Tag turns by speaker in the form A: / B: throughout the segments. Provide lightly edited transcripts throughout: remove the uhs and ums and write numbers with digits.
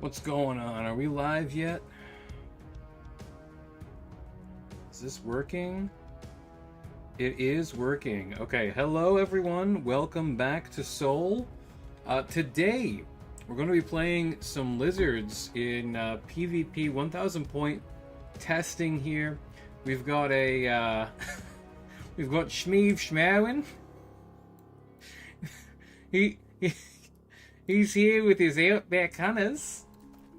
A: What's going on? Are we live yet? Is this working? It is working. Okay, hello everyone. Welcome back to Soul. Today, we're going to be playing some lizards in PvP 1000 point testing here. We've got a we've got Shmeve Shmirwin. He's here with his outback hunters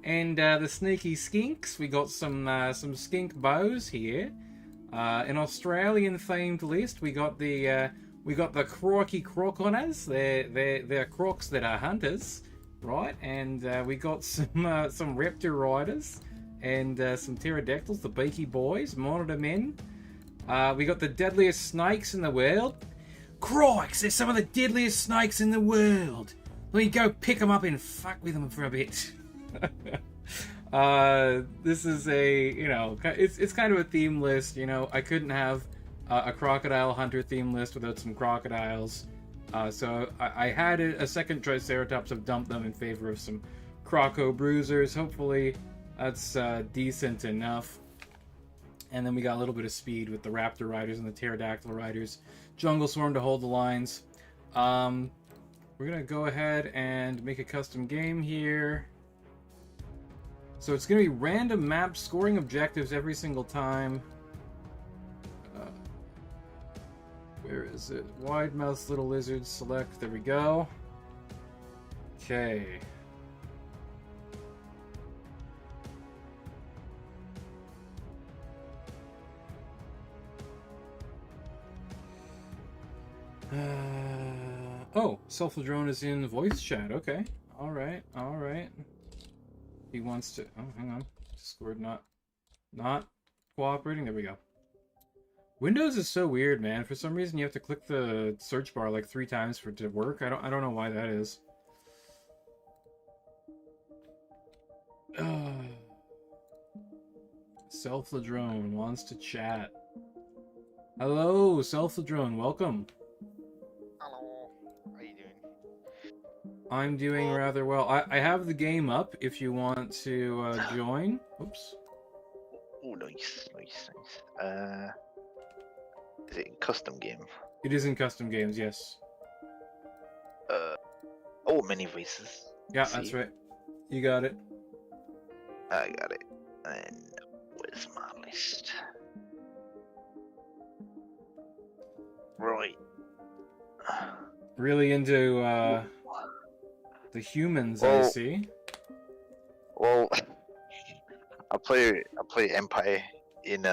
A: and the sneaky skinks. We got some skink bows here. An Australian themed list. We got the croaky croc hunters. They're crocs that are hunters, right? And we got some raptor riders and some pterodactyls, the beaky boys, monitor men. We got the deadliest snakes in the world. Crikes, they're some of the deadliest snakes in the world. Let me go pick them up and fuck with them for a bit. This is a, it's kind of a theme list, I couldn't have a crocodile hunter theme list without some crocodiles. So I had a second Triceratops. I've dumped them in favor of some croco bruisers. Hopefully that's decent enough. And then we got a little bit of speed with the raptor riders and the pterodactyl riders. Jungle swarm to hold the lines. We're gonna go ahead and make a custom game here. So it's gonna be random map scoring objectives every single time. Where is it? Wide-Mouth little lizards, select. There we go. Okay. Oh, SOVL is in voice chat. Okay. Alright, alright. He wants to... Oh, hang on. Discord not cooperating. There we go. Windows is so weird, man. For some reason, you have to click the search bar like 3 times for it to work. I don't know why that is. SOVL wants to chat. Hello, SOVL. Welcome. I'm doing rather well. I have the game up if you want to join. Oops.
B: Oh, nice. Is it in custom game?
A: It is in custom games, yes.
B: Oh, many voices.
A: Yeah, that's right. You got it.
B: I got it. And where's my list? Right.
A: Really into the humans, I see.
B: Well, I play Empire in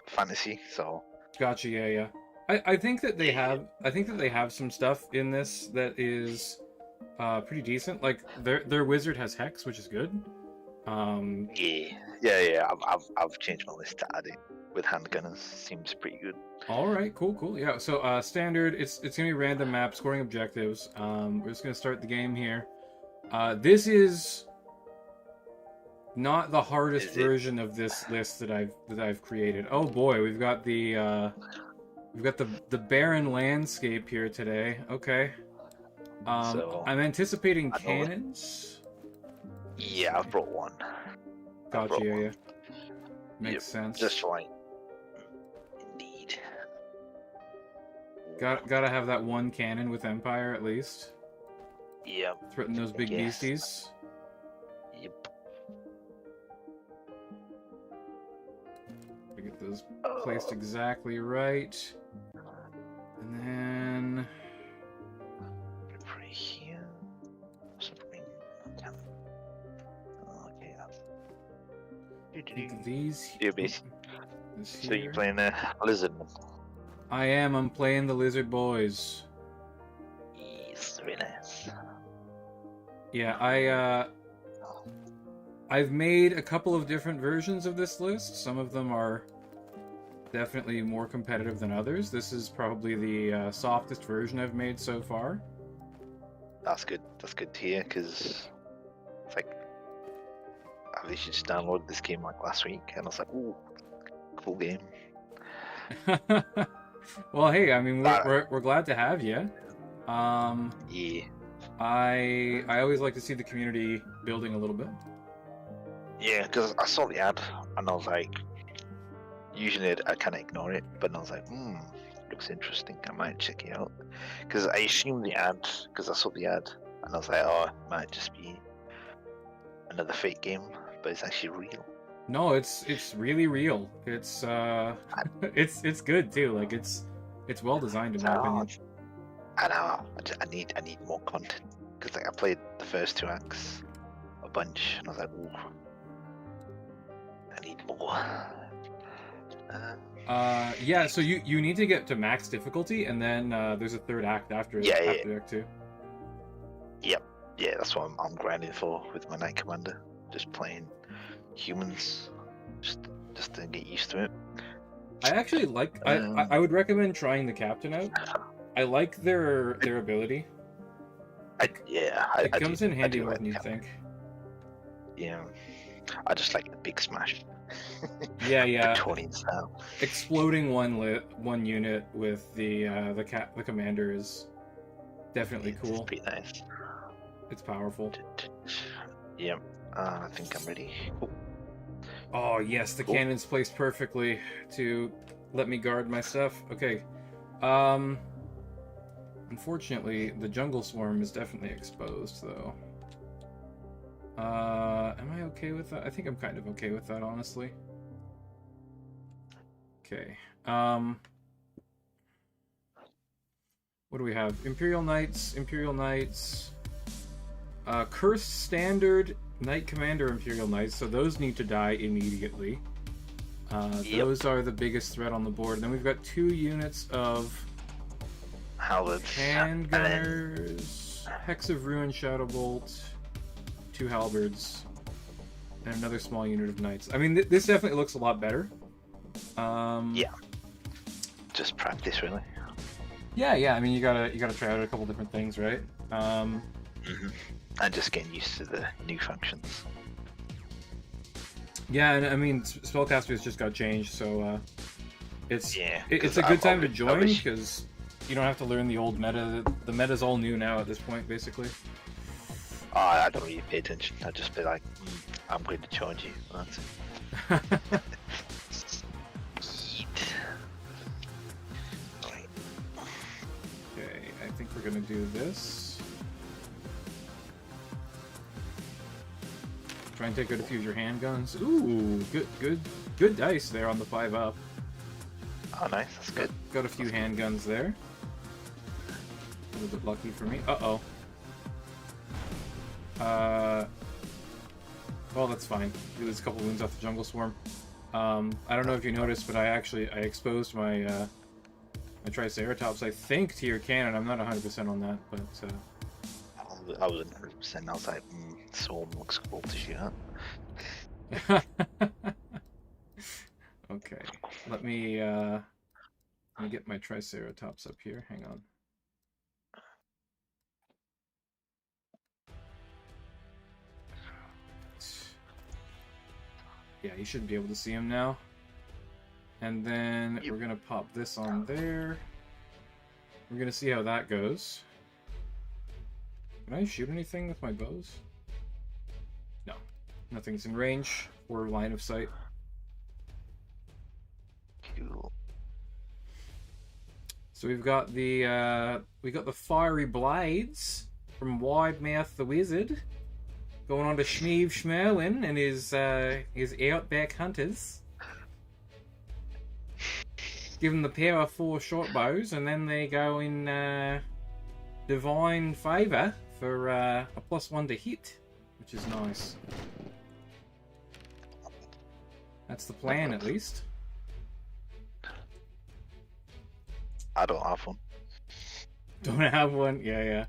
B: fantasy, so.
A: Gotcha. Yeah. I think that they have some stuff in this that is pretty decent. Like their wizard has hex, which is good.
B: Yeah. I've changed my list to add it with handgunners. Seems pretty good.
A: All right, cool. Yeah, so standard. It's gonna be random map scoring objectives. We're just gonna start the game here. This is not the hardest version of this list that I've created. Oh boy, we've got the barren landscape here today. Okay.
B: So,
A: I'm anticipating cannons.
B: Yeah, I've brought one.
A: Gotcha. Yeah. Makes sense.
B: Just right. Indeed.
A: Gotta have that one cannon with Empire at least.
B: Yep.
A: Threaten those big beasties.
B: Yep.
A: We get those placed exactly right. And then...
B: Right here. Okay,
A: these...
B: So you're playing the Lizardman?
A: I am. I'm playing the Lizard Boys.
B: Yes, very nice.
A: Yeah, I've made a couple of different versions of this list. Some of them are definitely more competitive than others. This is probably the softest version I've made so far.
B: That's good. That's good to hear, because it's like I literally just downloaded this game like last week, and I was like, "Ooh, cool game."
A: Well, hey, I mean, we're glad to have you.
B: Yeah.
A: I always like to see the community building a little bit.
B: Yeah, because I saw the ad and I was like, usually I kind of ignore it, but I was like, looks interesting. I might check it out. Because I assumed the ad, because I saw the ad and I was like, oh, it might just be another fake game, but it's actually real.
A: No, it's really real. It's it's good too. Like it's well designed in my opinion.
B: I know. I need more content because like I played the first 2 acts a bunch and I was like, ooh, I need more.
A: Yeah. So you need to get to max difficulty, and then there's a 3rd act after Act 2.
B: Yep. Yeah, that's what I'm grinding for with my Knight Commander. Just playing humans, just to get used to it.
A: I actually like. I would recommend trying the captain out. I like their ability. It comes in handy more than you think.
B: Yeah, I just like the big smash.
A: Yeah.
B: The style.
A: Exploding one unit with the commander is definitely cool.
B: It's pretty nice.
A: It's powerful.
B: Yep. I think I'm ready.
A: Oh yes, the cannon's placed perfectly to let me guard my stuff. Okay. Unfortunately, the jungle swarm is definitely exposed, though. Am I okay with that? I think I'm kind of okay with that, honestly. Okay. What do we have? Imperial Knights. Cursed Standard Knight Commander Imperial Knights, so those need to die immediately. Those are the biggest threat on the board. Then we've got 2 units of handgunners, Hex of Ruin, Shadowbolt, 2 halberds, and another small unit of knights. I mean, this definitely looks a lot better.
B: Yeah. Just practice, really.
A: Yeah. I mean, you gotta try out a couple different things, right?
B: And just getting used to the new functions.
A: Yeah, and I mean, Spellcasters just got changed, so it's a good time to join because you don't have to learn the old meta. The meta's all new now at this point, basically.
B: I don't really pay attention. I just be like, I'm going to charge you. That's it. Right.
A: Okay, I think we're gonna do this. Try and take out a few of your handguns. Ooh, good dice there on the 5-up.
B: Oh, nice. That's good.
A: Got a few handguns there. A little bit lucky for me. Well, that's fine. There's a couple wounds off the jungle swarm. I don't know if you noticed, but I exposed my my Triceratops, I think, to your cannon. I'm not 100% on that, but
B: I was 100%. I was like, Swarm looks cool to shoot at.
A: Okay, let me get my Triceratops up here. Hang on. Yeah, you should be able to see him now. And then we're gonna pop this on there. We're gonna see how that goes. Can I shoot anything with my bows? No, nothing's in range or line of sight.
B: Cool.
A: So we've got the fiery blades from Wide-Mouth the Wizard, going on to Shmeve Shmirwin and his outback hunters. Give them the power 4 short bows, and then they go in divine favor for a +1 to hit, which is nice. That's the plan, at least.
B: I don't have one.
A: Don't have one? Yeah.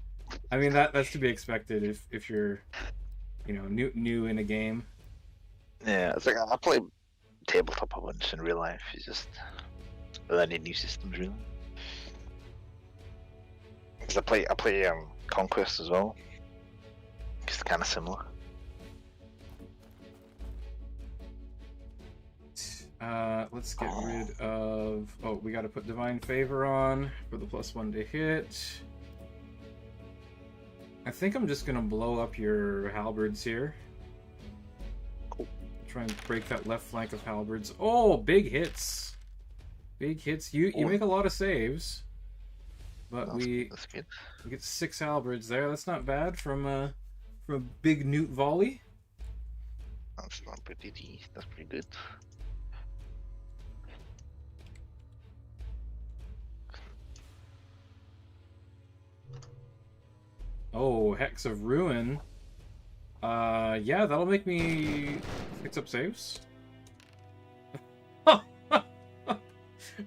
A: I mean, that's to be expected if you're, new in a game.
B: Yeah, it's like I play tabletop a bunch in real life. It's just learning new systems, really. Because I play Conquest as well. It's kind of similar.
A: Let's get rid of... Oh, we gotta put Divine Favor on for the +1 to hit. I think I'm just gonna blow up your halberds here.
B: Cool.
A: Try and break that left flank of halberds. Oh, big hits. Big hits. You make a lot of saves. But
B: That's good.
A: we get 6 halberds there. That's not bad from a big newt volley.
B: That's not pretty. That's pretty good.
A: Oh, Hex of Ruin. Yeah, that'll make me fix up saves.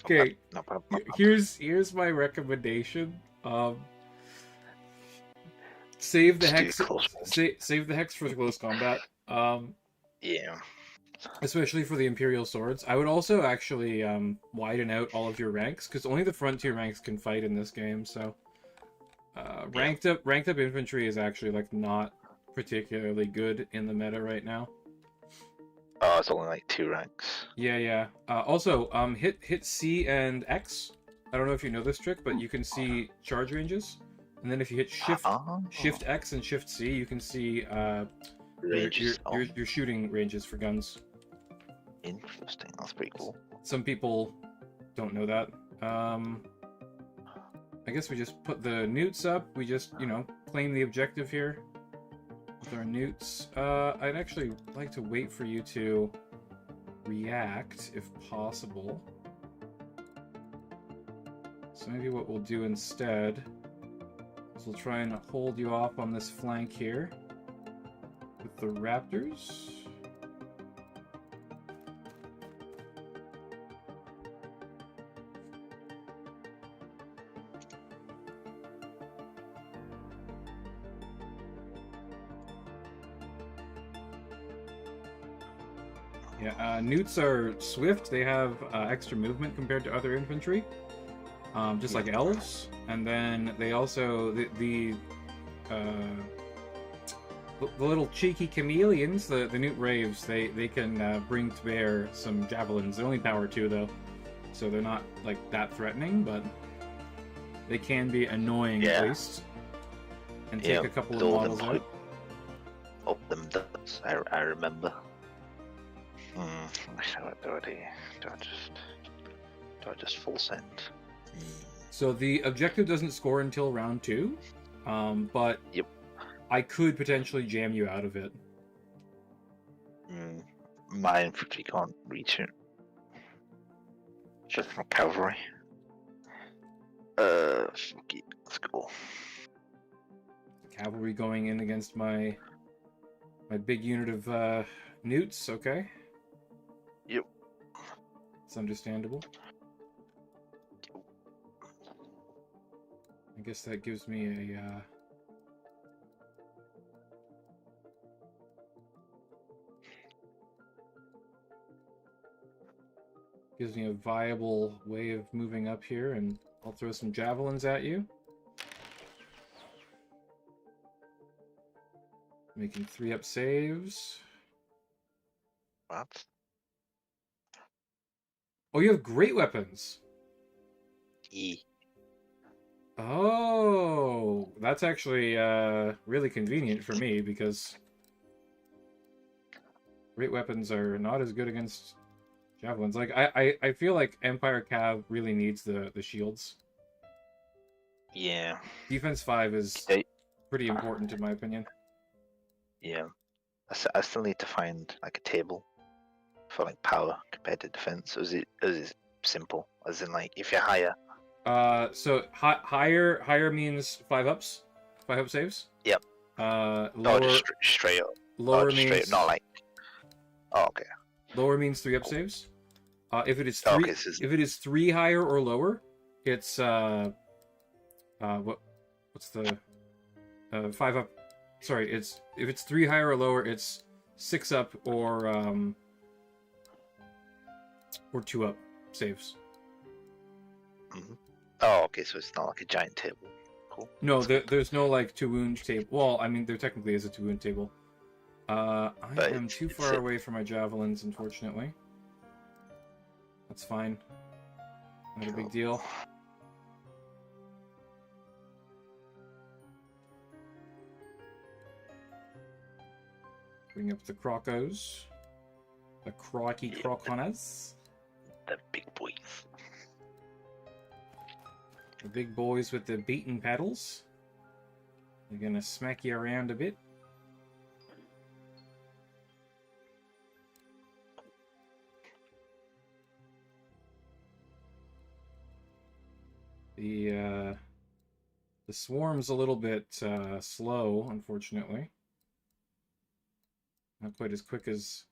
A: Okay,
B: Not bad.
A: here's my recommendation. Save the hex. Save the hex for close combat.
B: Yeah.
A: Especially for the Imperial swords. I would also actually widen out all of your ranks because only the frontier ranks can fight in this game. So ranked up infantry is actually like not particularly good in the meta right now.
B: Oh, it's only like 2 ranks.
A: Yeah. Also, hit C and X. I don't know if you know this trick, but you can see charge ranges, and then if you hit Shift X and Shift C, you can see your shooting ranges for guns.
B: Interesting. That's pretty cool.
A: Some people don't know that. I guess we just put the newts up. We just, claim the objective here with our newts. I'd actually like to wait for you to react, if possible. So maybe what we'll do instead is we'll try and hold you off on this flank here with the raptors. Yeah, newts are swift. They have extra movement compared to other infantry, just like elves. And then they also the little cheeky chameleons, the newt raves. They can bring to bear some javelins. They're only power 2 though, so they're not like that threatening, but they can be annoying at least. And take a couple of models out.
B: Up them dots. I remember. Do I just full send?
A: So the objective doesn't score until round 2, but I could potentially jam you out of it.
B: My infantry can't reach it. Just my cavalry. Let's go.
A: Cavalry going in against my big unit of newts, okay?
B: Yep.
A: It's understandable. I guess that gives me a viable way of moving up here, and I'll throw some javelins at you. Making 3-up saves.
B: What?
A: Oh, you have great weapons. Oh, that's actually really convenient for me because great weapons are not as good against javelins. Like I feel like Empire Cav really needs the shields.
B: Yeah.
A: Defense 5 is pretty important in my opinion.
B: Yeah. I still need to find like a table for like power compared to defense. Or is it simple? As in like if you're higher.
A: So higher means 5-ups, 5-up saves.
B: Yep.
A: Lower,
B: no, just straight up.
A: Lower means
B: straight, not like. Oh, okay.
A: Lower means 3-up saves. If it is 3, if it is 3 higher or lower, it's what's the 5-up? Sorry, if it's 3 higher or lower, it's 6-up or 2-up saves.
B: Mm-hmm. Oh, okay, so it's not like a giant table. Cool.
A: No, there's no like 2-wound table. Well, I mean, there technically is a 2-wound table. I am too far away from my javelins, unfortunately. That's fine. Not a big deal. Bring up the crocos. The crocky croconas.
B: The big boys.
A: The big boys with the beaten paddles. They're gonna smack you around a bit. The swarm's a little bit slow, unfortunately. Not quite as quick as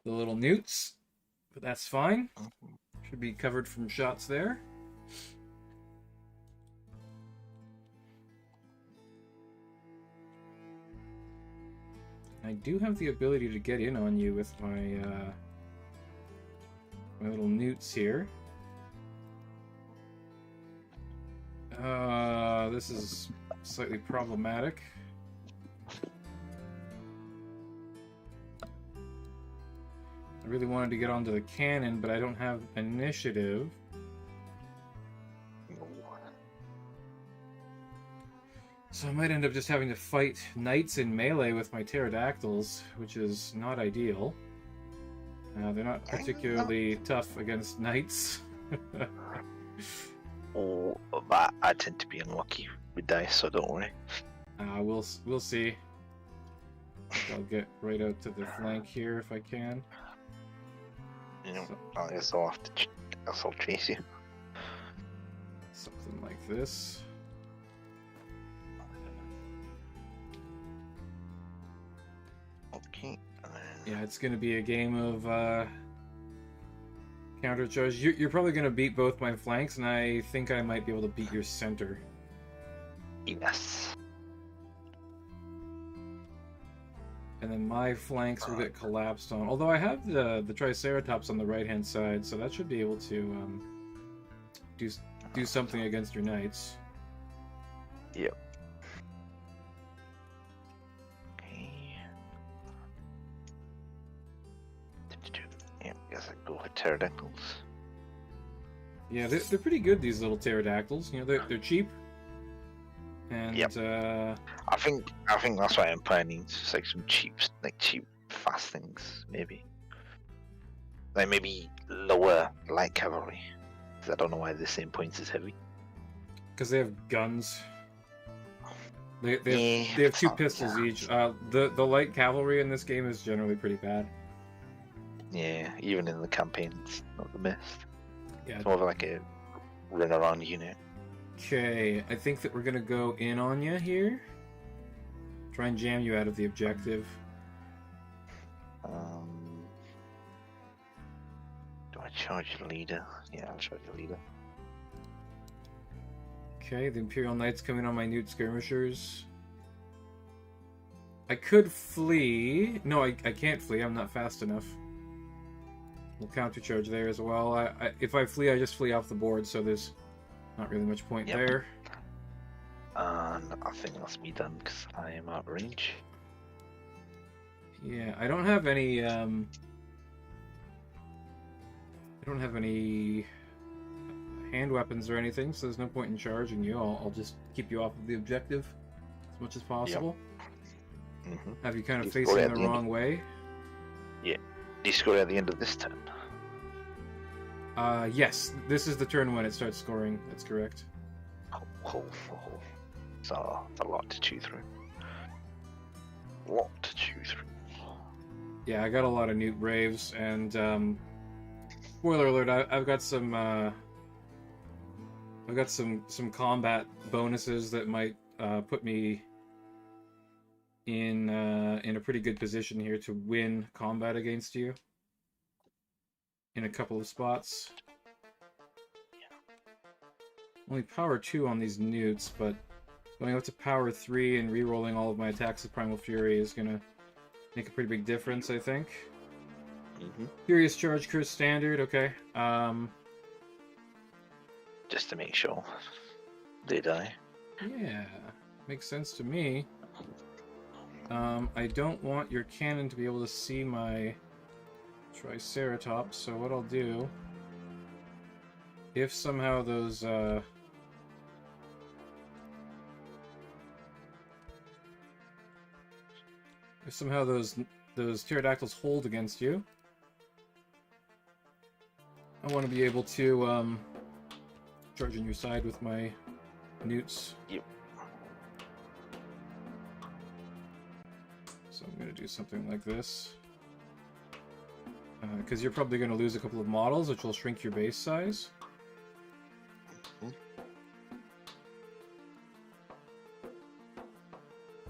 A: the little newts, but that's fine. Should be covered from shots there. I do have the ability to get in on you with my my little newts here. This is slightly problematic. I really wanted to get onto the cannon, but I don't have initiative. So I might end up just having to fight knights in melee with my pterodactyls, which is not ideal. They're not particularly tough against knights.
B: Oh, but I tend to be unlucky with dice, so don't worry.
A: We'll see. I'll get right out to the flank here if I can.
B: You know,
A: So,
B: I guess I'll have to. I'll chase you.
A: something like this.
B: Okay.
A: Yeah, it's going to be a game of countercharge. You're probably going to beat both my flanks, and I think I might be able to beat your center.
B: Yes.
A: And then my flanks will get collapsed on. Although I have the Triceratops on the right-hand side, so that should be able to do something against your knights.
B: Yep. Okay. Yeah, I guess I go with pterodactyls.
A: Yeah, they're pretty good, these little pterodactyls. You know, they're cheap. And
B: Yep. I think that's why I'm planning. Just like some cheap fast things, maybe. Like maybe lower light cavalry. 'Cause I don't know why the same points is heavy.
A: because they have guns. They
B: Yeah,
A: have two
B: oh,
A: pistols
B: yeah.
A: each. The light cavalry in this game is generally pretty bad.
B: Yeah, even in the campaign, it's not the best.
A: Yeah.
B: It's more of like a run around unit.
A: Okay, I think that we're gonna go in on you here. Try and jam you out of the objective.
B: Do I charge the leader? Yeah, I'll charge the leader.
A: Okay, the Imperial Knights coming on my Newt Skirmishers. I could flee. No, I can't flee. I'm not fast enough. We'll countercharge there as well. If I flee, I just flee off the board, so there's not really much point
B: Yep.
A: there.
B: And I think that's me done because I am out of range.
A: Yeah, I don't have any hand weapons or anything, so there's no point in charging you. I'll just keep you off of the objective as much as possible.
B: Mm-hmm.
A: Have you kind of
B: Just
A: facing
B: go at
A: the
B: the end.
A: wrong way?
B: Do you score at the end of this turn?
A: Yes, this is the turn when it starts scoring. That's correct.
B: Oh. So a lot to chew through.
A: Yeah, I got a lot of Newt Braves, and spoiler alert, I've got some combat bonuses that might put me in a pretty good position here to win combat against you in a couple of spots. Only power 2 on these Newts, but going up to power 3 and re-rolling all of my attacks with Primal Fury is gonna make a pretty big difference, I think.
B: Mm-hmm.
A: Furious Charge Curse Standard, okay.
B: Just to make sure they die.
A: Yeah, makes sense to me. I don't want your cannon to be able to see my Triceratops, so what I'll do, if somehow those If somehow those pterodactyls hold against you, I want to be able to charge on your side with my newts.
B: Yep.
A: So I'm going to do something like this. Because you're probably going to lose a couple of models, which will shrink your base size.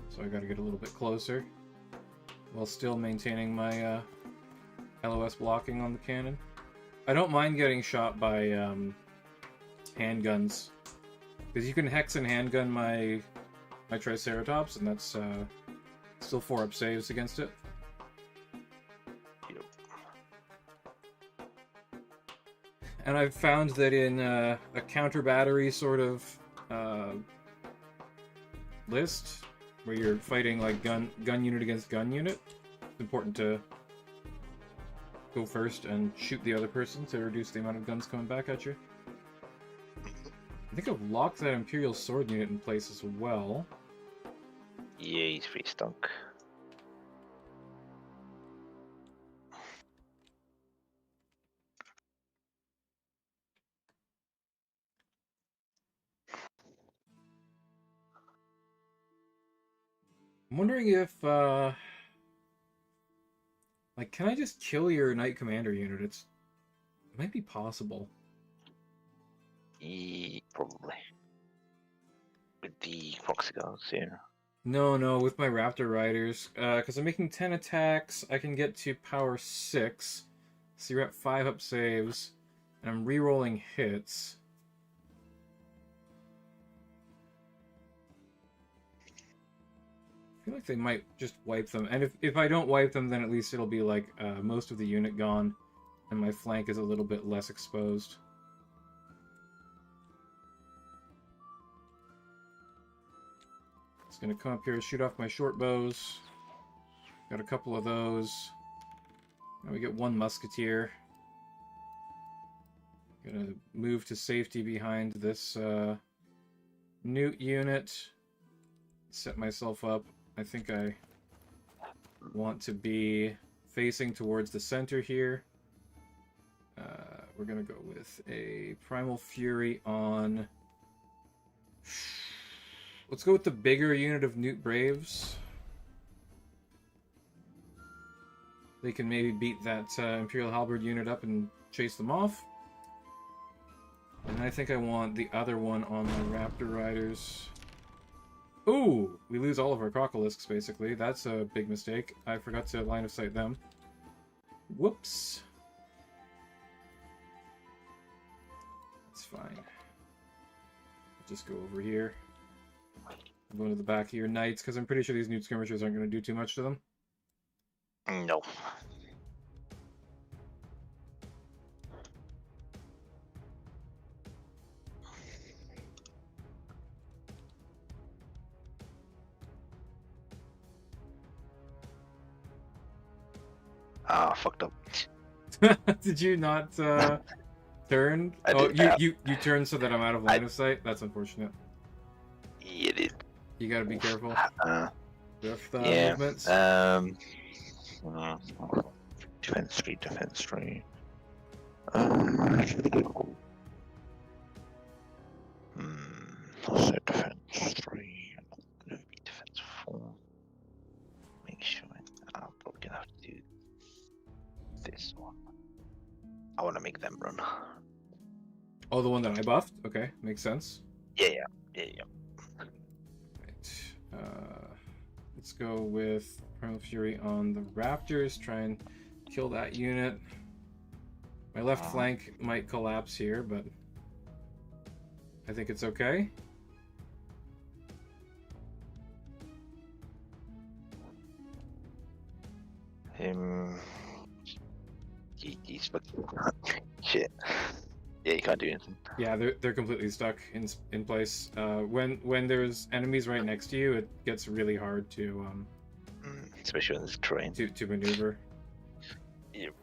A: So I got to get a little bit closer, while still maintaining my LOS blocking on the cannon. I don't mind getting shot by handguns, because you can hex and handgun my Triceratops, and that's still 4-up saves against it.
B: Yep.
A: And I've found that in a counter battery sort of list, where you're fighting like gun unit against gun unit, it's important to go first and shoot the other person to reduce the amount of guns coming back at you. I think I've locked that Imperial Sword unit in place as well.
B: Yeah, he's pretty stunk.
A: I'm wondering if, like, can I just kill your Knight Commander unit? It might be possible.
B: Yeah, probably. With the proxy guards, yeah.
A: No, with my Raptor Riders. Because I'm making 10 attacks, I can get to power 6. So you're at 5-up saves. And I'm re-rolling hits. I feel like they might just wipe them. And if I don't wipe them, then at least it'll be like most of the unit gone. And my flank is a little bit less exposed. Gonna come up here, shoot off my short bows. Got a couple of those. Now we get 1 musketeer. Gonna move to safety behind this newt unit. Set myself up. I think I want to be facing towards the center here. We're gonna go with a Primal Fury on... Let's go with the bigger unit of Newt Braves. They can maybe beat that Imperial Halberd unit up and chase them off. And I think I want the other one on the Raptor Riders. Ooh! We lose all of our Crocolisks, basically. That's a big mistake. I forgot to line of sight them. Whoops. It's fine. Just go over here. Go to the back of your knights, because I'm pretty sure these Newt skirmishers aren't going to do too much to them.
B: No. Ah, fucked up.
A: Did you not turn?
B: I
A: Oh,
B: did
A: you turned so that I'm out of line of sight? That's unfortunate.
B: Yeah, it is.
A: You gotta be careful with
B: yeah.
A: movements.
B: Defense 3, defense 3. I'll say defense 3. Gonna be defense 4. Make sure I'm probably gonna have to do this one. I want to make them run.
A: Oh, the one that I buffed? Okay, makes sense.
B: Yeah.
A: Right. Let's go with Primal Fury on the Raptors. Try and kill that unit. My left flank might collapse here, but I think it's okay.
B: He's fucking shit. Yeah, you can't do anything.
A: Yeah, they're completely stuck in place. When there's enemies right next to you, it gets really hard to
B: especially in this terrain
A: to maneuver.
B: Yep.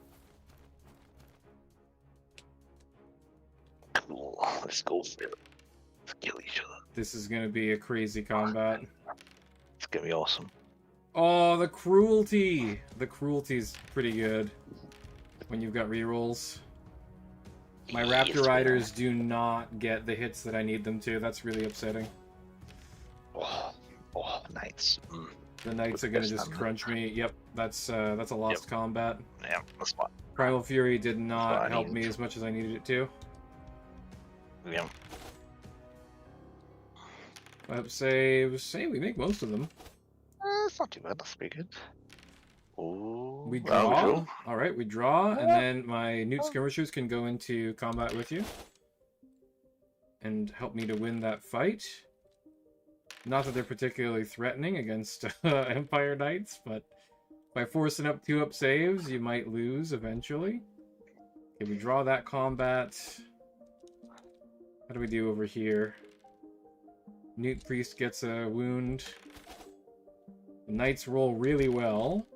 B: Cool. Let's go for it. Let's kill each other.
A: This is gonna be a crazy combat.
B: It's gonna be awesome.
A: Oh, the cruelty! The cruelty's pretty good when you've got rerolls. My Raptor Riders do not get the hits that I need them to. That's really upsetting.
B: Oh, Knights. Mm.
A: The Knights are gonna just crunch me. Yep, that's a lost combat.
B: Yeah, that's fine.
A: Primal Fury did not help me as much as I needed it to.
B: Yeah.
A: Say we make most of them.
B: It's not too bad. That's pretty good. Oh,
A: we draw. All right, we draw, and then my Newt Skirmishers can go into combat with you and help me to win that fight. Not that they're particularly threatening against Empire Knights, but by forcing up 2-up saves, you might lose eventually. Okay, we draw that combat. How do we do over here? Newt Priest gets a wound. The Knights roll really well.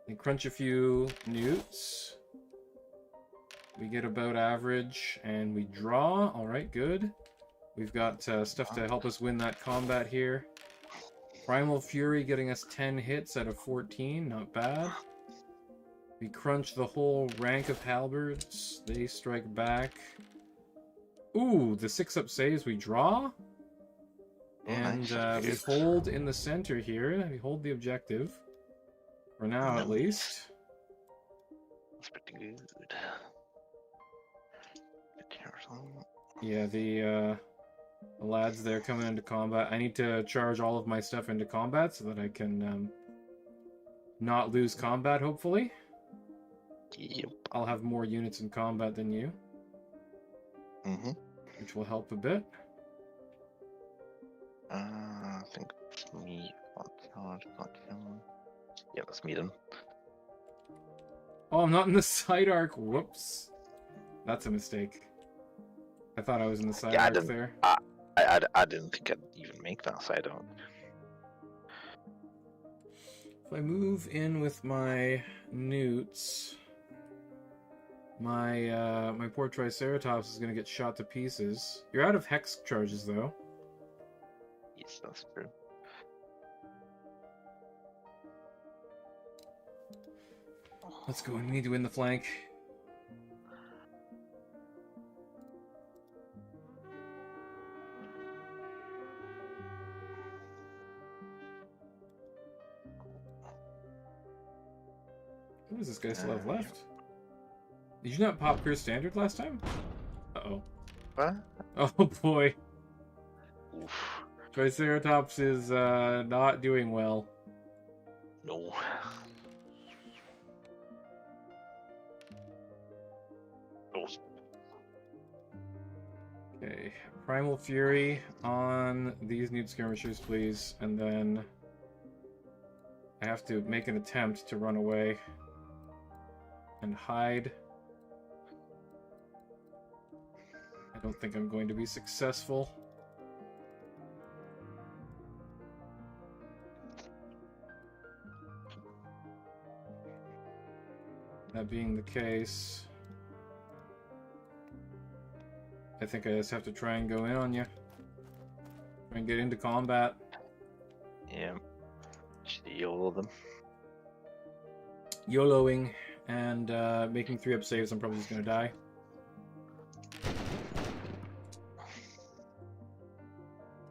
A: They crunch a few Newts. We get about average, and we draw. Alright, good. We've got stuff to help us win that combat here. Primal Fury getting us 10 hits out of 14, not bad. We crunch the whole rank of halberds. They strike back. Ooh, the 6-up saves we draw. And we hold in the center here. We hold the objective. For now, at least.
B: That's pretty good.
A: Yeah, the lads there coming into combat. I need to charge all of my stuff into combat so that I can not lose combat, hopefully.
B: Yep.
A: I'll have more units in combat than you.
B: Mm-hmm.
A: Which will help a bit.
B: I think it's me. Yeah, let's meet him.
A: Oh, I'm not in the side arc. Whoops. That's a mistake. I thought I was in the side arc there.
B: I didn't think I'd even make that side arc.
A: If I move in with my newts, my poor Triceratops is going to get shot to pieces. You're out of hex charges, though.
B: Yes, that's true.
A: Let's go. We need to win the flank. What does this guy still have left? Did you not pop Clear Standard last time? Uh-oh.
B: What?
A: Oh boy.
B: Oof.
A: Triceratops is not doing well.
B: No.
A: Okay, Primal Fury on these Newt Skirmishers, please, and then I have to make an attempt to run away and hide. I don't think I'm going to be successful. That being the case, I think I just have to try and go in on you. Try and get into combat.
B: Yeah. Should YOLO them.
A: YOLOing and making 3-up saves, I'm probably just going to die.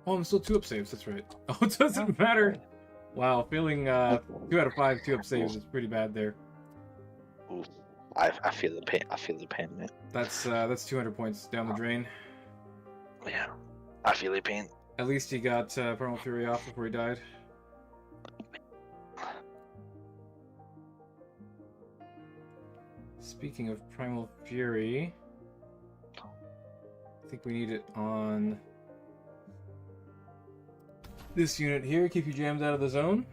A: Oh, I'm still 2-up saves, that's right. Oh, it doesn't matter! Wow, failing 2 out of 5 2-up saves is pretty bad there.
B: Oof. I feel the pain. I feel the pain, man.
A: That's 200 points down the drain.
B: Yeah, I feel the pain.
A: At least he got Primal Fury off before he died. Speaking of Primal Fury, I think we need it on this unit here. Keep your jams out of the zone.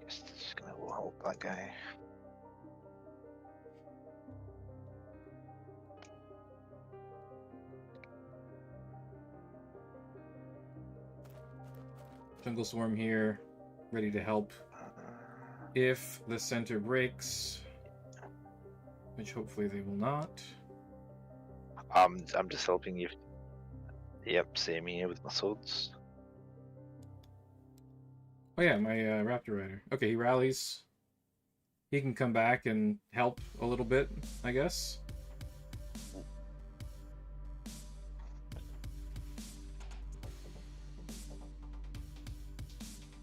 B: Just gonna help that guy.
A: Jungle Swarm here, ready to help if the center breaks, which hopefully they will not.
B: I'm just helping you. Yep, same here with my swords.
A: Oh yeah, my Raptor Rider. Okay, he rallies. He can come back and help a little bit, I guess.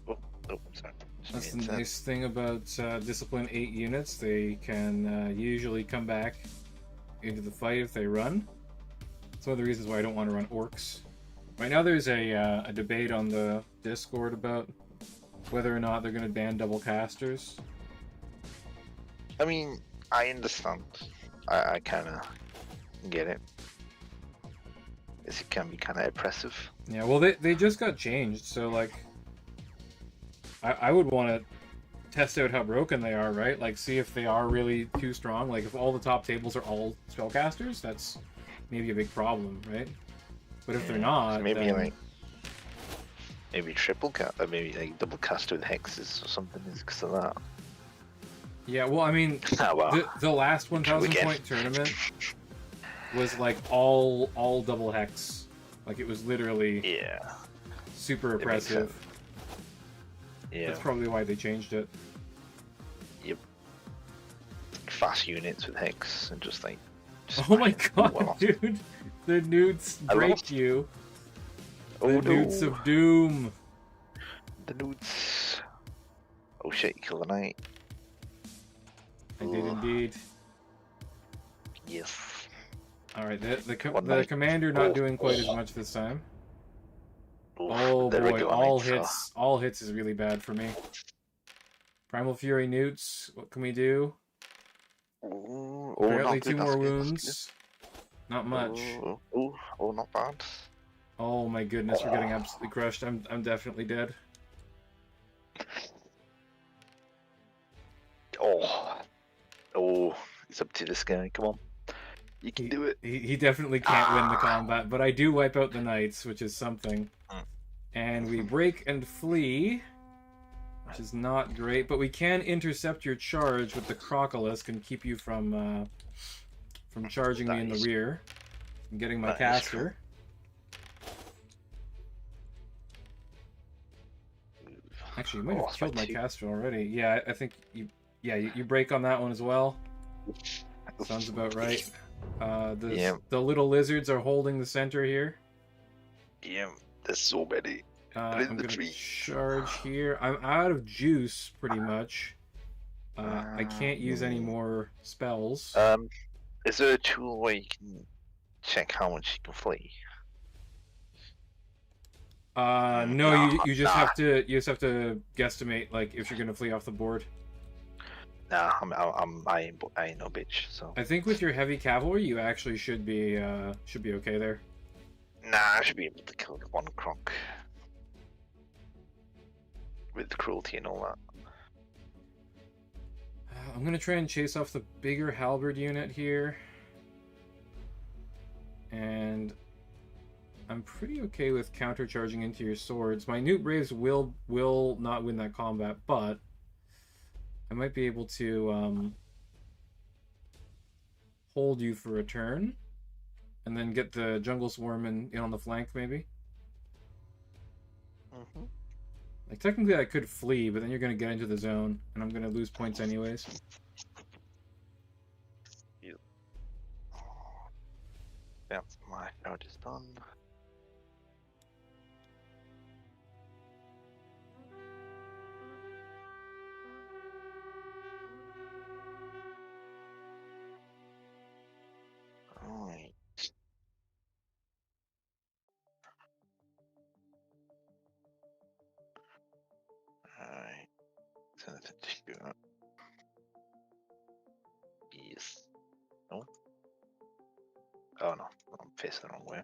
B: Oh, sorry.
A: That's the nice thing about Discipline 8 units. They can usually come back into the fight if they run. It's one of the reasons why I don't want to run orcs. Right now there's a debate on the Discord about whether or not they're going to ban double casters.
B: I mean, I understand. I kind of get it. It can be kind of oppressive.
A: Yeah, well, they just got changed, so, like, I would want to test out how broken they are, right? Like, see if they are really too strong. Like, if all the top tables are all spellcasters, that's maybe a big problem, right? But if they're not,
B: so maybe
A: then...
B: like maybe triple cast, or maybe like double cast with hexes or something is because of that.
A: Yeah, well, I mean, the last 1,000 point tournament was like all double hex. Like, it was literally super oppressive.
B: Yeah,
A: that's probably why they changed it.
B: Yep. Fast units with hex and just like.
A: Oh my god, dude! The newts break you. The newts of doom.
B: The newts. Oh shit! You killed the knight.
A: I did indeed.
B: Yes.
A: All right, the commander not doing quite as much this time. Oh boy, all hits is really bad for me. Primal Fury newts. What can we do? Apparently 2 more wounds. Not much.
B: Oh, not bad.
A: Oh my goodness, we're getting absolutely crushed. I'm definitely dead.
B: Oh, it's up to this guy. Come on. You can do it.
A: He definitely can't win the combat, but I do wipe out the knights, which is something. And we break and flee, which is not great, but we can intercept your charge with the Crocolisk and keep you from charging me in the rear and getting my caster. Actually, you might have killed my caster already. Yeah, I think you break on that one as well. Sounds about right. The little lizards are holding the center here.
B: Yeah, there's so many.
A: I'm gonna charge here. I'm out of juice, pretty much. I can't use any more spells.
B: Is there a tool where you can check how much you can flee?
A: No, you just have to guesstimate like if you're gonna flee off the board.
B: Nah, I ain't no bitch. So
A: I think with your heavy cavalry, you actually should be okay there.
B: Nah, I should be able to kill one croc with cruelty and all that.
A: I'm gonna try and chase off the bigger halberd unit here, and I'm pretty okay with countercharging into your swords. My Newt Braves will not win that combat, but I might be able to hold you for a turn, and then get the Jungle Swarm in on the flank, maybe. Like, technically I could flee, but then you're going to get into the zone, and I'm going to lose points anyways.
B: That's my charge is done. Alright. Alright. Send it to shoot up. Yes. No? Oh no, I'm facing the wrong way.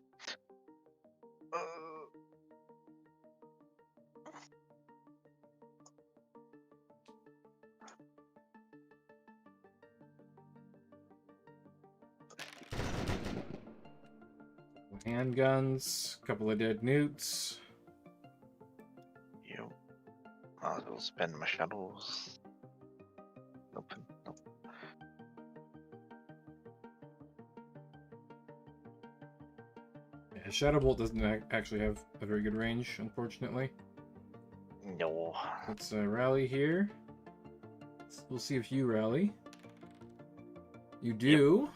A: Handguns, a couple of dead newts.
B: Yep. Might as well spend my shadows. Nope.
A: Yeah, Shadow Bolt doesn't actually have a very good range, unfortunately.
B: No.
A: Let's rally here. We'll see if you rally. You do.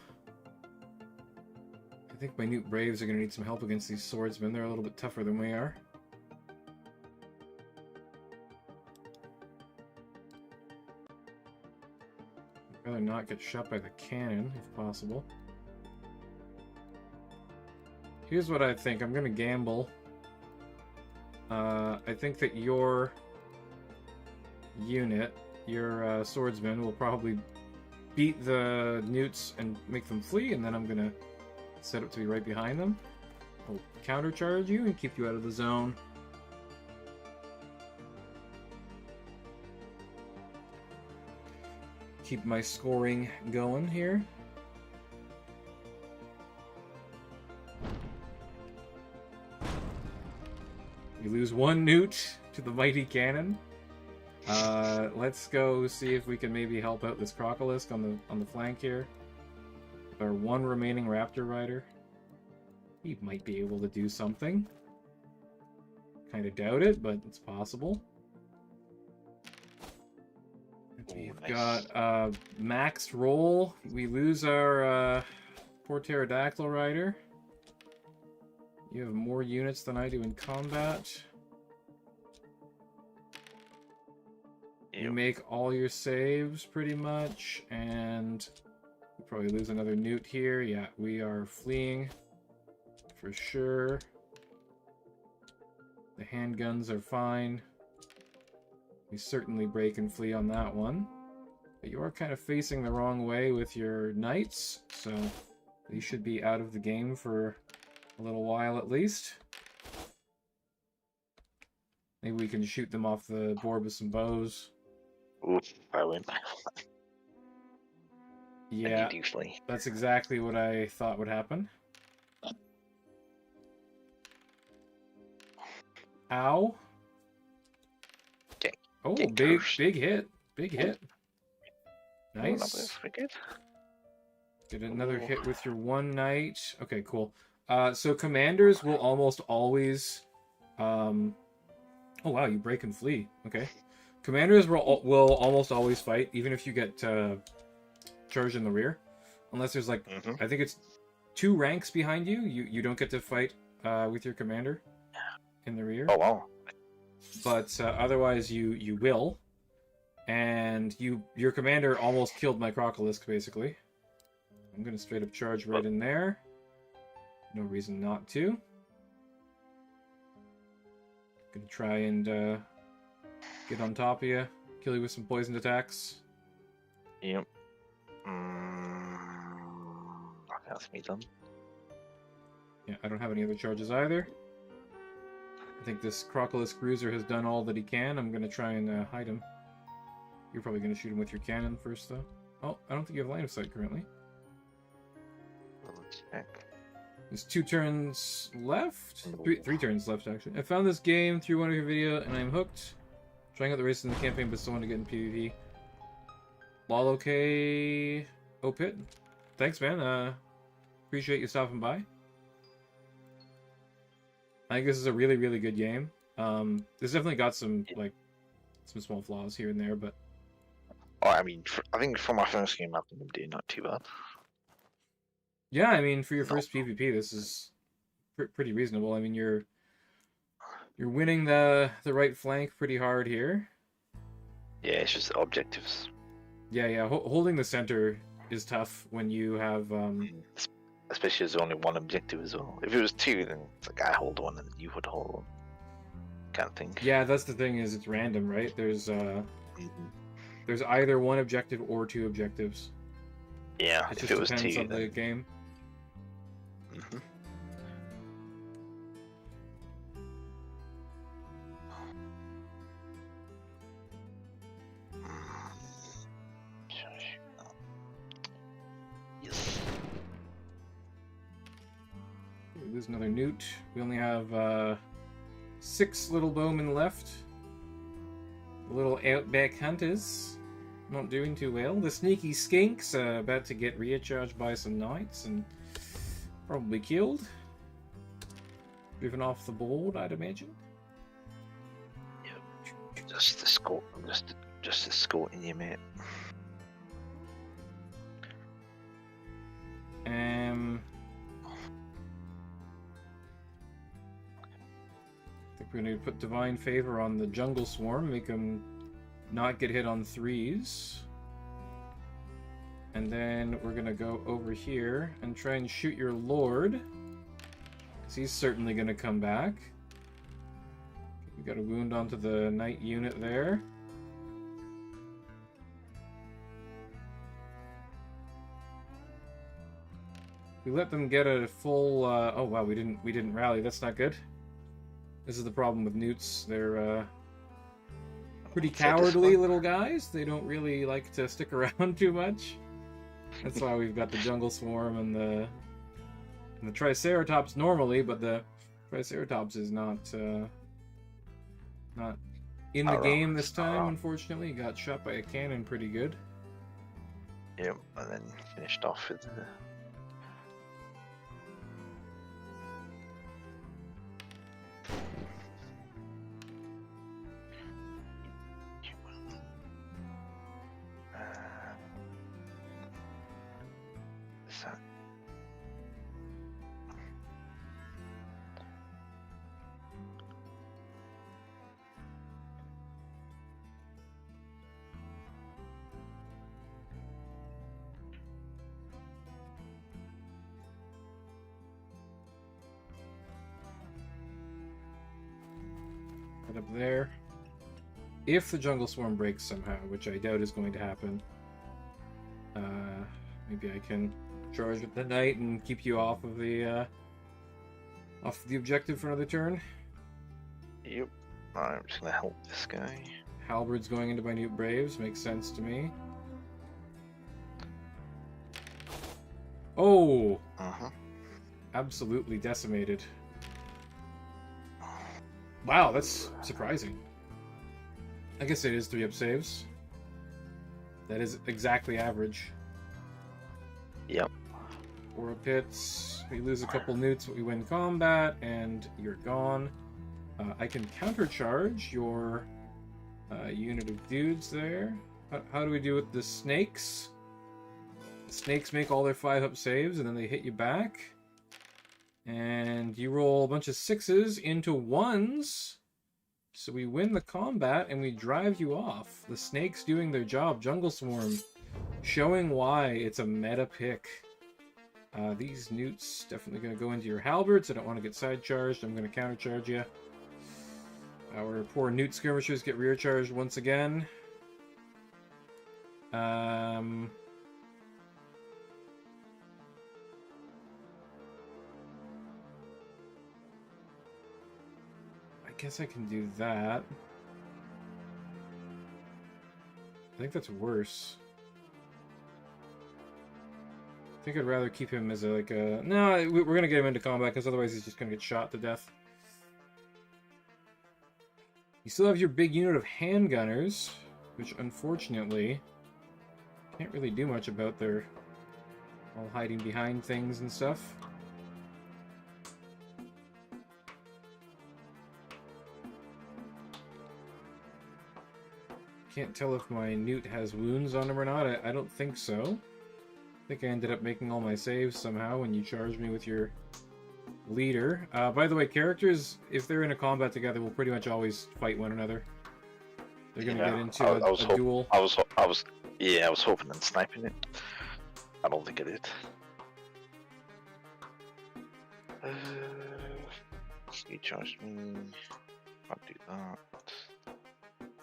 A: Yep. I think my Newt Braves are going to need some help against these swordsmen. They're a little bit tougher than we are. I'd rather not get shot by the cannon, if possible. Here's what I think. I'm going to gamble. I think that your unit, your swordsman, will probably beat the newts and make them flee, and then I'm gonna set up to be right behind them. I'll countercharge you and keep you out of the zone. Keep my scoring going here. You lose one newt to the mighty cannon. Let's go see if we can maybe help out this Crocolisk on the flank here. With our one remaining Raptor Rider. He might be able to do something. Kind of doubt it, but it's possible. We've got maxed roll. We lose our poor Pterodactyl Rider. You have more units than I do in combat. You make all your saves, pretty much, and we'll probably lose another newt here. Yeah, we are fleeing, for sure. The handguns are fine. We certainly break and flee on that one. But you are kind of facing the wrong way with your knights, so you should be out of the game for a little while at least. Maybe we can shoot them off the board with some bows.
B: Oof, I win.
A: Yeah, that's exactly what I thought would happen. Ow.
B: Okay.
A: Oh, big hit. Big hit. Nice. Get another hit with your one knight. Okay, cool. So commanders will almost always... Oh wow, you break and flee. Okay. Commanders will almost always fight, even if you get charged in the rear. Unless there's like, I think it's 2 ranks behind you. You don't get to fight with your commander in the rear.
B: Oh wow.
A: But otherwise you will. And your commander almost killed my Crocolisk, basically. I'm going to straight up charge right in there. No reason not to. Gonna try and get on top of you, kill you with some poisoned attacks.
B: Yep. That's me done.
A: Yeah, I don't have any other charges either. I think this Crocolisk Cruiser has done all that he can. I'm gonna try and hide him. You're probably gonna shoot him with your cannon first, though. Oh, I don't think you have line of sight currently.
B: Let's check.
A: There's 2 turns left? 3 turns left, actually. I found this game through one of your videos, and I'm hooked. Trying out the races in the campaign, but still want to get in PvP. Lol, okay. Oh, Pit. Thanks, man. Appreciate you stopping by. I think this is a really, really good game. This definitely got some, like, some small flaws here and there, but...
B: Oh, I mean, I think for my first game, I think I'm doing not too bad.
A: Yeah, I mean, for your first PvP, this is pretty reasonable. I mean, you're winning the right flank pretty hard here.
B: Yeah, it's just the objectives.
A: Yeah. Holding the center is tough when you have...
B: Especially as only one objective as well. If it was 2, then it's like I hold one and you would hold one. Kind of thing.
A: Yeah, that's the thing, is it's random, right? There's either one objective or 2 objectives.
B: Yeah,
A: it
B: if it was
A: depends
B: 2,
A: on
B: then...
A: the game.
B: Yes.
A: There's another newt. We only have 6 little bowmen left. The little outback hunters not doing too well. The sneaky skinks about to get recharged by some knights and probably killed. driven off the board, I'd imagine.
B: Yep. Just escorting you, mate.
A: I think we're going to put Divine Favor on the Jungle Swarm, make him not get hit on 3s. And then we're going to go over here and try and shoot your Lord, because he's certainly going to come back. We got a wound onto the Knight unit there. We let them get a full. Oh wow, we didn't rally. That's not good. This is the problem with newts. They're pretty cowardly little guys. They don't really like to stick around too much. That's why we've got the Jungle Swarm and the Triceratops normally, but the Triceratops is not in the game this time. Unfortunately, he got shot by a cannon pretty good.
B: Yep, and then finished off with the.
A: Up there. If the Jungle Swarm breaks somehow, which I doubt is going to happen, maybe I can charge with the Knight and keep you off of the objective for another turn.
B: Yep. I'm just gonna help this guy.
A: Halberd's going into my Newt Braves, makes sense to me. Oh! Absolutely decimated. Wow, that's surprising. I guess it is 3-up saves. That is exactly average.
B: Yep.
A: 4-up hits. We lose a couple newts, but we win combat, and you're gone. I can countercharge your unit of dudes there. How do we do with the snakes? The snakes make all their 5-up saves, and then they hit you back. And you roll a bunch of 6s into 1s. So we win the combat and we drive you off. The snakes doing their job. Jungle Swarm showing why it's a meta pick. These newts definitely going to go into your halberds. I don't want to get side charged. I'm going to counter charge you. Our poor newt skirmishers get rear charged once again. I guess I can do that. I think that's worse. I think I'd rather keep him as a, no, we're gonna get him into combat because otherwise he's just gonna get shot to death. You still have your big unit of handgunners, which unfortunately can't really do much about. They're all hiding behind things and stuff. Can't tell if my newt has wounds on him or not. I don't think so. I think I ended up making all my saves somehow when you charged me with your leader. By the way, characters, if they're in a combat together, will pretty much always fight one another. They're gonna get into a duel.
B: I was hoping and sniping it. I don't think I did. You charged me. I'll do that.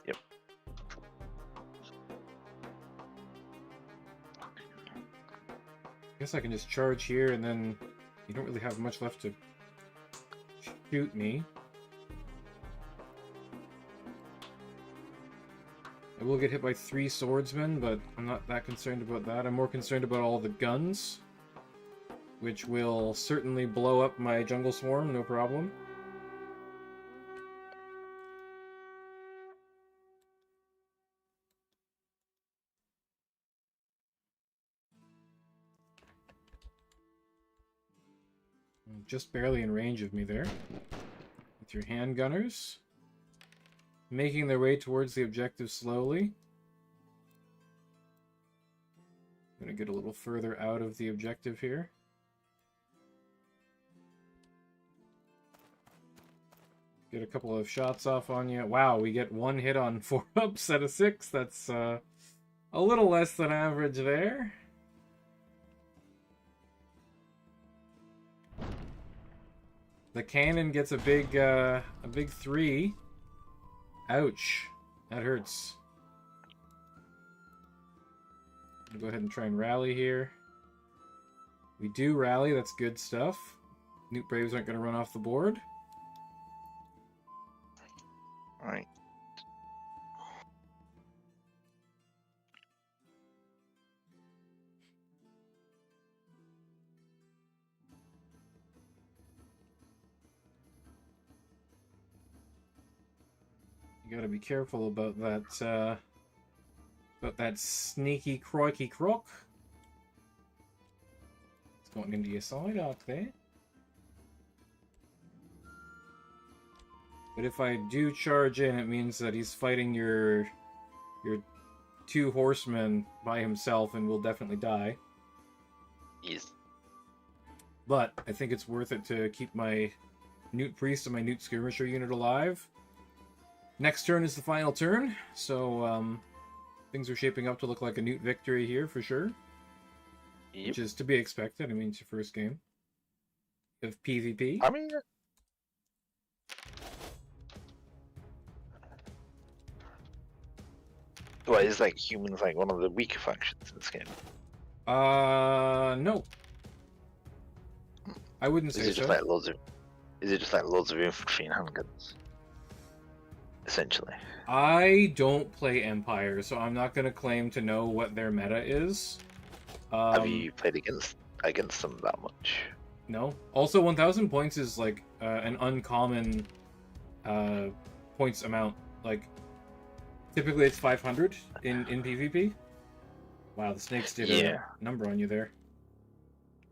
B: Yep.
A: I guess I can just charge here, and then you don't really have much left to shoot me. I will get hit by 3 swordsmen, but I'm not that concerned about that. I'm more concerned about all the guns, which will certainly blow up my jungle swarm, no problem. Just barely in range of me there. With your handgunners. Making their way towards the objective slowly. I'm going to get a little further out of the objective here. Get a couple of shots off on you. Wow, we get one hit on 4 ups out of 6. That's a little less than average there. The cannon gets a big 3. Ouch. That hurts. I'll go ahead and try and rally here. We do rally, that's good stuff. Newt Braves aren't going to run off the board.
B: Alright.
A: You gotta be careful about that sneaky crikey croc. It's going into your side arc there. But if I do charge in, it means that he's fighting your 2 horsemen by himself and will definitely die.
B: Yes.
A: But I think it's worth it to keep my Newt Priest and my Newt Skirmisher unit alive. Next turn is the final turn, so things are shaping up to look like a Newt victory here for sure.
B: Yep.
A: Which is to be expected. I mean, it's your first game of PvP.
B: I mean, well, is like humans like one of the weaker factions in this game?
A: No. I wouldn't say
B: Is it just
A: so.
B: like loads of? Is it just like loads of infantry and handguns? Essentially.
A: I don't play Empire, so I'm not going to claim to know what their meta is.
B: Have you played against them that much?
A: No. Also, 1,000 points is like an uncommon points amount. Like, typically it's 500 in PvP. Wow, the snakes did a number on you there.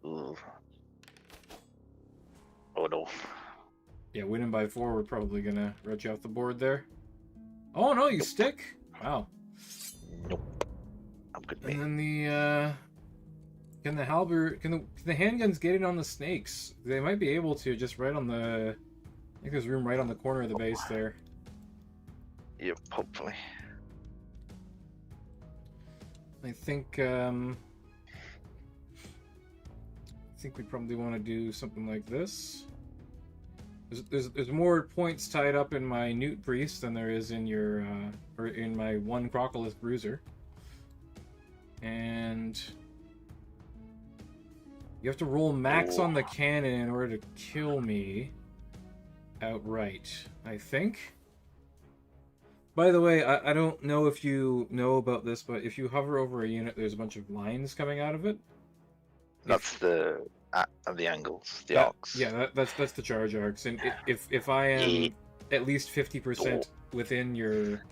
B: Ooh. Oh no.
A: Yeah, winning by 4, we're probably gonna wrench you off the board there. Oh no, you stick? Wow.
B: Nope. I'm good, mate.
A: And then the can the halberd, can the handguns get in on the snakes? They might be able to, just right on the. I think there's room right on the corner of the base there.
B: Yep, hopefully.
A: I think we probably want to do something like this. There's more points tied up in my Newt Priest than there is in your or in my 1 Crocolith Bruiser. And you have to roll max on the cannon in order to kill me outright, I think. By the way, I don't know if you know about this, but if you hover over a unit, there's a bunch of lines coming out of it.
B: That's the angles, the arcs.
A: Yeah, that's the charge arcs, and if I am at least 50% within your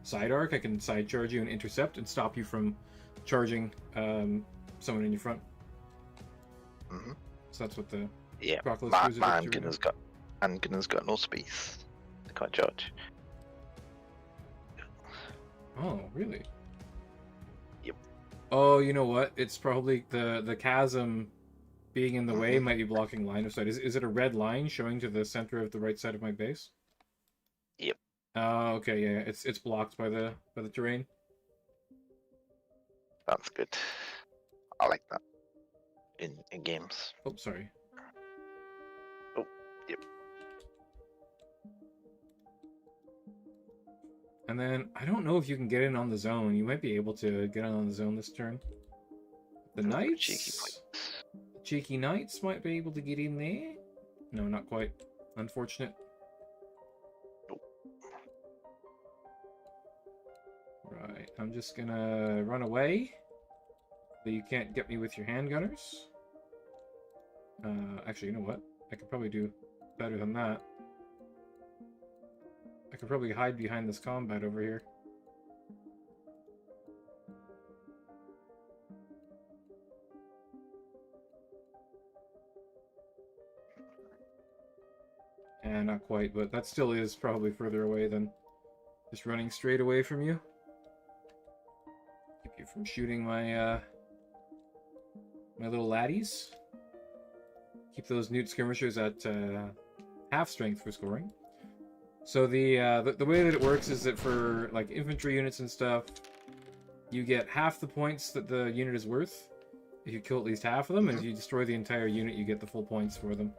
A: side arc, I can side charge you and intercept and stop you from charging someone in your front.
B: Mm-hmm.
A: So that's what the
B: my handgunner's got no space. They can't charge.
A: Oh, really?
B: Yep.
A: Oh, you know what? It's probably the chasm being in the way might be blocking line of sight. Is it a red line showing to the center of the right side of my base?
B: Yep.
A: Okay, yeah, it's blocked by the terrain.
B: That's good. I like that in games.
A: Oh, sorry.
B: Oh, yep.
A: And then I don't know if you can get in on the zone. You might be able to get in on the zone this turn. The knights. Cheeky knights might be able to get in there. No, not quite. Unfortunate.
B: Nope.
A: Right, I'm just gonna run away. So you can't get me with your handgunners. Actually, you know what? I could probably do better than that. I could probably hide behind this combat over here. Yeah, not quite, but that still is probably further away than just running straight away from you. Keep you from shooting my my little laddies. Keep those Newt skirmishers at half strength for scoring. So the way that it works is that for like infantry units and stuff, you get half the points that the unit is worth if you kill at least half of them, and if you destroy the entire unit, you get the full points for them.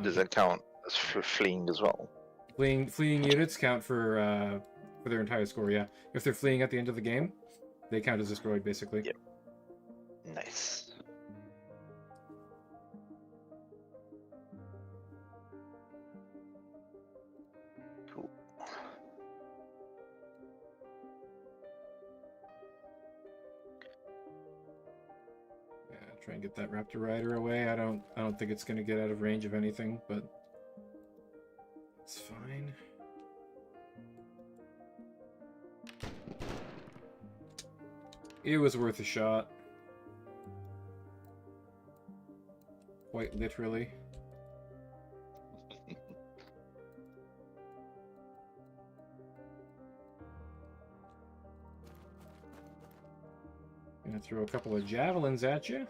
B: Does that count as for fleeing as well?
A: Fleeing units count for their entire score. Yeah, if they're fleeing at the end of the game, they count as destroyed basically.
B: Yep. Nice.
A: Try and get that Raptor Rider away. I don't think it's gonna get out of range of anything, but it's fine. It was worth a shot. Quite literally. Gonna throw a couple of javelins at you.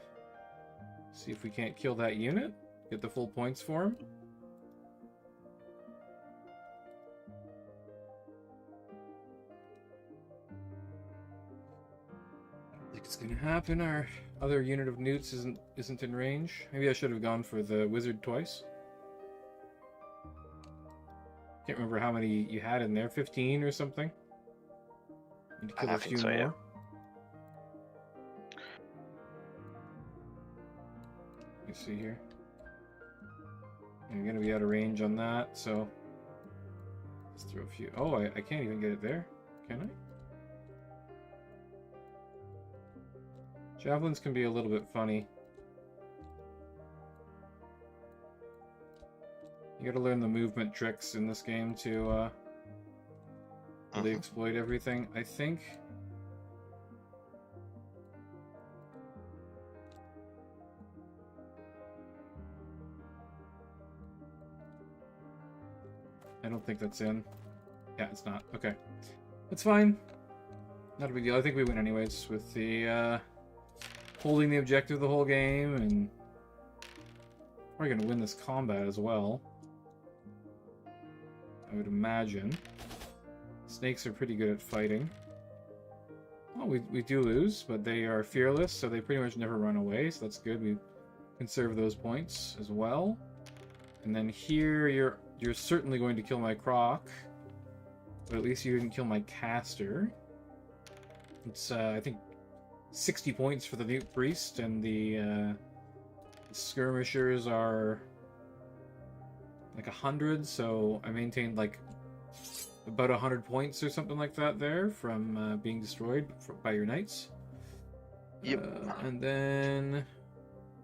A: See if we can't kill that unit. Get the full points for him. I don't think it's gonna happen. Our other unit of newts isn't in range. Maybe I should have gone for the wizard twice. Can't remember how many you had in there. 15 or something. Need to kill a few more. Yeah. See here. I'm gonna be out of range on that, so let's throw a few. Oh, I can't even get it there, can I? Javelins can be a little bit funny. You gotta learn the movement tricks in this game to really exploit everything. I think. I don't think that's in. Yeah, it's not. Okay. It's fine. Not a big deal. I think we win anyways with the holding the objective the whole game, and we're going to win this combat as well. I would imagine. Snakes are pretty good at fighting. Well, we do lose, but they are fearless, so they pretty much never run away, so that's good. We conserve those points as well. And then here, you're certainly going to kill my Croc, but at least you didn't kill my Caster. It's, I think, 60 points for the Newt Priest, and the Skirmishers are like 100, so I maintained like about 100 points or something like that there from being destroyed by your knights.
B: Yep.
A: And then...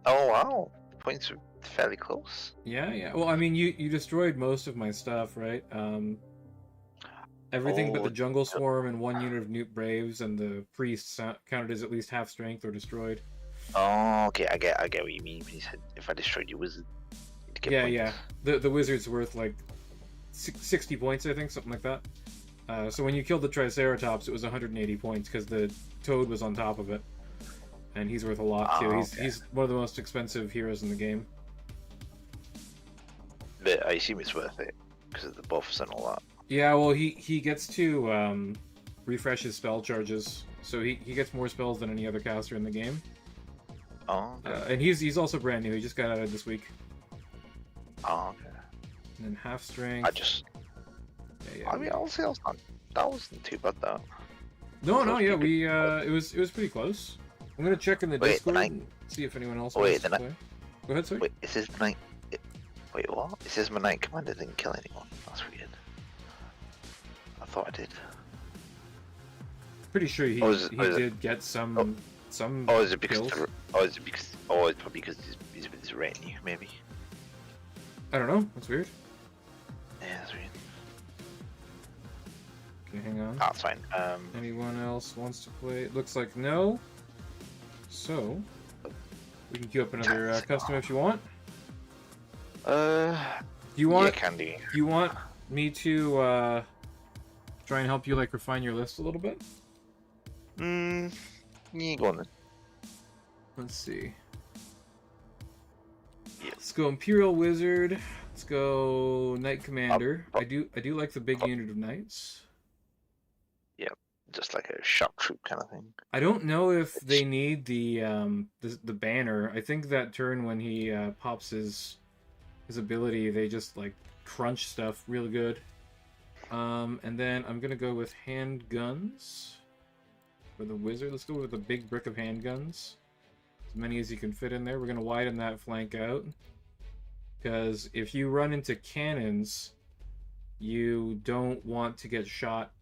B: Oh, wow. The points are fairly close.
A: Yeah. Well, I mean, you destroyed most of my stuff, right? Everything but the Jungle Swarm and one unit of Newt Braves and the Priests counted as at least half strength or destroyed.
B: Oh, okay. I get what you mean when you said if I destroyed your wizard.
A: Yeah. The wizard's worth like 60 points, I think, something like that. So when you killed the Triceratops, it was 180 points because the Toad was on top of it, and he's worth a lot too. He's one of the most expensive heroes in the game.
B: But I assume it's worth it because of the buffs and all that.
A: Yeah, well, he gets to refresh his spell charges, so he gets more spells than any other caster in the game.
B: Oh, okay.
A: And he's also brand new. He just got added this week.
B: Oh, okay.
A: And then half strength.
B: I mean, honestly, that wasn't too bad though.
A: No, yeah, it was pretty close. I'm gonna check in the Discord and see if anyone else wants to play. Go ahead, sorry.
B: Wait, it says my knight. Wait, what? It says my knight commander didn't kill anyone. That's weird. I thought I did.
A: Pretty sure he did get some.
B: Oh, is it because?
A: Kills.
B: It's probably because he's with his retinue, maybe.
A: I don't know. That's weird.
B: Yeah, that's weird.
A: Okay, hang on.
B: That's fine.
A: Anyone else wants to play? It looks like no. So we can queue up another custom if you want. Do you
B: Yeah,
A: want?
B: can do.
A: Do you want me to try and help you like refine your list a little bit?
B: Yeah, go on then.
A: Let's see.
B: Yeah.
A: Let's go Imperial Wizard. Let's go Knight Commander. I do like the big unit of knights.
B: Just like a shock troop kind of thing.
A: I don't know if they need the banner. I think that turn when he pops his ability, they just like crunch stuff real good. And then I'm gonna go with handguns for the wizard. Let's go with a big brick of handguns. As many as you can fit in there. We're gonna widen that flank out. Because if you run into cannons, you don't want to get shot.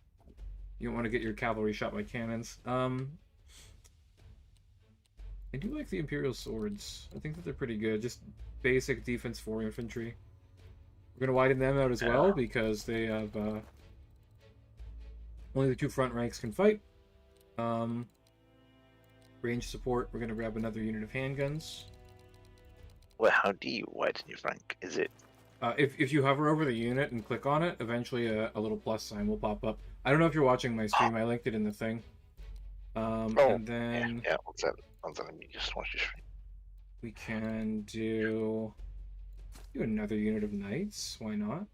A: You don't want to get your cavalry shot by cannons. I do like the Imperial swords. I think that they're pretty good. Just basic defense for infantry. We're going to widen them out as well because they have only the 2 front ranks can fight. Range support, we're going to grab another unit of handguns.
B: Well, how do you widen your flank? Is it...
A: If you hover over the unit and click on it, eventually a little plus sign will pop up. I don't know if you're watching my stream. I linked it in the thing. And then...
B: Yeah, what's that? Let me just watch your stream.
A: We can do another unit of knights. Why not?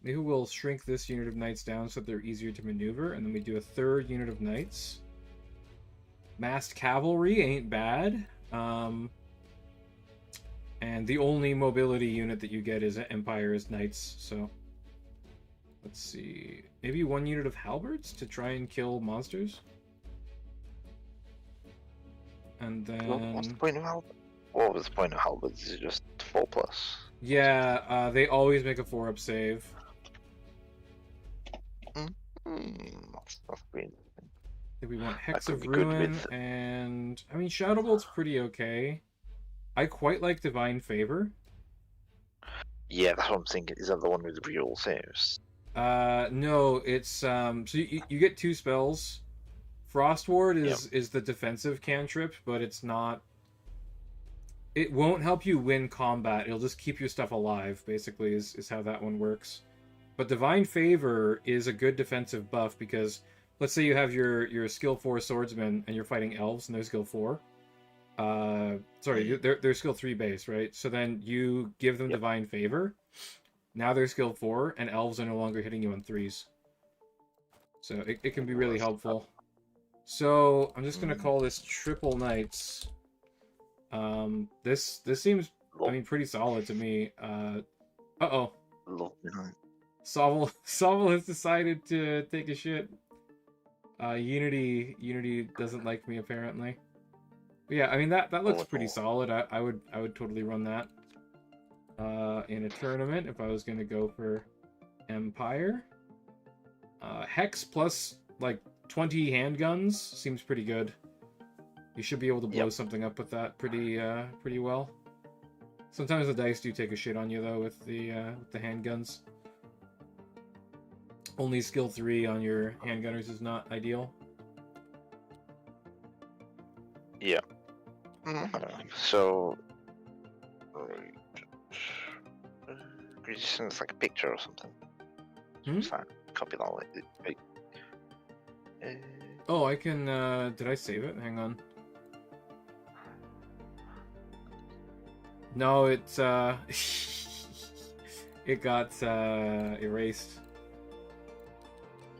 A: Maybe we'll shrink this unit of knights down so that they're easier to maneuver, and then we do a 3rd unit of knights. Massed cavalry ain't bad. And the only mobility unit that you get is Empire is knights, so... Let's see... Maybe 1 unit of halberds to try and kill monsters? And then...
B: What's the point of halberds? What was the point of halberds? Is it just 4+?
A: Yeah, they always make a 4-up save.
B: That's great.
A: I think we want Hex of Ruin, and... I mean, Shadow Bolt's pretty okay. I quite like Divine Favor.
B: Yeah, that's what I'm thinking. Is that the one with the real saves?
A: No, it's so you get 2 spells. Frost Ward is the defensive cantrip, but it's not. It won't help you win combat. It'll just keep your stuff alive. Basically, is how that one works. But Divine Favor is a good defensive buff because let's say you have your skill 4 swordsman and you're fighting elves and they're skill 4. Sorry, they're skill 3 base, right? So then you give them Divine Favor. Now they're skill 4, and elves are no longer hitting you on 3s. So it can be really helpful. So I'm just gonna call this Triple Knights. This seems, I mean, pretty solid to me. Uh-oh. SOVL has decided to take a shit. Unity doesn't like me apparently. But yeah, I mean that looks pretty solid. I would totally run that in a tournament if I was gonna go for Empire. Hex plus like 20 handguns seems pretty good. You should be able to blow something up with that pretty well. Sometimes the dice do take a shit on you though with the handguns. Only skill 3 on your handgunners is not ideal.
B: Yeah. So, could you send us like a picture or something? Copy that.
A: Oh, I can. Did I save it? Hang on. No, it's it got erased.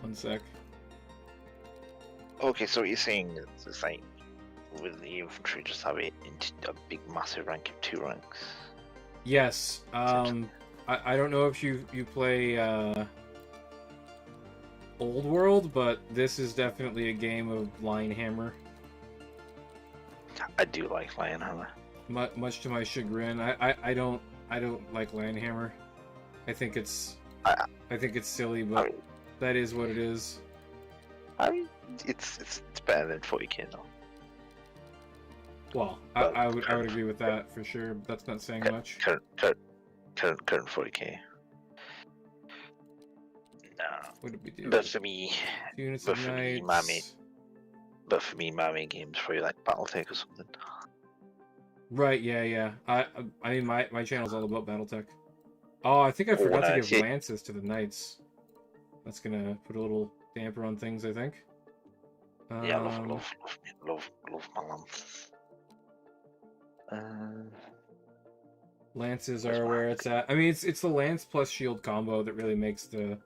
A: One sec.
B: Okay, so you're saying it's like with the infantry just have it into a big massive rank of 2 ranks?
A: Yes. I don't know if you play Old World, but this is definitely a game of Lionhammer.
B: I do like Lionhammer.
A: Much to my chagrin, I don't like Lionhammer. I think it's silly, but that is what it is.
B: I mean, it's better than 40k though.
A: Well, I would agree with that for sure. But that's not saying much.
B: Current 40k. No.
A: What did we do?
B: But for me,
A: Units of Knights.
B: for me, my main game's probably like BattleTech or something.
A: Right, yeah. I mean, my channel's all about BattleTech. Oh, I think I forgot to give
B: yeah.
A: lances to the knights. That's gonna put a little damper on things, I think.
B: Yeah, love my lance.
A: Lances
B: Where's
A: are
B: my
A: where it's at. I mean, it's the lance plus shield combo that really makes the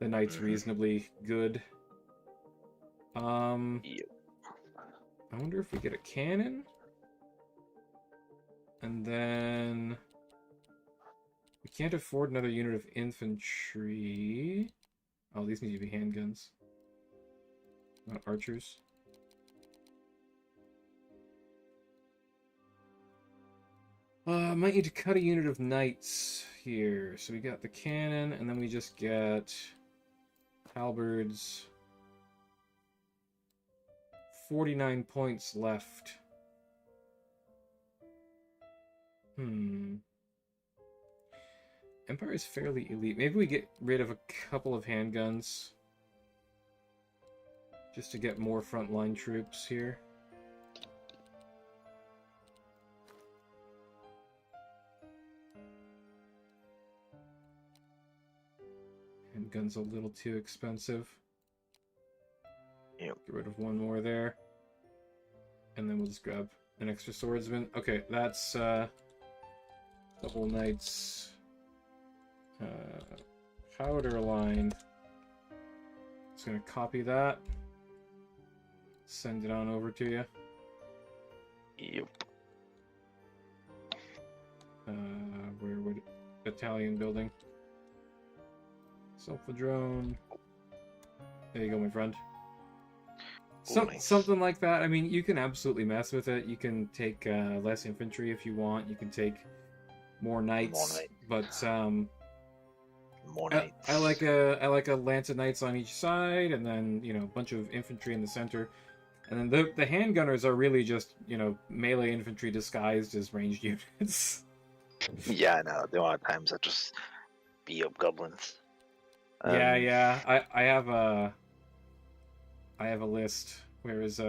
A: knights
B: Mm-hmm.
A: reasonably good.
B: Yep.
A: I wonder if we get a cannon, and then we can't afford another unit of infantry. Oh, these need to be handguns, not archers. Might need to cut a unit of knights here. So we got the cannon, and then we just get halberds. 49 points left. Empire is fairly elite. Maybe we get rid of a couple of handguns. Just to get more frontline troops here. Handgun's a little too expensive.
B: Yep.
A: Get rid of one more there. And then we'll just grab an extra swordsman. Okay, that's double knights. Powder line. Just gonna copy that. Send it on over to you.
B: Yep.
A: Where would battalion building? Self the drone. There you go, my friend.
B: Nice.
A: Something like that. I mean, you can absolutely mess with it. You can take less infantry if you want. You can take more knights. But
B: more knights.
A: I like a lance of knights on each side, and then a bunch of infantry in the center, and then the handgunners are really just melee infantry disguised as ranged units.
B: Yeah, I know. There are times I just beat up goblins.
A: Yeah. I have a list. Where is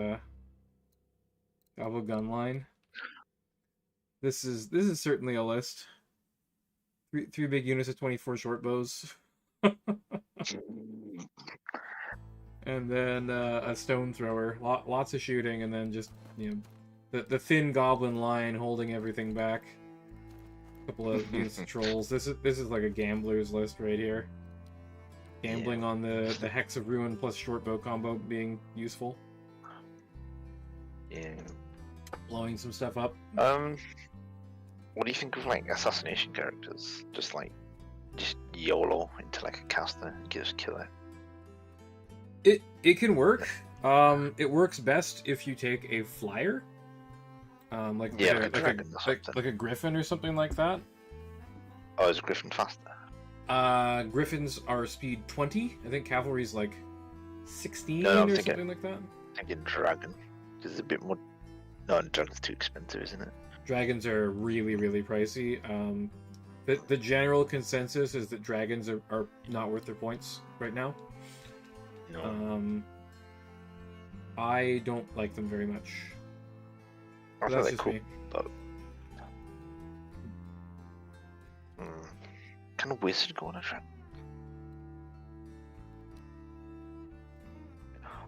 A: Gobble gun line? This is certainly a list. Three big units of 24 short bows. And then a stone thrower. Lots of shooting, and then just the thin goblin line holding everything back. A couple of units of trolls. This is like a gambler's list right here. Gambling on the Hex of Ruin plus short bow combo being useful.
B: Yeah.
A: Blowing some stuff up.
B: What do you think of like assassination characters? Just YOLO into like a caster and just kill it.
A: It can work. It works best if you take a flyer. Like a griffin or something like that.
B: Oh, is Griffin faster?
A: Griffins are speed 20. I think cavalry's like 16
B: or
A: something like that.
B: I'm thinking dragon. Because it's a bit more. No, dragon's too expensive, isn't it?
A: Dragons are really, really pricey. The general consensus is that dragons are not worth their points right now.
B: No.
A: I don't like them very much.
B: I
A: That's
B: they're
A: just
B: cool,
A: me.
B: but can a wizard go on a dragon?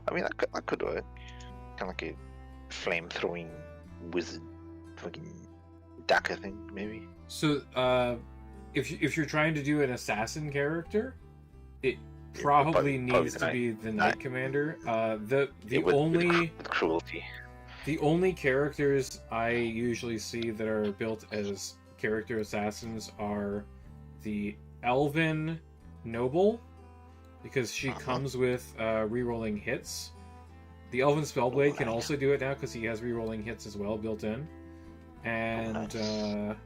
B: I mean, that could work. Kind of like a flame-throwing wizard, fucking dagger thing, maybe.
A: So, if you're trying to do an assassin character, it probably needs to be the Knight Commander.
B: With cruelty.
A: The only characters I usually see that are built as character assassins are the Elven Noble, because she comes with rerolling hits. The Elven Spellblade can also do it now because he has rerolling hits as well built in. And the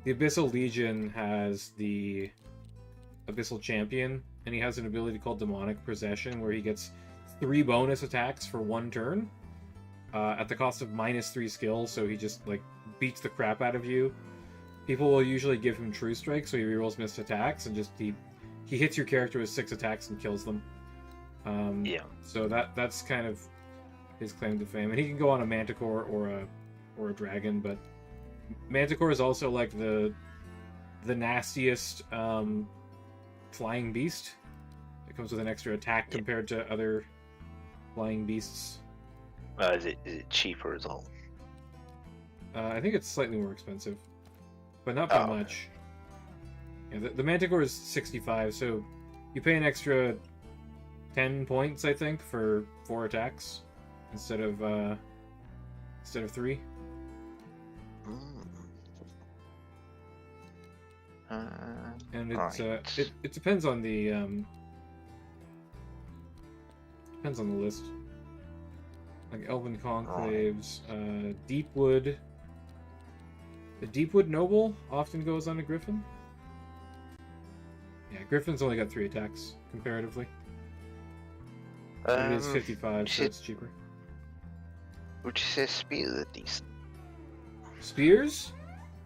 A: Abyssal Legion has the Abyssal Champion, and he has an ability called Demonic Possession where he gets 3 bonus attacks for 1 turn at the cost of -3 skill, so he just beats the crap out of you. People will usually give him True Strike, so he rerolls missed attacks, and just he hits your character with 6 attacks and kills them. So that's kind of his claim to fame, and he can go on a Manticore or a dragon, but Manticore is also like the the nastiest flying beast. It comes with an extra attack compared to other flying beasts.
B: Is it cheaper as well?
A: I think it's slightly more expensive, but not by much. Yeah, the Manticore is 65, so you pay an extra 10 points, I think, for 4 attacks instead of 3. And it depends on the list. Like Elven Conclaves, Deepwood. The Deepwood Noble often goes on a Griffin. Yeah, Griffin's only got 3 attacks comparatively. It is 55, so it's cheaper.
B: Would you say spears are decent?
A: Spears?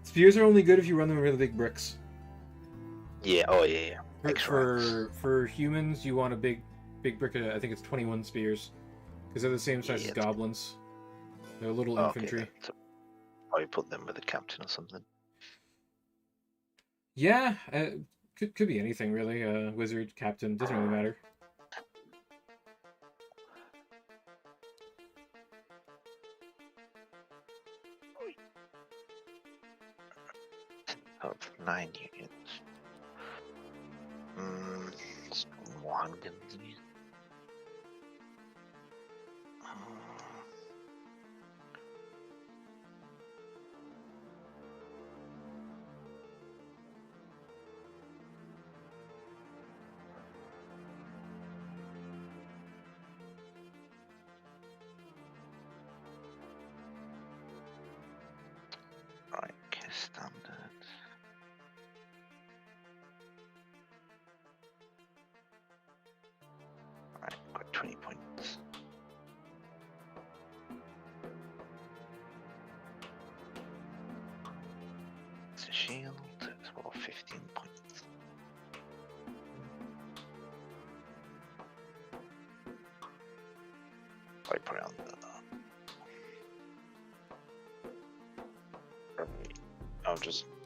A: Spears are only good if you run them with really big bricks.
B: Yeah. Oh yeah.
A: For humans, you want a big brick. I think it's 21 spears, because they're the same size as goblins. They're little infantry.
B: So probably put them with a captain or something.
A: Yeah, could be anything really. Wizard, captain, doesn't really matter.
B: Of 9 units. It's one gun. Right, standard. Right, got 20 points. It's a shield, it's about 15 points. Wipe around that.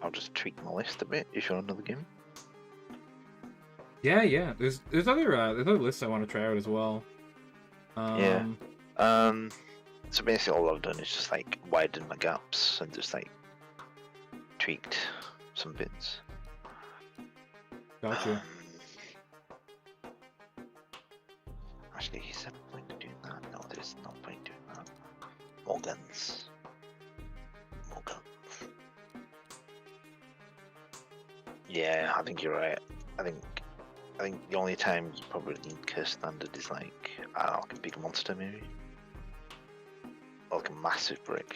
B: I'll just tweak my list a bit if you're on another game.
A: Yeah. There's other lists I want to try out as well.
B: So basically all I've done is just like widen my gaps and just like tweaked some bits.
A: Gotcha.
B: Actually, is there a point to doing that? No, there's no point doing that. More guns. Yeah, I think you're right. I think the only time you probably need curse standard is like a big monster maybe. Or like a massive brick.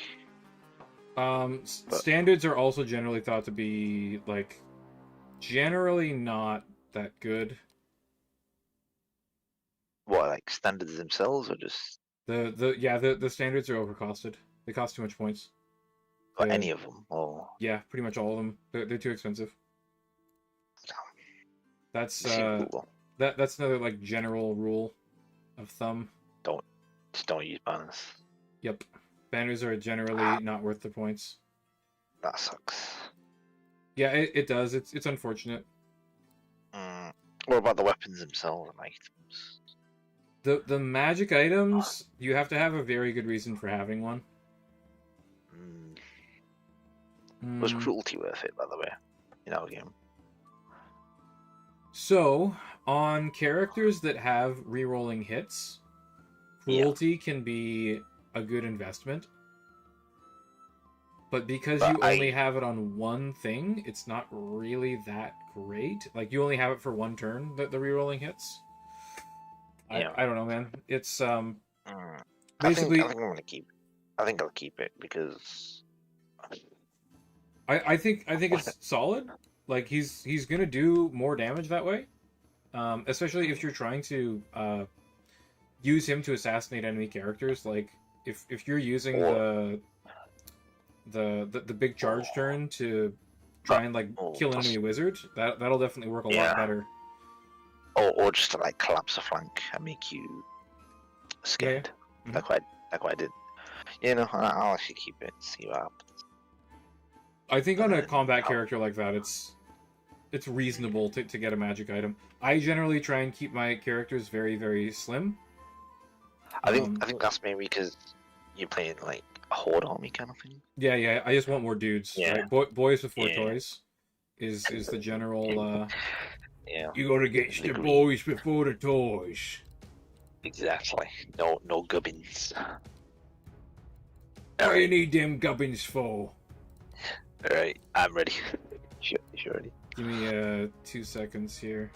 A: Standards are also generally thought to be like generally not that good.
B: What, like standards themselves or just
A: the standards are overcosted. They cost too much points.
B: any of them? Or
A: yeah, pretty much all of them. They're too expensive. That's that's another like general rule of thumb.
B: Just don't use banners.
A: Yep, banners are generally not worth the points.
B: That sucks.
A: Yeah, it does. It's unfortunate.
B: What about the weapons themselves and items?
A: The magic items, you have to have a very good reason for having one.
B: Was cruelty worth it, by the way, in our game?
A: So, on characters that have rerolling hits, cruelty can be a good investment. But because you only have it on one thing, it's not really that great. Like, you only have it for one turn, the rerolling hits. I don't know, man. It's basically.
B: I think I'm gonna keep it. I think I'll keep it because
A: I think it's solid. Like he's gonna do more damage that way, especially if you're trying to use him to assassinate enemy characters. Like if you're using the big charge turn to try and like kill an enemy wizard, that'll definitely work a lot better.
B: Or just to like collapse a flank and make you scared.
A: Yeah.
B: Like what I did. You know, I'll actually keep it. See what happens.
A: I think on a combat character like that, it's it's reasonable to get a magic item. I generally try and keep my characters very, very slim.
B: I think that's maybe because you're playing like a horde army kind of thing.
A: Yeah. I just want more dudes.
B: Yeah.
A: Right? Boys before
B: Yeah.
A: toys is the general.
B: Yeah.
A: You gotta get the boys before the toys.
B: Exactly. No gubbins.
A: What do you need them gubbins for?
B: Alright, I'm ready. You ready?
A: Give me 2 seconds here.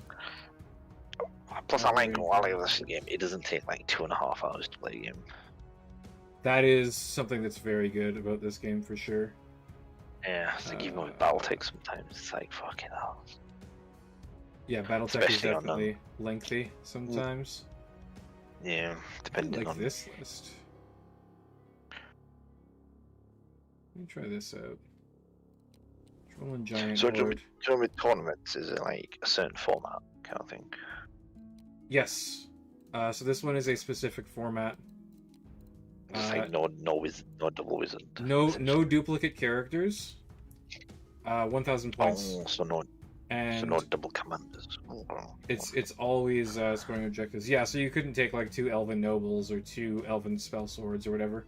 B: Plus, I like while I this game, it doesn't take like 2.5 hours to play a game.
A: That is something that's very good about this game for sure.
B: Yeah, it's like even with BattleTech sometimes it's like fucking hell.
A: Yeah, BattleTech is definitely lengthy sometimes.
B: Yeah, depending on
A: this list. Let me try this out. Trolling Giant Horde.
B: So with tournaments, is it like a certain format kind of thing?
A: Yes. So this one is a specific format.
B: Just like no double wizard.
A: No duplicate characters. 1,000 points.
B: Oh, so no double commanders. Oh.
A: It's always scoring objectives. Yeah, so you couldn't take like 2 elven nobles or 2 elven spell swords or whatever.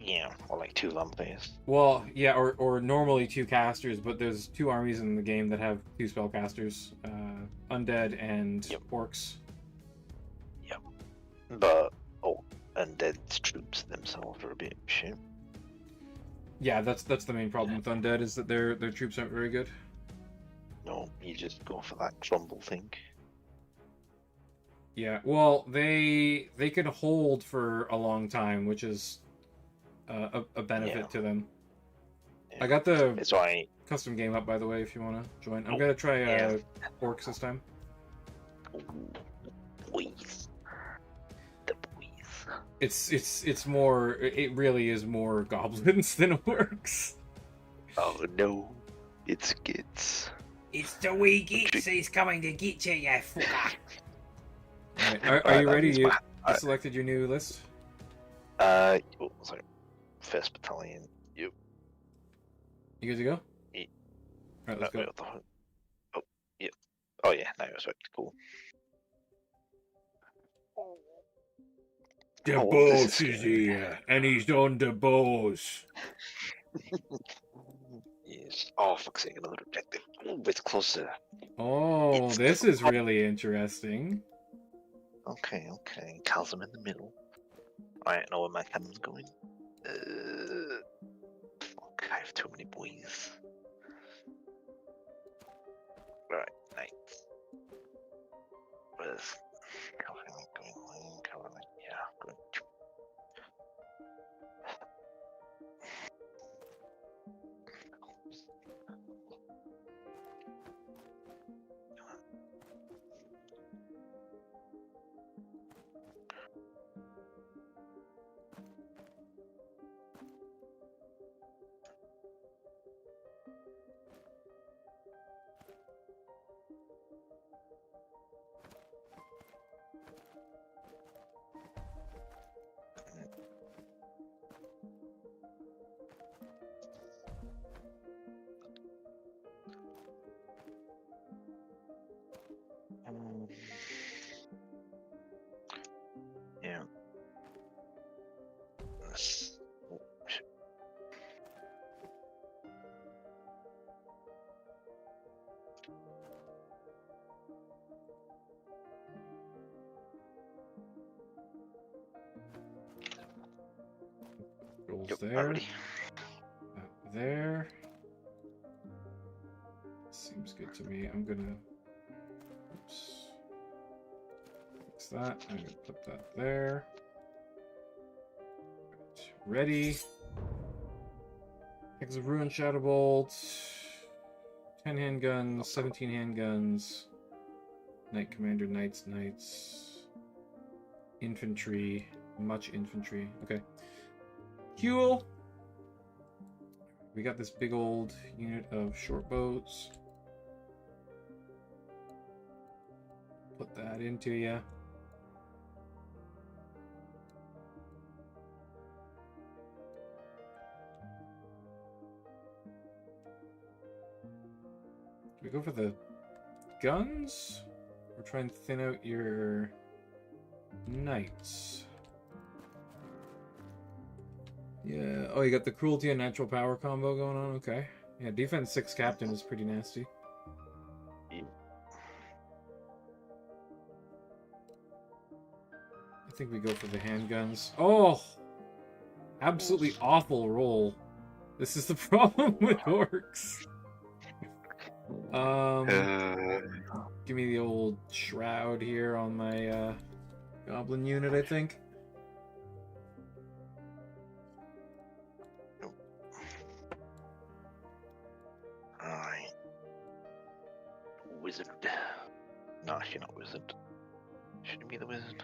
B: Yeah, or like 2 vampires.
A: Well, yeah, or normally 2 casters, but there's 2 armies in the game that have 2 spellcasters, undead and orcs.
B: Yep. But undead's troops themselves are a bit shit.
A: Yeah, that's the main problem with undead is that their troops aren't very good.
B: No, you just go for that crumble thing.
A: Yeah, well, they can hold for a long time, which is a benefit to them. Yeah. I got the custom game up, by the way, if you want to join. I'm gonna try orcs this time.
B: Boys. The boys.
A: It's more. It really is more goblins than orcs.
B: Oh no, it's Gits.
C: It's the wee Gits. He's coming to get you, you fucker.
A: Right, are you ready? You selected your new list.
B: Sorry. First battalion. Yep.
A: You good to go?
B: Yeah.
A: Alright, let's go.
B: Oh, yeah. Oh, yeah. No, it's cool.
A: The boss is here, and he's on the boss.
B: Yes. Oh, fuck's sake, another objective. Oh, it's closer.
A: Oh, this is really interesting.
B: Okay. Chasm in the middle. Alright, I know where my cannon's going. Fuck, I have too many boys. Right, nice. Where's Caroline going? Caroline, yeah, good. Yeah. Oh, shit.
A: Goals there. There. Seems good to me. I'm gonna. Oops. Fix that. I'm gonna put that there. Right. Ready. Eggs of Ruin Shadow Bolt. 10 handguns, 17 handguns. Knight Commander, Knights. Infantry. Much infantry. Okay. Cool. We got this big old unit of short boats. Put that into ya. we go for the guns? Or try and thin out your knights? Yeah. Oh, you got the cruelty and natural power combo going on? Okay. Yeah, defense 6 captain is pretty nasty.
B: Yeah.
A: I think we go for the handguns. Oh! Absolutely awful roll. This is the problem with orcs. Give me the old shroud here on my goblin unit, I think.
B: Alright. Wizard. No, actually not wizard. Shouldn't be the wizard.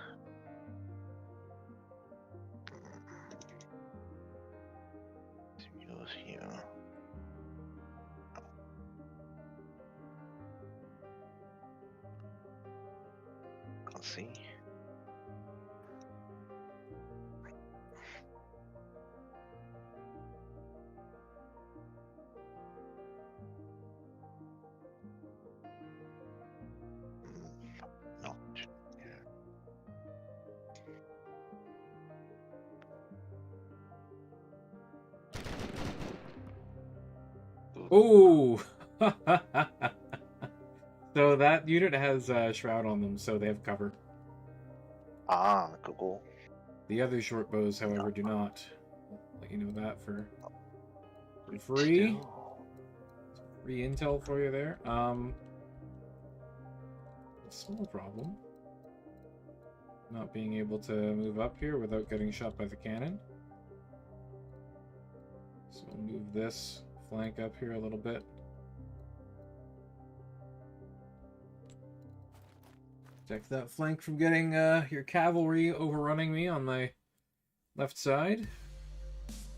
B: He goes here. Can't see. No. Yeah.
A: Ooh! So that unit has shroud on them, so they have cover.
B: Ah, cool.
A: The other short bows, however, do not. I'll let you know that for free.
B: Still.
A: Free intel for you there. Small problem. Not being able to move up here without getting shot by the cannon. So we'll move this flank up here a little bit. Protect that flank from getting your cavalry overrunning me on my left side.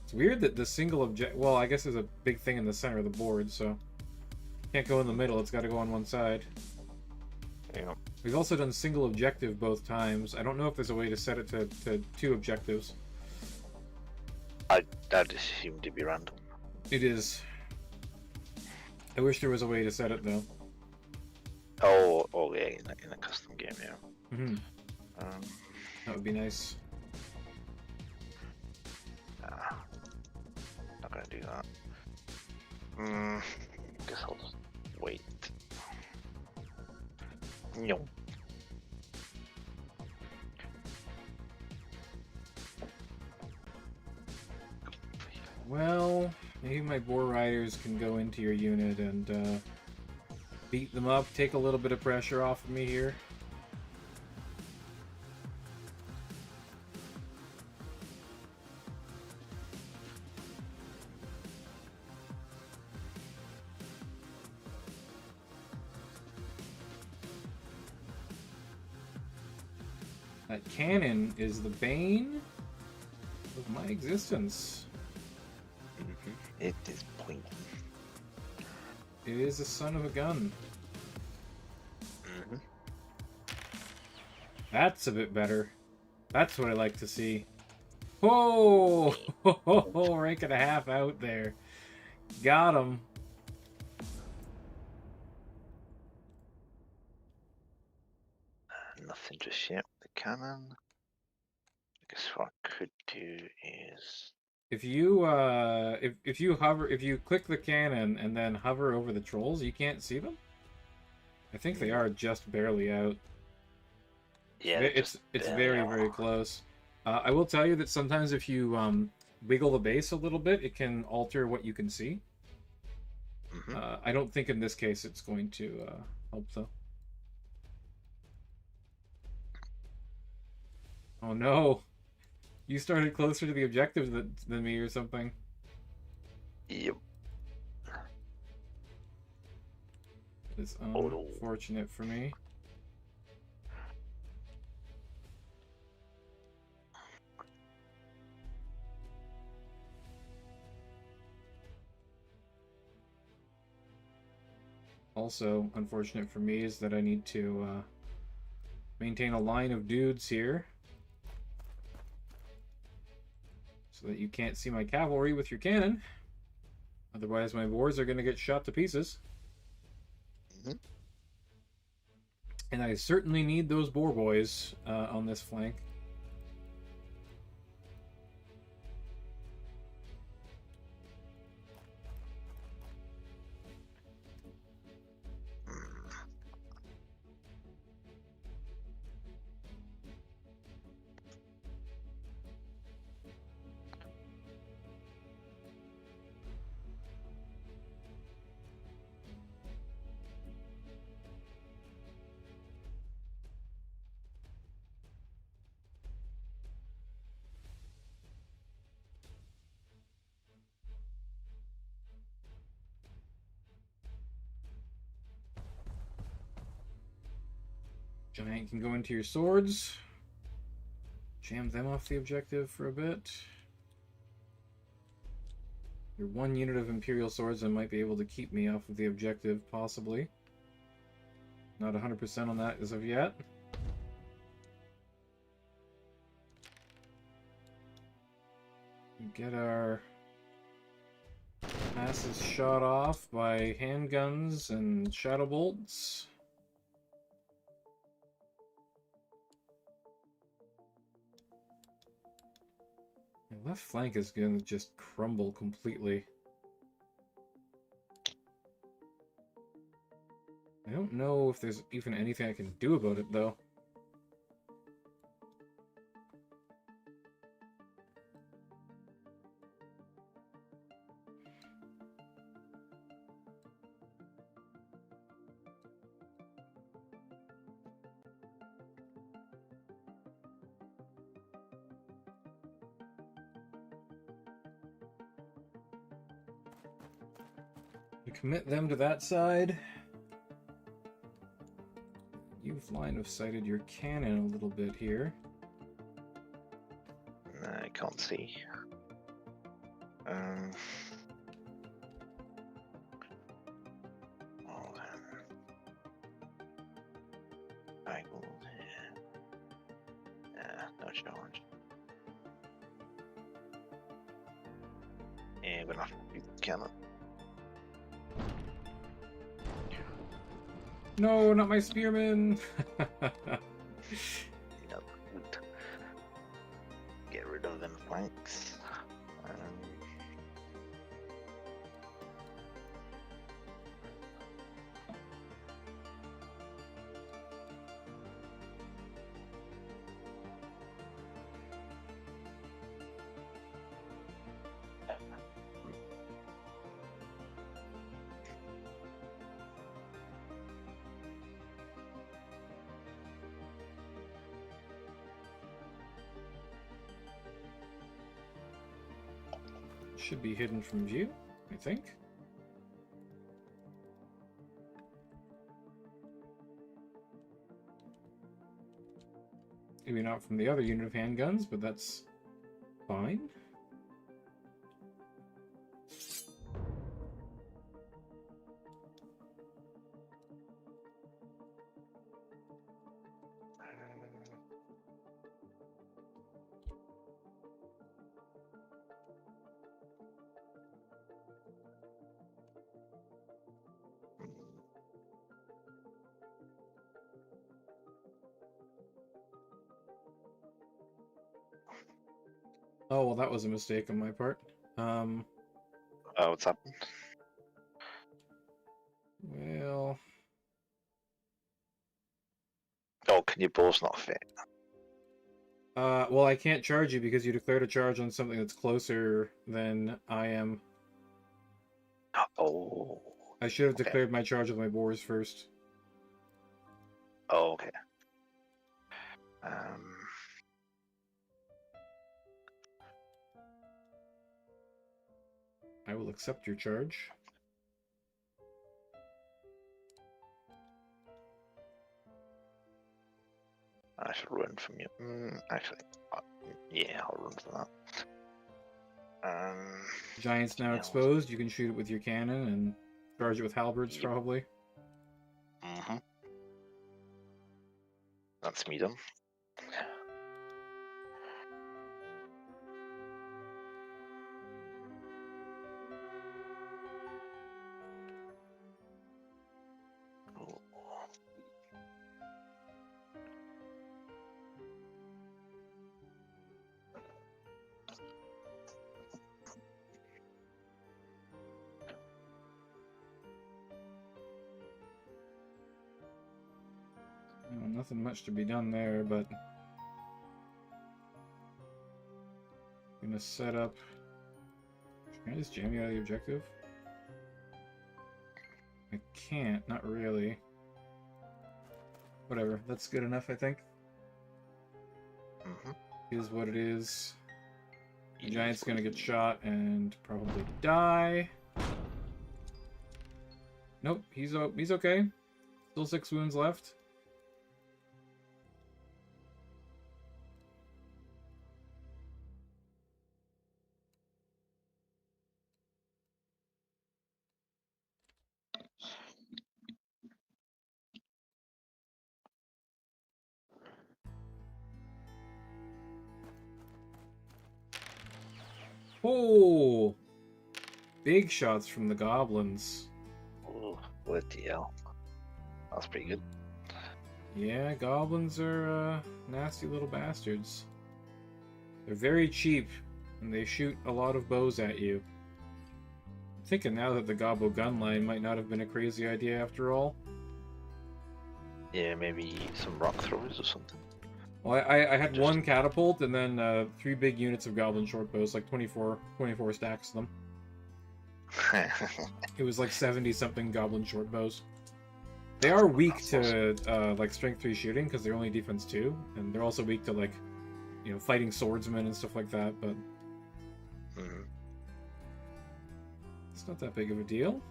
A: It's weird that the single object... Well, I guess there's a big thing in the center of the board, so... Can't go in the middle, it's got to go on one side.
B: Yeah.
A: We've also done single objective both times. I don't know if there's a way to set it to 2 objectives.
B: That just seemed to be random.
A: It is. I wish there was a way to set it, though.
B: Oh yeah, in a custom game, yeah.
A: Mm-hmm. That would be nice.
B: Nah, not gonna do that. Guess I'll just wait. No.
A: Well, maybe my boar riders can go into your unit and beat them up, take a little bit of pressure off of me here. That cannon is the bane of my existence.
B: It is pointy.
A: It is a son of a gun. That's a bit better. That's what I like to see. Oh, rank and a half out there. Got him.
B: Nothing just yet. The cannon. I guess what I could do is
A: If you if you click the cannon and then hover over the trolls, you can't see them. I think they are just barely out.
B: yeah.
A: It's very close. I will tell you that sometimes if you wiggle the base a little bit, it can alter what you can see. I don't think in this case it's going to help though. Oh no! You started closer to the objective than me or something.
B: Yep.
A: It's
B: no.
A: unfortunate for me. Also, unfortunate for me is that I need to maintain a line of dudes here. So that you can't see my cavalry with your cannon. Otherwise my boars are going to get shot to pieces.
B: Mhm.
A: And I certainly need those boar boys on this flank. Giant can go into your swords. Jam them off the objective for a bit. Your one unit of Imperial Swords that might be able to keep me off of the objective, possibly. Not 100% on that as of yet. We get our asses shot off by handguns and shadow bolts. My left flank is going to just crumble completely. I don't know if there's even anything I can do about it, though. We commit them to that side. You've line of sighted your cannon a little bit here.
B: I can't see. Well then, I will. Yeah, no challenge. Yeah, we're not gonna the cannon.
A: No, not my spearmen!
B: Nope. Get rid of them flanks.
A: Should be hidden from view, I think. Maybe not from the other unit of handguns, but that's fine. Oh, well, that was a mistake on my part.
B: What's happened?
A: Well...
B: Oh, can your bows not fit?
A: well, I can't charge you because you declared a charge on something that's closer than I am.
B: Oh.
A: I should have
B: Okay.
A: declared my charge with my boars first.
B: Oh, okay.
A: I will accept your charge.
B: I should run from you. Actually, yeah, I'll run for that.
A: Giant's now exposed. You can shoot it with your cannon and charge it with halberds,
B: Yep.
A: probably.
B: That's me done.
A: Nothing much to be done there, but I'm gonna set up. Can I just jam you out of the objective? I can't, not really. Whatever, that's good enough, I think. Is what it is. The giant's gonna get shot and probably die. Nope, he's okay. Still 6 wounds left. Oh! Big shots from the goblins.
B: Oh, what the hell? That's pretty good.
A: Yeah, goblins are nasty little bastards. They're very cheap, and they shoot a lot of bows at you. I'm thinking now that the gobbo gun line might not have been a crazy idea after all.
B: Yeah, maybe some rock throwers or something.
A: Well, I had one catapult and then 3 big units of goblin short bows, like 24 stacks of them. It was like 70-something goblin short bows. They are weak to like strength 3 shooting because they're only defense 2, and they're also weak to like, you know, fighting swordsmen and stuff like that. But it's not that big of a deal.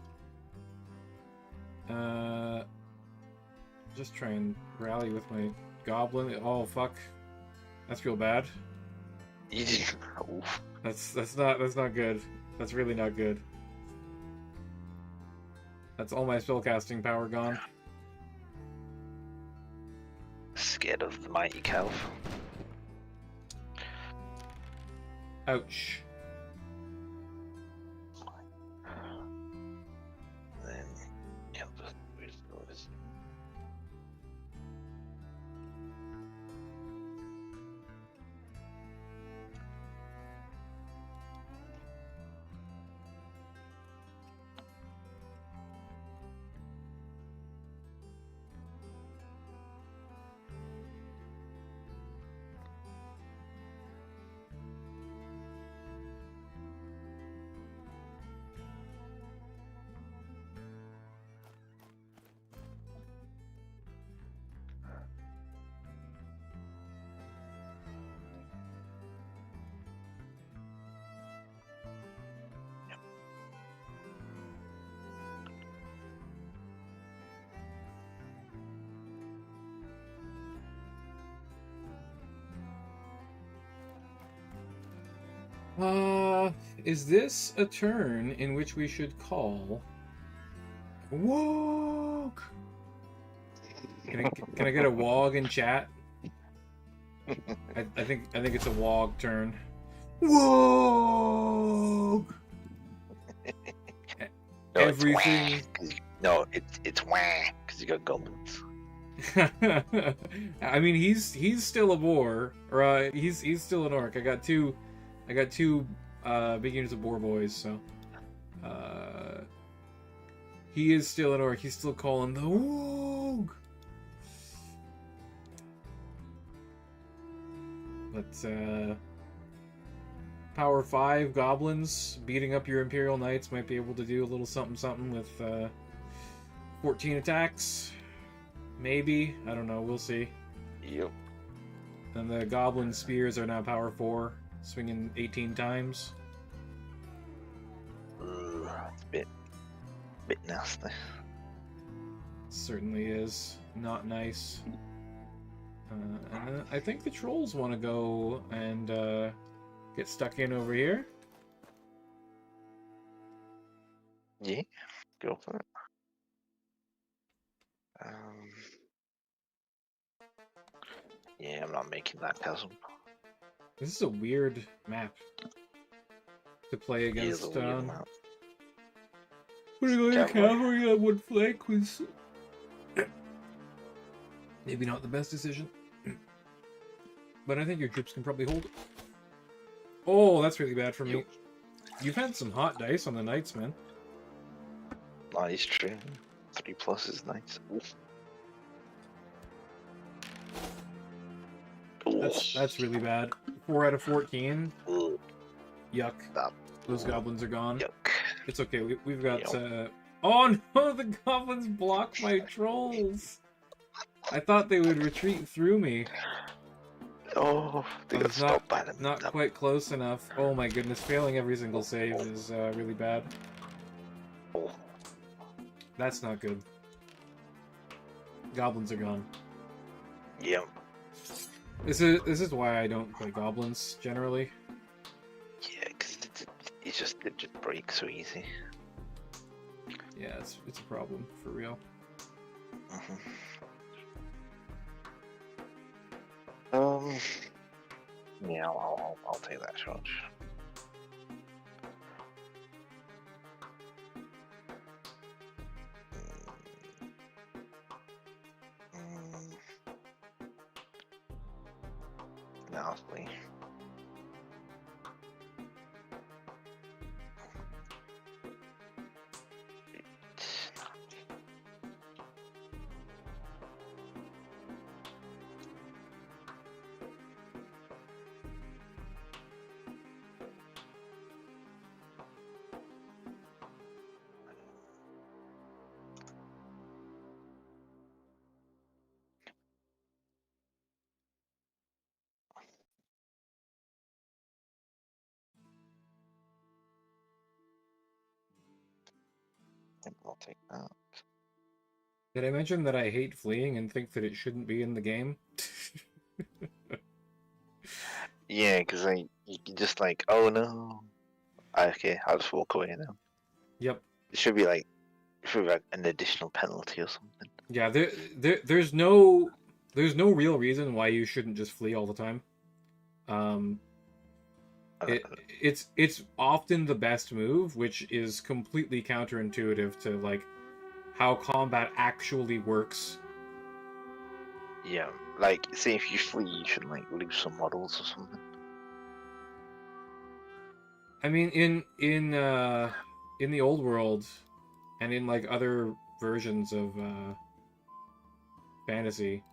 A: Just try and rally with my goblin. Oh fuck, that's real bad. That's not good. That's really not good. That's all my spellcasting power gone.
B: Scared of the mighty calf.
A: Ouch.
B: Then, yeah, where's those?
A: Is this a turn in which we should call? Wog. Can I get a wog in chat? I think it's a wog turn. Wog.
B: No,
A: Everything.
B: No, it's wah because you got goblins.
A: I mean, he's still a boar, or he's still an orc. I got two big units of boar boys, so he is still an orc. He's still calling the woog. But power 5 goblins beating up your Imperial Knights might be able to do a little something with 14 attacks. Maybe, I don't know. We'll see.
B: Yep.
A: And the goblin spears are now power 4. Swinging 18 times.
B: It's a bit nasty.
A: Certainly is. Not nice. And I think the trolls want to go and get stuck in over here.
B: Yeah, go for it. Yeah, I'm not making that chasm.
A: This is a weird map to play against.
B: It is a weird map.
A: Putting on your cavalry on one flank was maybe not the best decision, but I think your troops can probably hold it. Oh, that's really bad for me. You've had some hot dice on the knights, man.
B: Nice true. 3+ is nice. Oof.
A: That's really bad. 4 out of 14.
B: Ugh,
A: Yuck.
B: that-
A: Those goblins are gone.
B: Yuck.
A: It's okay. We've got.
B: Yep.
A: Oh no! The goblins blocked my trolls. I thought they would retreat through me.
B: Oh, they
A: I
B: got
A: was
B: stopped by them.
A: not quite close enough. Oh my goodness! Failing every single save is really bad.
B: Oh,
A: That's not good. Goblins are gone.
B: yeah.
A: This is why I don't play goblins generally.
B: Yeah, because it just breaks so easy.
A: Yeah, it's a problem for real.
B: Mhm. Yeah, I'll take that charge. Honestly. I'll take that.
A: Did I mention that I hate fleeing and think that it shouldn't be in the game?
B: Yeah, because you can just like, oh no. Okay, I'll just walk away now.
A: Yep.
B: It should be like an additional penalty or something.
A: Yeah, there's no real reason why you shouldn't just flee all the time. It's often the best move, which is completely counterintuitive to like how combat actually works.
B: Yeah, like say if you flee, you should like lose some models or something.
A: I mean, in the old world, and in like other versions of fantasy,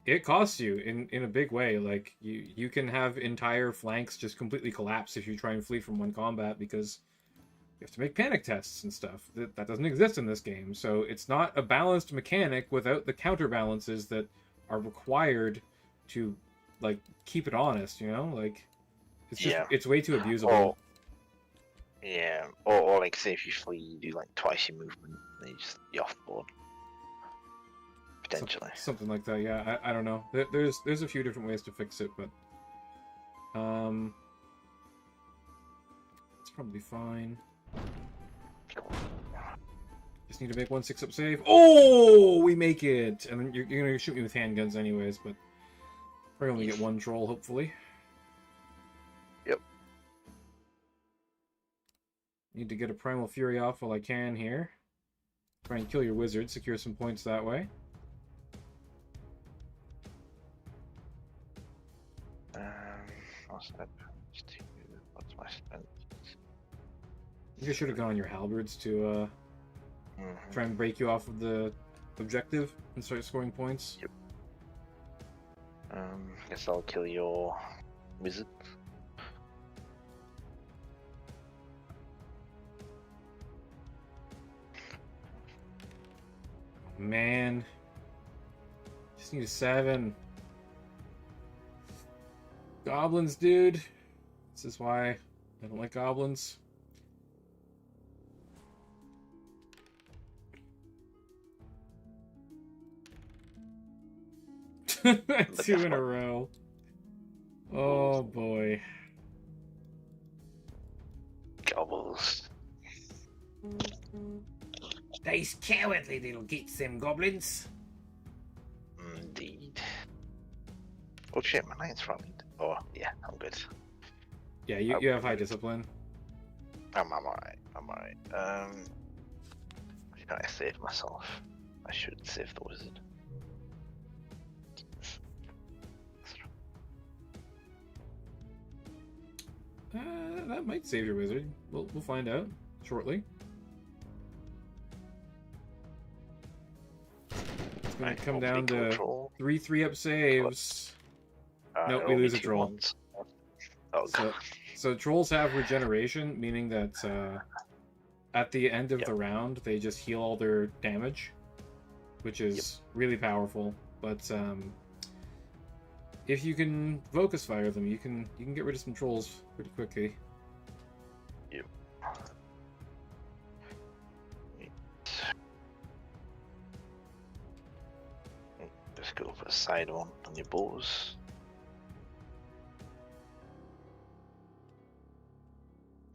A: it costs you in a big way. Like you can have entire flanks just completely collapse if you try and flee from one combat because you have to make panic tests and stuff. That doesn't exist in this game. So it's not a balanced mechanic without the counterbalances that are required to like keep it honest, you know? Like it's just it's way too abusable.
B: Yeah, or like say if you flee, you do like twice your movement, then you're off board. Potentially.
A: Something like that, yeah. I don't know. There's a few different ways to fix it, but it's probably fine. Just need to make 1 6-up save. Oh, we make it! And then you're gonna shoot me with handguns anyways, but probably only get one troll, hopefully.
B: Yep.
A: Need to get a Primal Fury off while I can here. Try and kill your wizard, secure some points that way.
B: What's that? What's my spend?
A: You should have gone your halberds to try and break you off of the objective and start scoring points.
B: Yep. Guess I'll kill your wizard.
A: Man, just need a 7. Goblins, dude. This is why I don't like goblins. Two in a row. Oh boy.
B: Gobbles.
C: These cowardly little gits, them goblins.
B: Indeed. Oh shit, my knight's running. Oh yeah, I'm good.
A: Yeah, you have high discipline.
B: I'm alright. Can I save myself? I should save the wizard.
A: That might save your wizard. We'll find out shortly. It's gonna come down to 3 3-up saves. Nope, we
B: only
A: lose a
B: 2
A: troll.
B: ones. Oh,
A: So,
B: God.
A: so trolls have regeneration, meaning that at the end of
B: Yep.
A: the round, they just heal all their damage, which is really powerful. But if you can focus fire them, you can get rid of some trolls pretty quickly.
B: Yep. Let's go for a side on your bows.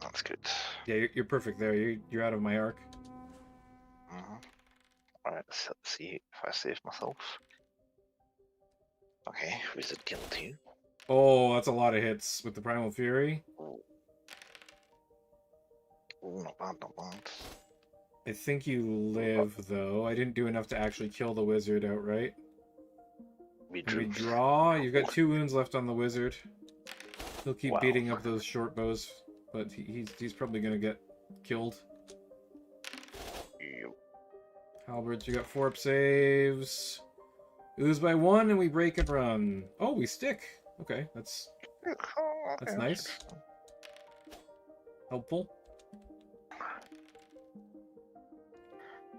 B: That's good.
A: Yeah, you're perfect there. You're out of my arc.
B: Alright, let's see if I save myself. Okay, wizard killed 2.
A: Oh, that's a lot of hits with the Primal Fury.
B: Ooh, not bad, not bad.
A: I think you live, though. I didn't do enough to actually kill the wizard outright.
B: We
A: And we
B: drew.
A: draw. You've got 2 wounds left on the wizard. He'll keep
B: Wow.
A: beating up those short bows, but he's probably gonna get killed.
B: Yep.
A: Halberds, you got 4 up saves. We lose by 1 and we break and run. Oh, we stick. Okay, that's nice. Helpful.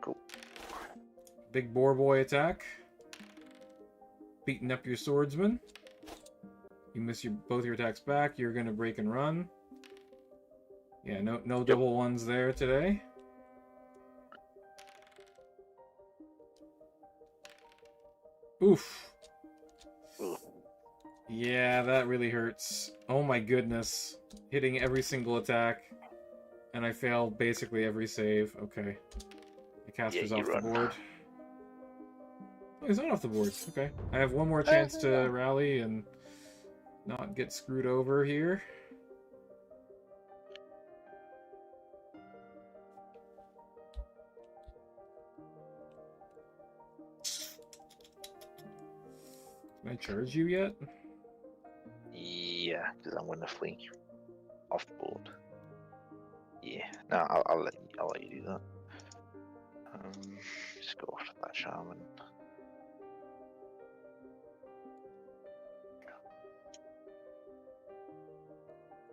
B: Cool.
A: Big boar boy attack. Beating up your swordsman. You miss both your attacks back. You're gonna break and run. Yeah, no double ones there today. Oof. Yeah, that really hurts. Oh my goodness. Hitting every single attack. And I failed basically every save. Okay. The caster's off the board. Oh, he's not off the board. Okay. I have one more chance to rally and not get screwed over here. Can I charge you yet?
B: Yeah, because I'm gonna flee off the board. Yeah, no, I'll let you do that. Just go after that shaman.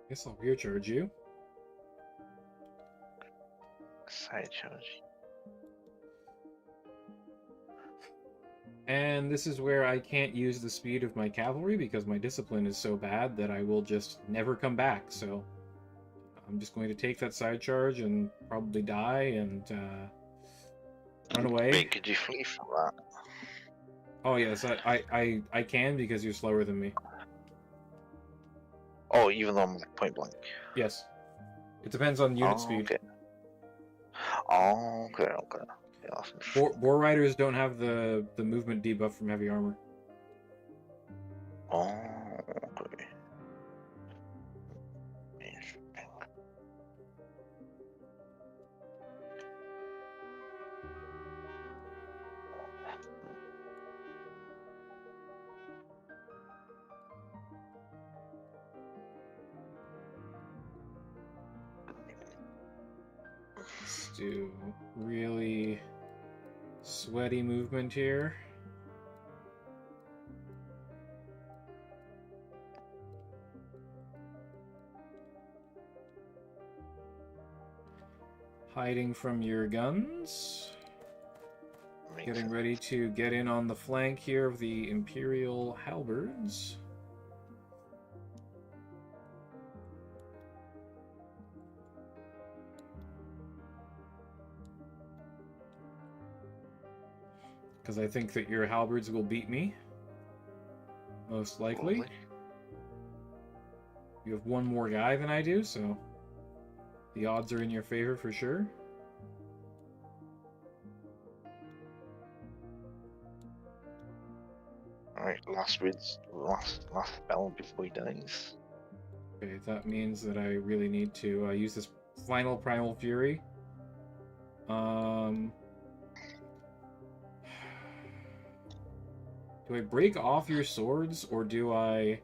A: Guess I'll rear charge you.
B: Side charge.
A: And this is where I can't use the speed of my cavalry because my discipline is so bad that I will just never come back. So I'm just going to take that side charge and probably die and run away.
B: Wait, could you flee from that?
A: Oh yes, I can because you're slower than me.
B: Oh, even though I'm like point blank.
A: Yes. It depends on unit speed.
B: Okay. Oh, okay. Yeah, awesome.
A: Boar riders don't have the movement debuff from heavy armor.
B: Oh, okay. Interesting.
A: Let's do really sweaty movement here. Hiding from your guns. Getting ready to get in on the flank here of the Imperial Halberds. Because I think that your halberds will beat me. Most likely. You have one more guy than I do, so the odds are in your favor for sure.
B: Alright, last spell before he dies.
A: Okay, that means that I really need to use this final Primal Fury. Do I break off your swords, or do I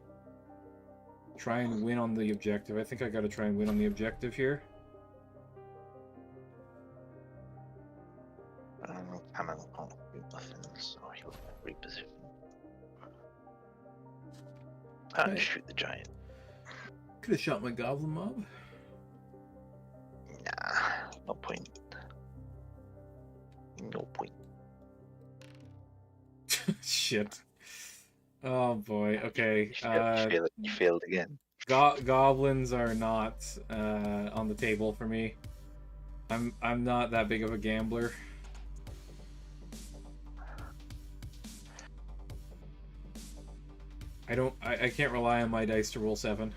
A: try and win on the objective? I think I gotta try and win on the objective here.
B: Cannon can't do nothing, so he'll reposition. And
A: Right.
B: shoot the giant.
A: Could have shot my goblin mob.
B: Nah, no point. No point.
A: Shit. Oh boy. Okay.
B: You failed again.
A: Goblins are not on the table for me. I'm not that big of a gambler. I can't rely on my dice to roll 7.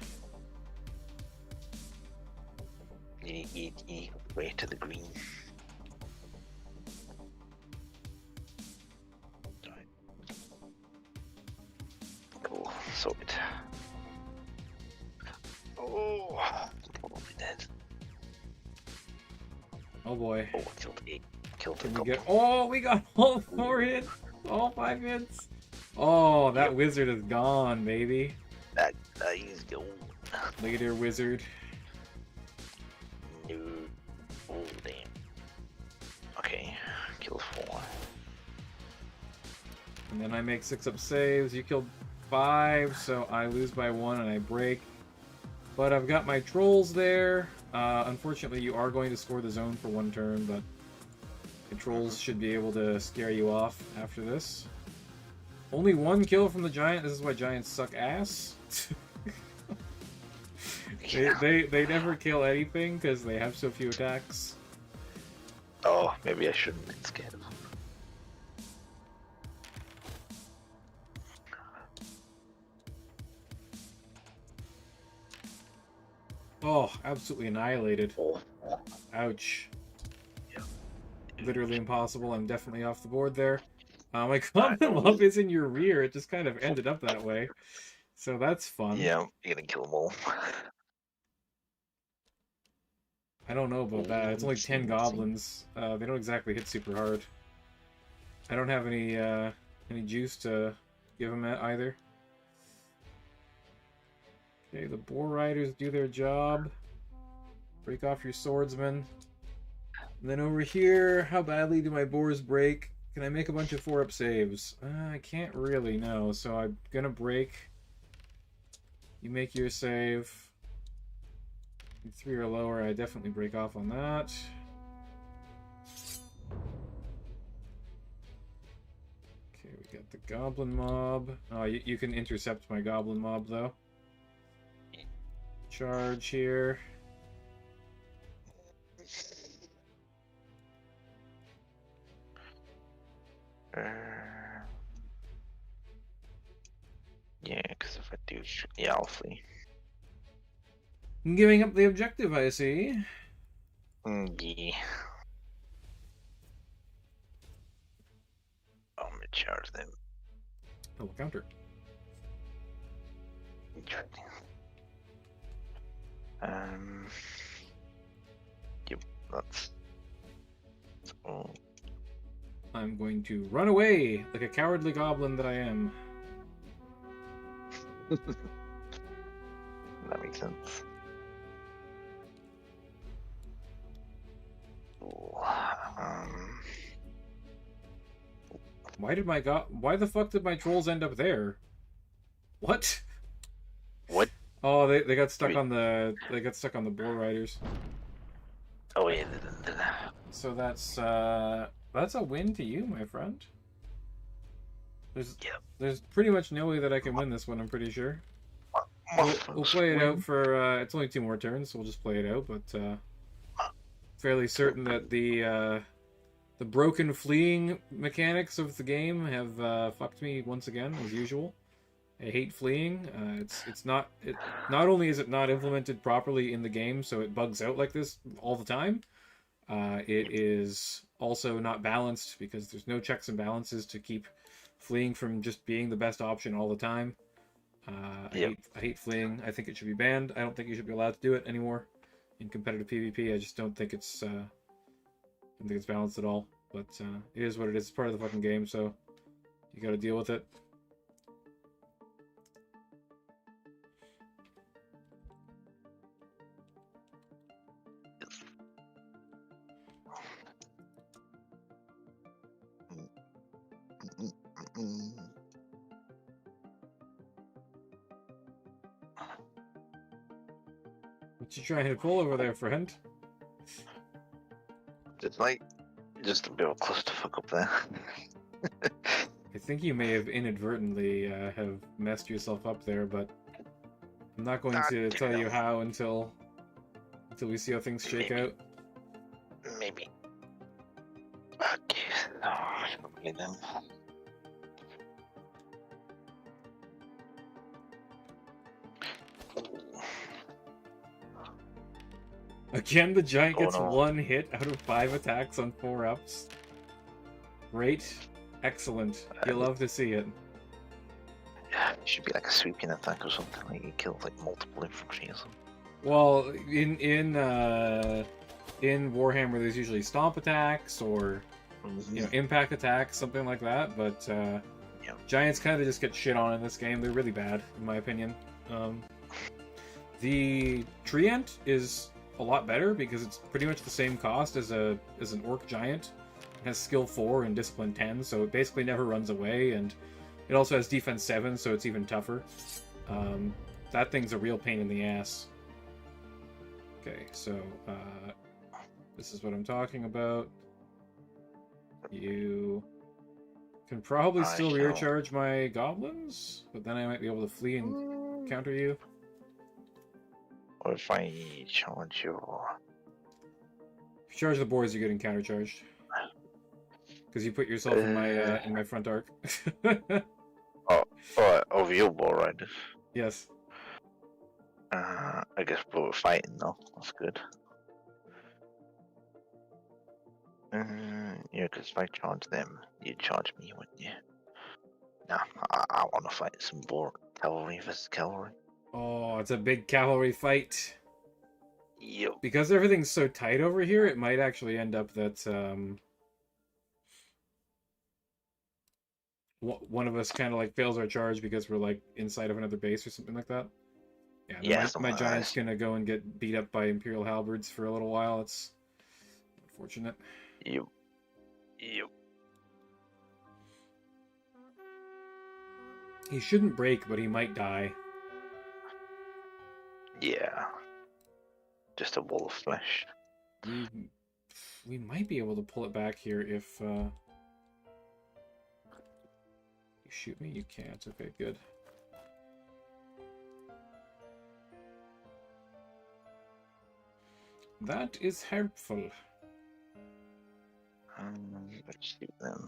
B: You way to the green. Right. Cool. Sorted. Oh, probably dead.
A: Oh boy.
B: Oh, killed 8. Killed
A: Can
B: a
A: we get?
B: couple.
A: Oh, we got all 4 hits. All 5 hits. Oh, that wizard is gone, baby.
B: That is gold.
A: Later, wizard.
B: No. Oh, damn. Okay, kill 4.
A: And then I make 6 up saves. You killed 5, so I lose by 1 and I break. But I've got my trolls there. Unfortunately, you are going to score the zone for 1 turn, but the trolls should be able to scare you off after this. Only 1 kill from the giant. This is why giants suck ass. They never kill anything because they have so few attacks.
B: Oh, maybe I shouldn't be scared of him.
A: Oh, absolutely annihilated.
B: Oh.
A: Ouch.
B: Yeah.
A: Literally impossible. I'm definitely off the board there. My common love is in your rear. It just kind of ended up that way. So that's fun.
B: Yeah, you're gonna kill them all.
A: I don't know about that. It's only 10 goblins. They don't exactly hit super hard. I don't have any juice to give them either. Okay, the boar riders do their job. Break off your swordsmen. And then over here, how badly do my boars break? Can I make a bunch of 4-up saves? I can't really, no. So I'm gonna break. You make your save. 3 or lower, I definitely break off on that. Okay, we got the goblin mob. Oh, you can intercept my goblin mob, though. Charge here.
B: Yeah, because if I do, yeah, I'll flee.
A: Giving up the objective, I see.
B: Yeah. I'm gonna charge them.
A: Oh, counter.
B: Yep, that's. Oh.
A: I'm going to run away like a cowardly goblin that I am.
B: That makes sense.
A: Why the fuck did my trolls end up there? What?
B: What?
A: Oh, they got stuck on the boar riders.
B: Oh yeah.
A: So that's a win to you, my friend. There's pretty much no way that I can win this one, I'm pretty sure. We'll play it out for it's only 2 more turns, so we'll just play it out, but fairly certain that the broken fleeing mechanics of the game have fucked me once again, as usual. I hate fleeing. Not only is it not implemented properly in the game, so it bugs out like this all the time. It is also not balanced because there's no checks and balances to keep fleeing from just being the best option all the time. I hate fleeing. I think it should be banned. I don't think you should be allowed to do it anymore in competitive PvP. I just don't think it's balanced at all. But it is what it is. It's part of the fucking game, so you got to deal with it. What you trying to pull over there, friend?
B: Just a bit of a clusterfuck up there.
A: I think you may have inadvertently have messed yourself up there, but I'm not going to tell you how until we see how things shake out.
B: Maybe. Okay. Oh, okay then.
A: Again, the giant
B: Oh,
A: gets
B: no.
A: 1 hit out of 5 attacks on 4 ups. Great. Excellent. You love to see it.
B: Yeah, it should be like a sweeping attack or something. Like you kill like multiple infantry or something.
A: Well, in Warhammer, there's usually stomp attacks or impact attacks, something like that. But giants kind of just get shit on in this game. They're really bad, in my opinion. The Treant is a lot better because it's pretty much the same cost as an orc giant. It has skill 4 and discipline 10, so it basically never runs away, and it also has defense 7, so it's even tougher. That thing's a real pain in the ass. Okay, so this is what I'm talking about. You can probably still rear charge my goblins, but then I might be able to flee and counter you.
B: Or if I charge your...
A: If you charge the boars, you're getting countercharged. Because you put yourself in my front arc.
B: Over your boar riders.
A: Yes.
B: I guess we're fighting though. That's good. Yeah, because if I charge them, you'd charge me, wouldn't you? No, I want to fight some boar cavalry versus cavalry.
A: Oh, it's a big cavalry fight.
B: Yep.
A: Because everything's so tight over here, it might actually end up that one of us kind of like fails our charge because we're like inside of another base or something like that. Yeah, my giant's gonna go and get beat up by Imperial halberds for a little while. It's unfortunate.
B: Yep.
A: He shouldn't break, but he might die.
B: Yeah. Just a wall of flesh.
A: We might be able to pull it back here if you shoot me. You can't. Okay, good. That is helpful.
B: Let's shoot them.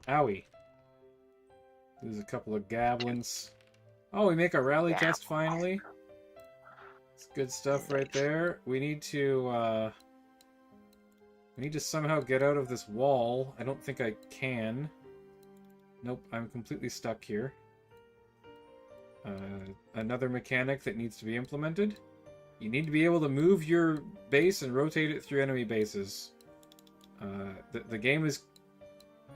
A: Owie. There's a couple of goblins. Oh, we make a rally test finally. It's good stuff right there. We need to somehow get out of this wall. I don't think I can. Nope, I'm completely stuck here. Another mechanic that needs to be implemented. You need to be able to move your base and rotate it through enemy bases. The game is...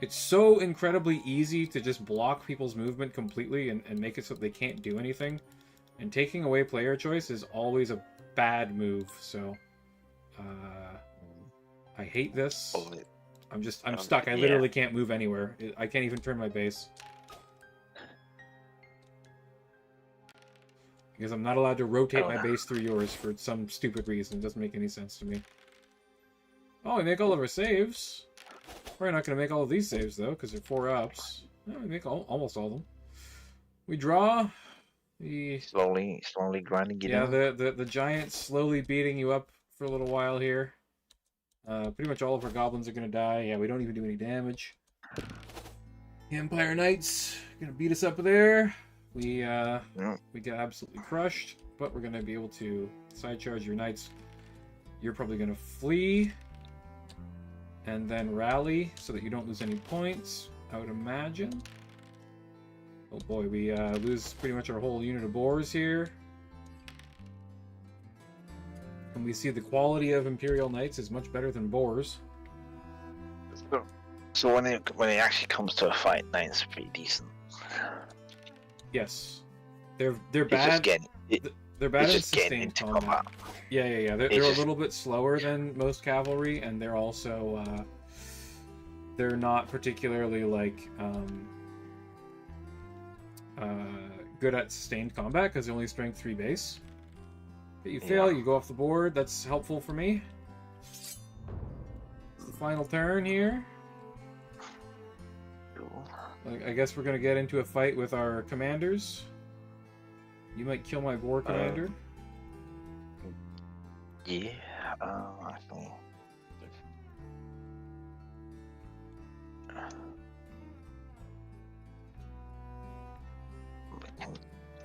A: It's so incredibly easy to just block people's movement completely and make it so they can't do anything. And taking away player choice is always a bad move, so... I hate this. I'm stuck. I literally can't move anywhere. I can't even turn my base. Because I'm not allowed to rotate my base through yours for some stupid reason. It doesn't make any sense to me. Oh, we make all of our saves. We're not going to make all of these saves, though, because they're 4-ups. No, we make almost all of them. We draw.
B: Slowly grinding it
A: out. Yeah, the giant's slowly beating you up for a little while here. Pretty much all of our goblins are going to die. Yeah, we don't even do any damage. The Empire Knights going to beat us up there. We get absolutely crushed, but we're going to be able to side charge your knights. You're probably going to flee and then rally so that you don't lose any points, I would imagine. Oh boy, we lose pretty much our whole unit of boars here. And we see the quality of Imperial Knights is much better than boars.
B: So when it actually comes to a fight, Knights are pretty decent.
A: Yes, they're bad. They're bad in sustained combat. Yeah. They're a little bit slower than most cavalry, and they're also they're not particularly like good at sustained combat because they're only strength 3 base. But you fail, you go off the board. That's helpful for me. It's the final turn here.
B: Cool.
A: I guess we're gonna get into a fight with our commanders. You might kill my boar commander.
B: Yeah, I think.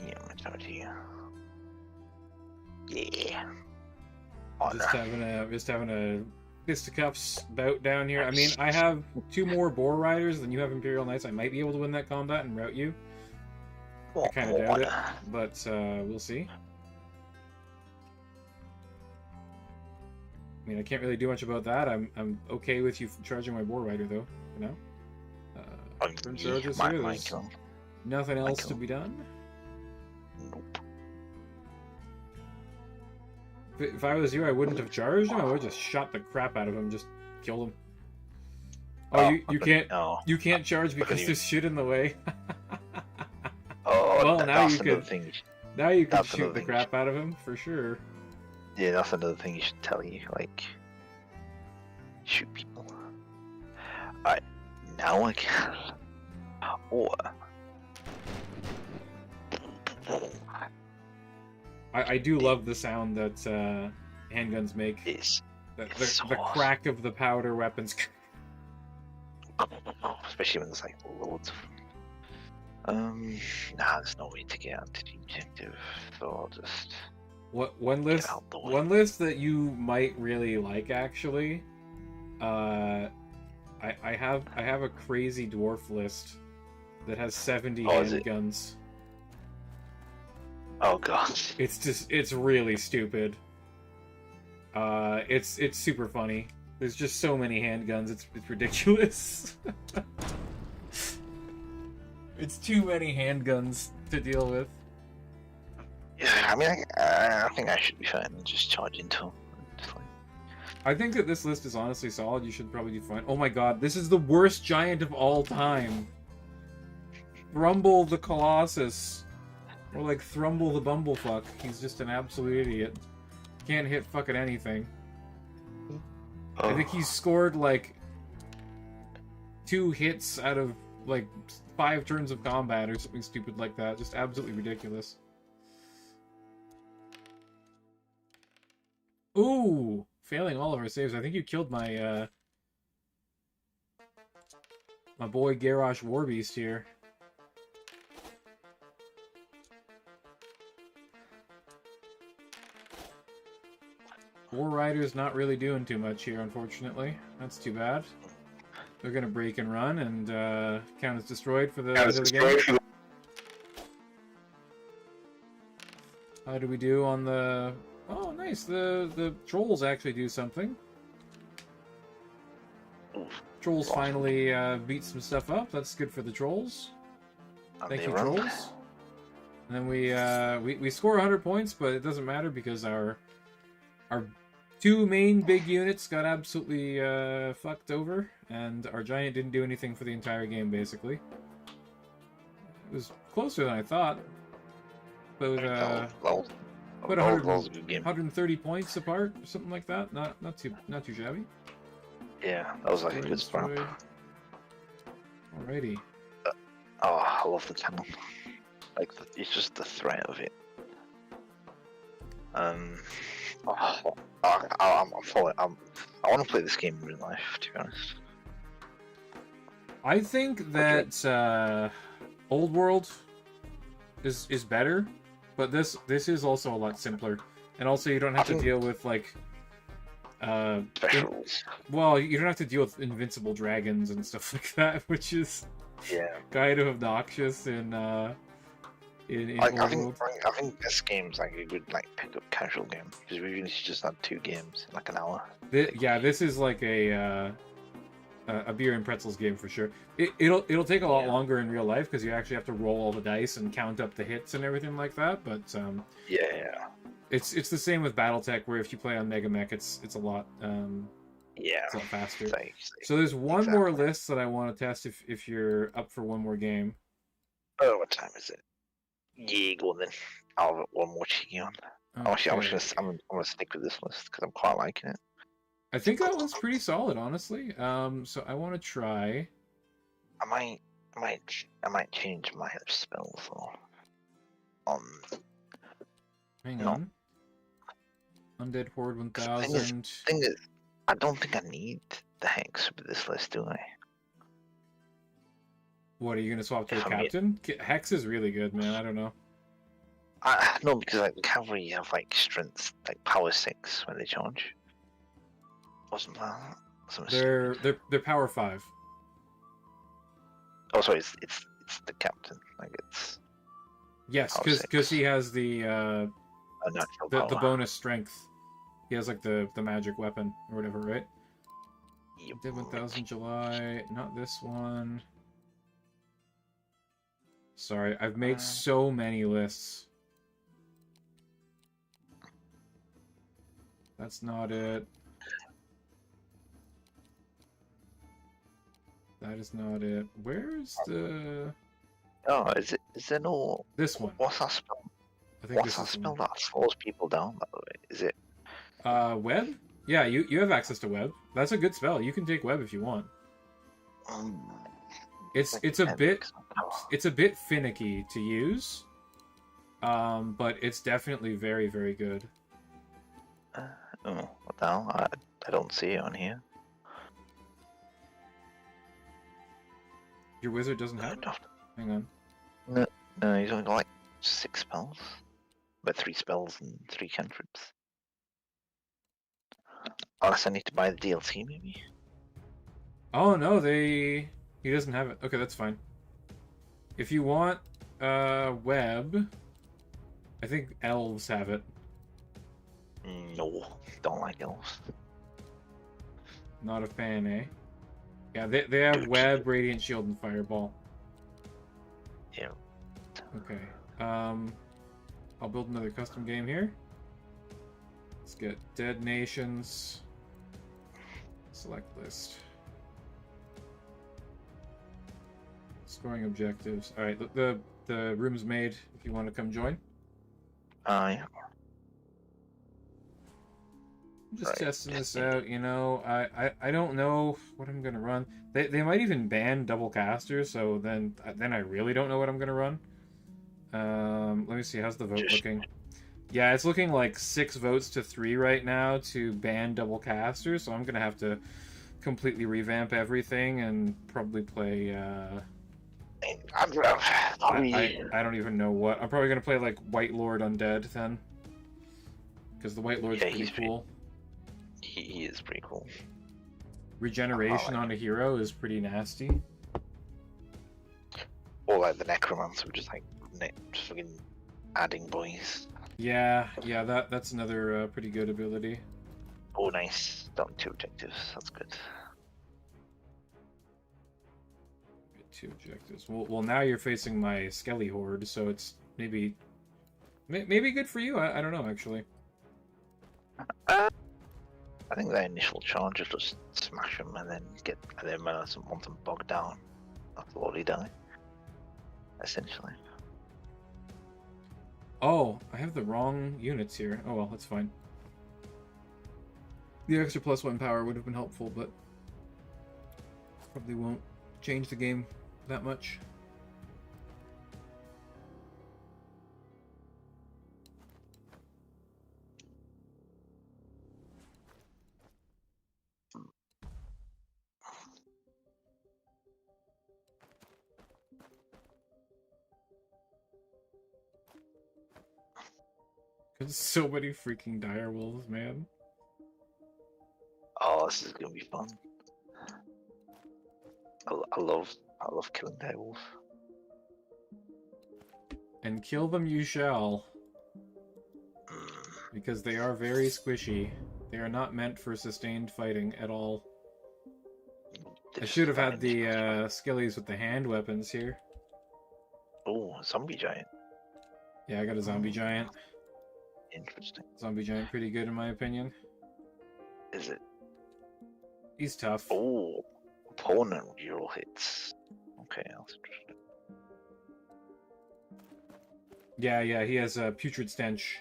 B: Yeah, I'm gonna tell it to you. Yeah.
A: Just having a fisticuffs bout down here. I mean, I have 2 more boar riders than you have Imperial Knights. I might be able to win that combat and rout you. I kind of doubt it, but we'll see. I mean, I can't really do much about that. I'm okay with you charging my boar rider though. You know. Turn charges here. There's nothing else to be done.
B: Nope.
A: If I was you, I wouldn't have charged him. I would have just shot the crap out of him, just killed him. Oh, you can't charge because there's shit in the way.
B: Oh,
A: well, now you can
B: That's
A: shoot the crap out of him for sure.
B: Yeah, that's another thing you should tell you. Like, shoot people. Alright, now I can. Or.
A: I do love the sound that handguns make. The crack of the powder weapons.
B: Especially when there's like loads of them. Nah, there's no way to get onto the objective, so I'll just.
A: One list that you might really like actually. I have a crazy dwarf list that has 70 handguns.
B: Oh god.
A: It's really stupid. It's super funny. There's just so many handguns, it's ridiculous. It's too many handguns to deal with.
B: Yeah, I mean, I think I should be fine and just charge into them.
A: I think that this list is honestly solid. You should probably do fine. Oh my god, this is the worst giant of all time. Thrumble the Colossus. Or like Thrumble the Bumblefuck. He's just an absolute idiot. Can't hit fucking anything. I think he's scored like 2 hits out of like 5 turns of combat or something stupid like that. Just absolutely ridiculous. Ooh! Failing all of our saves. I think you killed my my boy Garrosh Warbeast here. War Rider's not really doing too much here, unfortunately. That's too bad. They're gonna break and run, and count as destroyed for the end of the game. How do we do on the... Oh, nice. The trolls actually do something. Trolls finally beat some stuff up. That's good for the trolls. Thank you, trolls. And then we score 100 points, but it doesn't matter because our 2 main big units got absolutely fucked over, and our giant didn't do anything for the entire game, basically. It was closer than I thought. But about 130 points apart, or something like that. Not too shabby.
B: Yeah, that was like a good spot.
A: Alrighty.
B: Oh, I love the cannon. Like, it's just the threat of it. I want to play this game in real life, to be honest.
A: I think that Old World is better, but this is also a lot simpler, and also you don't have to deal with like
B: specials.
A: Well, you don't have to deal with invincible dragons and stuff like that, which is kind of obnoxious in
B: like, I think this game's like a good pick-up casual game because we've usually just had 2 games in like an hour.
A: This is like a beer and pretzels game for sure. It'll take a lot longer in real life because you actually have to roll all the dice and count up the hits and everything like that. But it's the same with BattleTech, where if you play on Mega Mech, it's a lot it's a lot faster. So there's one more list that I want to test if you're up for one more game.
B: Oh, what time is it? Yeah, go on then. I'll have one more cheeky on. Actually, I'm gonna stick with this list because I'm quite liking it.
A: I think that one's pretty solid, honestly. So I want to try.
B: I might change my spells or
A: Hang
B: no.
A: on. Undead Horde 1000.
B: Thing is, I don't think I need the Hex with this list, do I?
A: What, are you going to swap to a
B: If I mean-
A: captain? Hex is really good, man. I don't know.
B: No, because like the cavalry have like strength, like power 6 when they charge. Wasn't that?
A: They're power 5.
B: Oh, sorry, it's the captain. Like it's
A: Yes,
B: power
A: because
B: 6.
A: he has the
B: a natural
A: the
B: power.
A: bonus strength. He has like the magic weapon or whatever, right?
B: Yep.
A: Did 1000 July, not this one. Sorry, I've made so many lists. That's not it. That is not it. Where's the...
B: Oh, is there no...
A: This one.
B: What's that spell?
A: I think
B: What's
A: this
B: that
A: is the
B: spell
A: one.
B: that slows people down, by the way? Is it...
A: Web? Yeah, you have access to web. That's a good spell. You can take web if you want. It's a bit finicky to use. But it's definitely very, very good.
B: Oh, what the hell? I don't see it on here.
A: Your wizard doesn't have it? Hang on.
B: No, he's only got like 6 spells. But 3 spells and 3 cantrips. Unless I need to buy the DLC, maybe?
A: Oh, no, he doesn't have it. Okay, that's fine. If you want, web, I think elves have it.
B: No, don't like elves.
A: Not a fan, eh? Yeah, they have web, radiant shield, and fireball.
B: Yeah.
A: Okay. I'll build another custom game here. Let's get Dead Nations. Select list. Scoring objectives. All right, the room's made. If you want to come join.
B: Yeah.
A: Just
B: Right.
A: testing this out, you know. I don't know what I'm gonna run. They might even ban double casters, so then I really don't know what I'm gonna run. Let me see, how's the vote looking? Yeah, it's looking like 6 votes to 3 right now to ban double casters, so I'm gonna have to completely revamp everything and probably play I don't even know what. I'm probably gonna play like White Lord Undead then. Because the White Lord's pretty cool.
B: He is pretty cool.
A: Regeneration on a hero is pretty nasty.
B: Or like the Necromancer, just like just fucking adding boys.
A: Yeah, that's another pretty good ability.
B: Oh, nice. Done 2 objectives. That's good.
A: Get 2 objectives. Well, now you're facing my Skelly Horde, so it's maybe good for you. I don't know actually.
B: I think the initial charge is just smash them and then when I want them bogged down, that's all he die. Essentially.
A: Oh, I have the wrong units here. Oh well, that's fine. The extra +1 power would have been helpful, but probably won't change the game that much. There's so many freaking direwolves, man.
B: Oh, this is gonna be fun. I love killing direwolves.
A: And kill them you shall. Because they are very squishy. They are not meant for sustained fighting at all. I should have had the skillies with the hand weapons here.
B: Oh, zombie giant.
A: Yeah, I got a zombie giant.
B: Interesting.
A: Zombie giant pretty good in my opinion.
B: Is it?
A: He's tough.
B: Oh, opponent reroll hits. Okay, that's interesting.
A: Yeah, he has a putrid stench.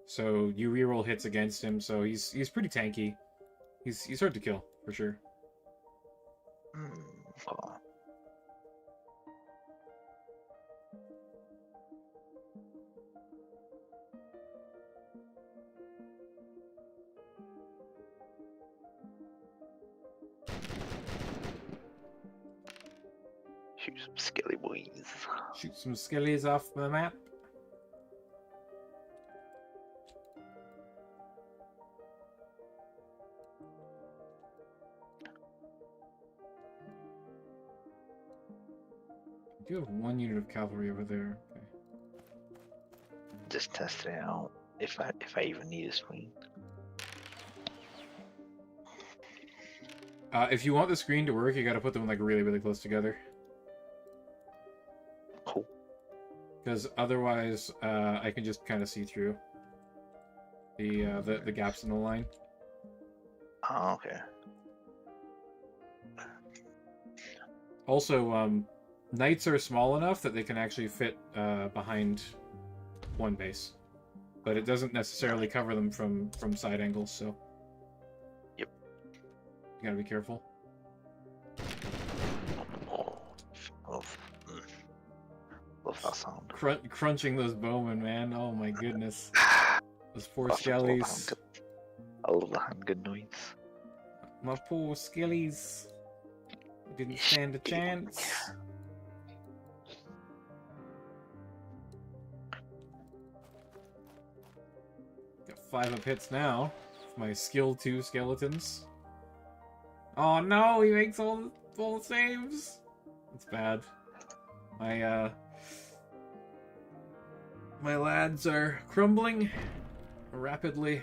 A: So you reroll hits against him, so he's pretty tanky. He's hard to kill, for sure.
B: Cool. Shoot some skelly boys.
A: Shoot some skellies off the map. I do have one unit of cavalry over there. Okay.
B: Just testing it out. If I even need a screen.
A: If you want the screen to work, you gotta put them like really, really close together.
B: Cool.
A: Because otherwise, I can just kind of see through the gaps in the line.
B: Oh, okay.
A: Also, knights are small enough that they can actually fit behind one base, but it doesn't necessarily cover them from side angles. So,
B: yep,
A: you gotta be careful.
B: Love that sound.
A: Crunching those bowmen, man. Oh my goodness. Those poor skellies.
B: I love the handgun noise.
A: My poor skillies. Didn't stand a chance. Got 5 up hits now. With my skill 2 skeletons. Oh no, he makes all the saves. That's bad. My lads are crumbling rapidly.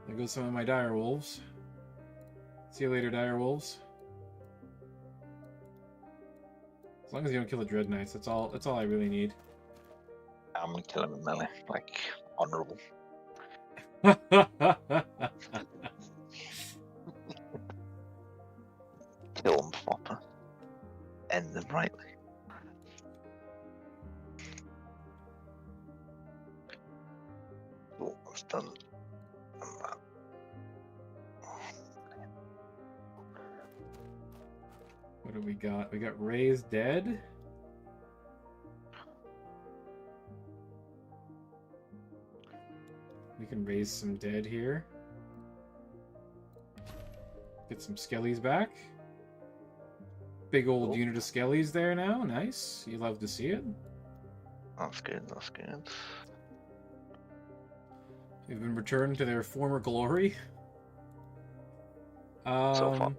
A: There goes some of my dire wolves. See you later, dire wolves. As long as you don't kill the dread knights, that's all I really need.
B: I'm gonna kill him in melee, like honorable. Kill him proper. End them rightly. Oh, that's done.
A: What do we got? We got Ray's dead. We can raise some dead here. Get some skellies back. Big old unit of skellies there now. Nice. You love to see it.
B: That's good, that's good.
A: They've been returned to their former glory.
B: So far.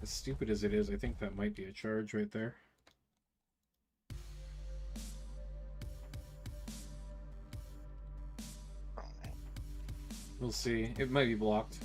A: As stupid as it is, I think that might be a charge right there. We'll see. It might be blocked.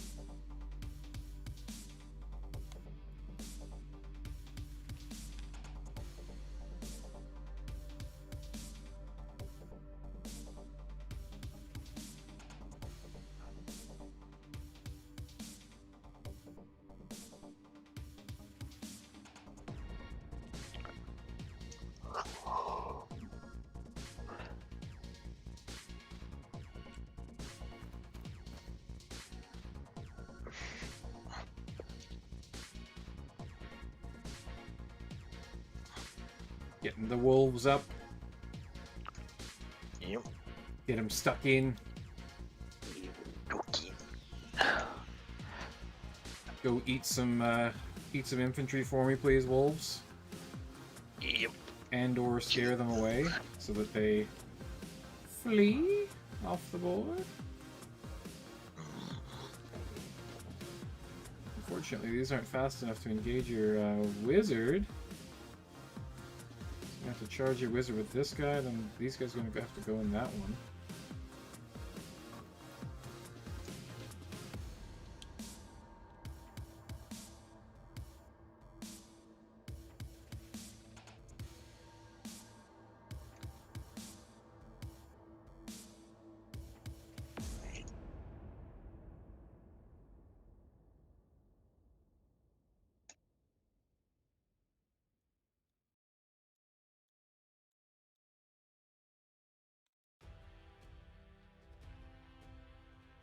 A: Getting the wolves up.
B: Yep.
A: Get them stuck in. Go eat some infantry for me, please, wolves.
B: Yep.
A: And or scare them away so that they flee off the board. Unfortunately, these aren't fast enough to engage your wizard. You have to charge your wizard with this guy, then these guys are going to have to go in that one.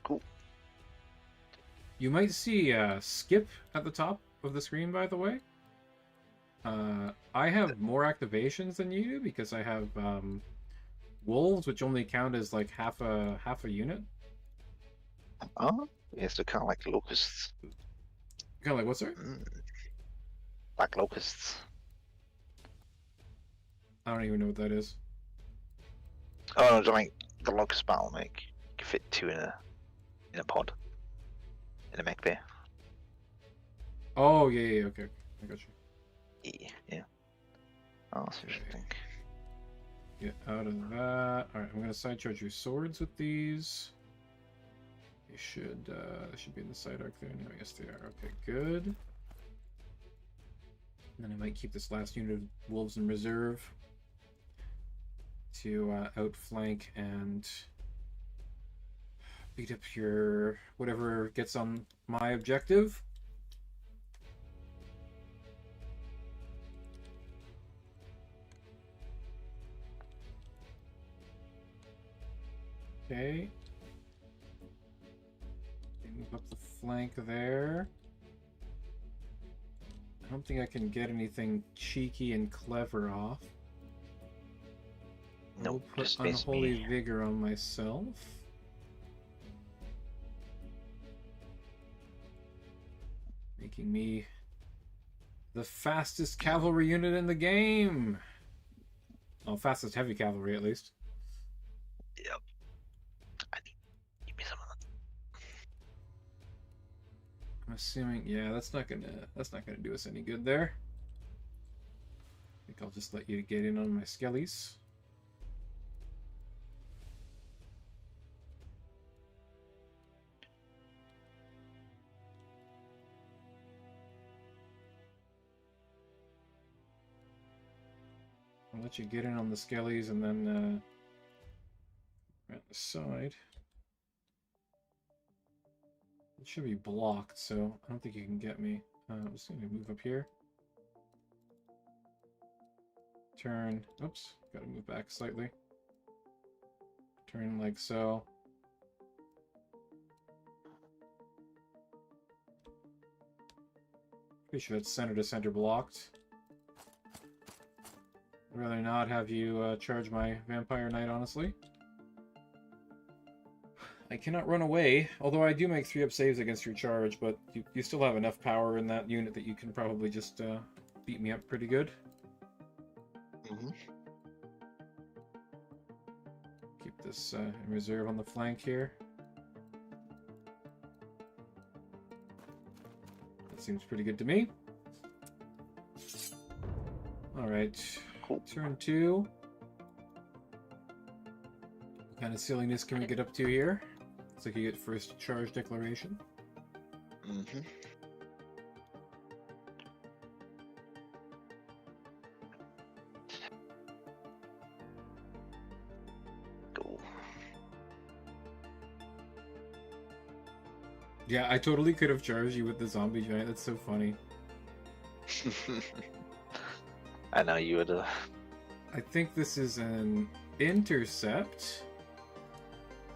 B: Cool.
A: You might see skip at the top of the screen, by the way. I have more activations than you do because I have wolves, which only count as like half a unit.
B: Oh, yeah, so kind of like locusts.
A: Kind of like what's there?
B: Like locusts.
A: I don't even know what that is.
B: Oh no, like the locust battle make you can fit 2 in a pod. In a mech bay.
A: Oh yeah, okay, I got you.
B: Yeah. Oh, that's interesting.
A: Get out of that. Alright, I'm gonna side charge your swords with these. They should be in the side arc there. No, yes they are. Okay, good. And then I might keep this last unit of wolves in reserve to outflank and beat up your whatever gets on my objective. Okay. Move up the flank there. I don't think I can get anything cheeky and clever off.
B: Nope,
A: I'll put
B: just miss
A: Unholy
B: me.
A: Vigor on myself. Making me the fastest cavalry unit in the game. Well, fastest heavy cavalry at least.
B: Yep. Give me some of that.
A: I'm assuming, yeah, that's not gonna do us any good there. I think I'll just let you get in on my skellies. I'll let you get in on the skellies and then at the side. It should be blocked, so I don't think you can get me. I'm just going to move up here. Turn. Oops, gotta move back slightly. Turn like so. Pretty sure that's center to center blocked. I'd rather not have you charge my Vampire Knight, honestly. I cannot run away, although I do make 3-up saves against your charge, but you still have enough power in that unit that you can probably just beat me up pretty good. Keep this in reserve on the flank here. That seems pretty good to me. Alright,
B: Cool.
A: turn 2. What kind of silliness can we get up to here? Looks like you get first charge declaration.
B: Go.
A: Yeah, I totally could have charged you with the zombie giant. That's so funny.
B: I know you would.
A: I think this is an intercept.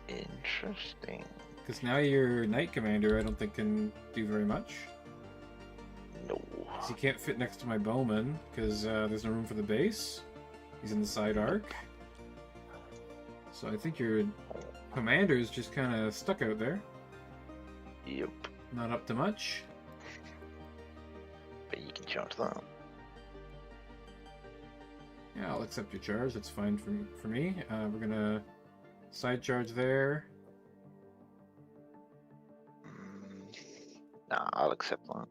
B: Interesting.
A: Because now your Knight Commander, I don't think can do very much.
B: No.
A: 'Cause he can't fit next to my Bowman, because there's no room for the base. He's in the side arc. So I think your commander is just kind of stuck out there.
B: Yep.
A: Not up to much.
B: But you can charge that.
A: Yeah, I'll accept your charge. That's fine for me. We're gonna side charge there.
B: Nah, I'll accept that.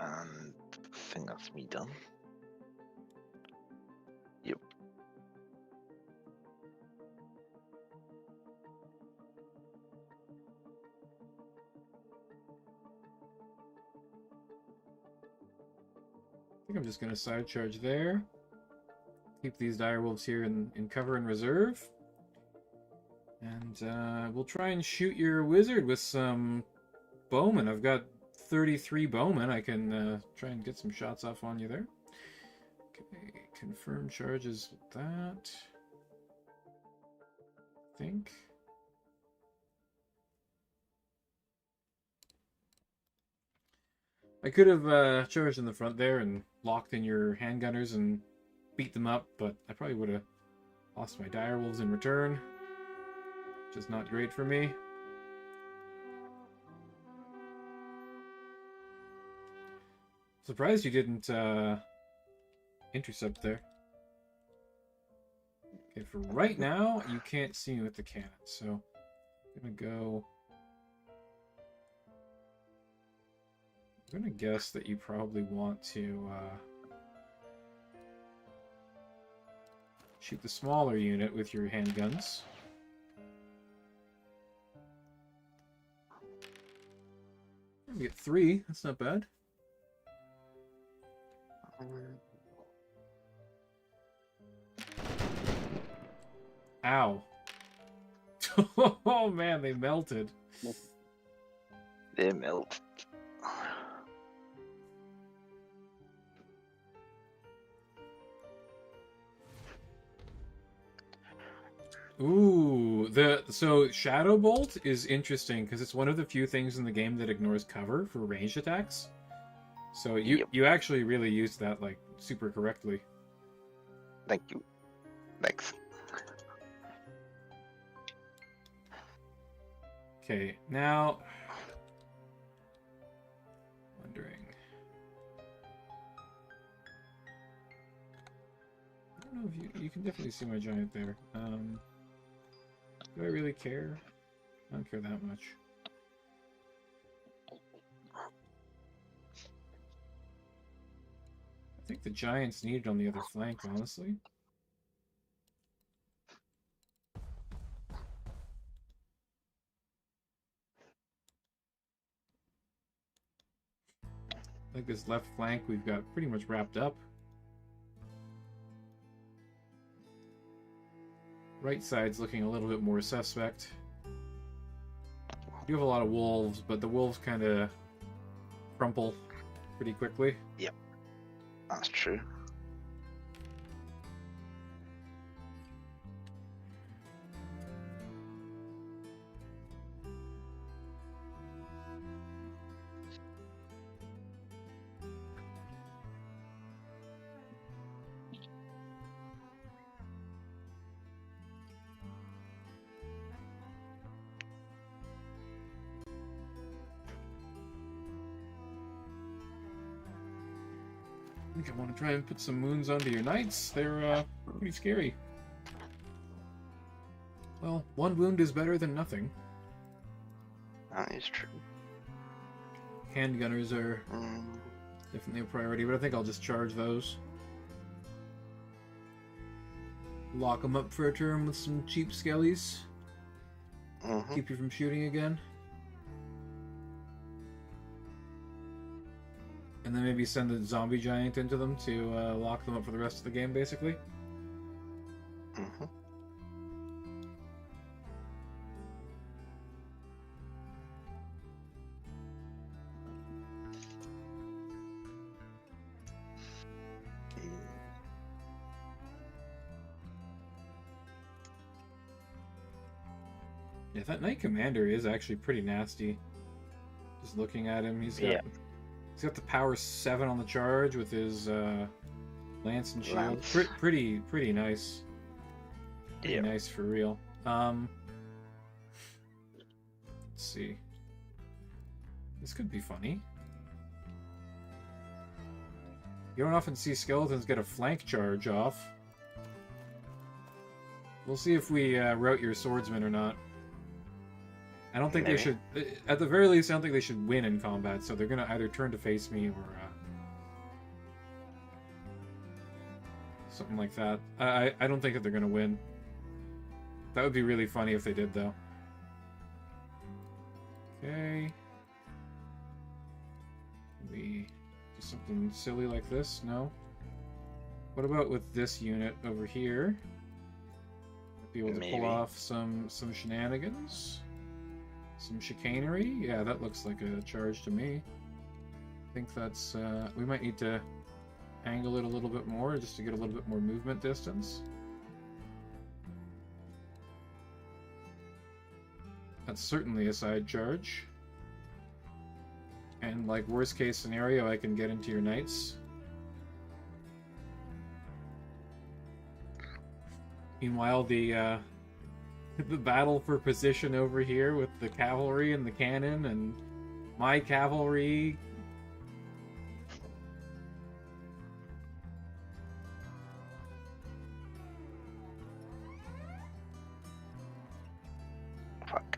B: And I think that's me done.
A: think I'm just going to side charge there. Keep these direwolves here in cover and reserve. And we'll try and shoot your wizard with some bowmen. I've got 33 bowmen. I can try and get some shots off on you there. Okay, confirm charges with that. I think. I could have charged in the front there and locked in your handgunners and beat them up, but I probably would have lost my direwolves in return, which is not great for me. Surprised you didn't intercept there. Okay, for right now, you can't see me with the cannon, so I'm gonna go. I'm gonna guess that you probably want to shoot the smaller unit with your handguns. We get 3. That's not bad. Ow. Oh man, they melted.
B: They melt.
A: Ooh, so Shadow Bolt is interesting because it's one of the few things in the game that ignores cover for ranged attacks. So you actually really used that like super correctly.
B: Thank you. Thanks.
A: Okay, now wondering. I don't know if you can definitely see my giant there. Do I really care? I don't care that much. I think the giant's needed on the other flank, honestly. Like this left flank we've got pretty much wrapped up. Right side's looking a little bit more suspect. You have a lot of wolves, but the wolves kind of crumple pretty quickly.
B: Yep, that's true.
A: I think I want to try and put some moons onto your knights. They're pretty scary. Well, 1 wound is better than nothing.
B: That is true.
A: Handgunners are definitely a priority, but I think I'll just charge those. Lock them up for a turn with some cheap skellies. Keep you from shooting again. And then maybe send the zombie giant into them to lock them up for the rest of the game, basically. Yeah, that Knight Commander is actually pretty nasty. Just looking at him, he's got the power 7 on the charge with his lance and shield. Pretty nice. Pretty nice for real. Let's see. This could be funny. You don't often see skeletons get a flank charge off. We'll see if we rout your swordsman or not. I don't think they should... At the very least, I don't think they should win in combat, so they're going to either turn to face me or... something like that. I don't think that they're going to win. That would be really funny if they did, though. Okay. We Something silly like this? No. What about with this unit over here? Be able to
B: Maybe.
A: pull off some shenanigans, some chicanery. Yeah, that looks like a charge to me. I think that's we might need to angle it a little bit more just to get a little bit more movement distance. That's certainly a side charge. And like worst case scenario, I can get into your knights. Meanwhile, the battle for position over here with the cavalry and the cannon and my cavalry.
B: Fuck.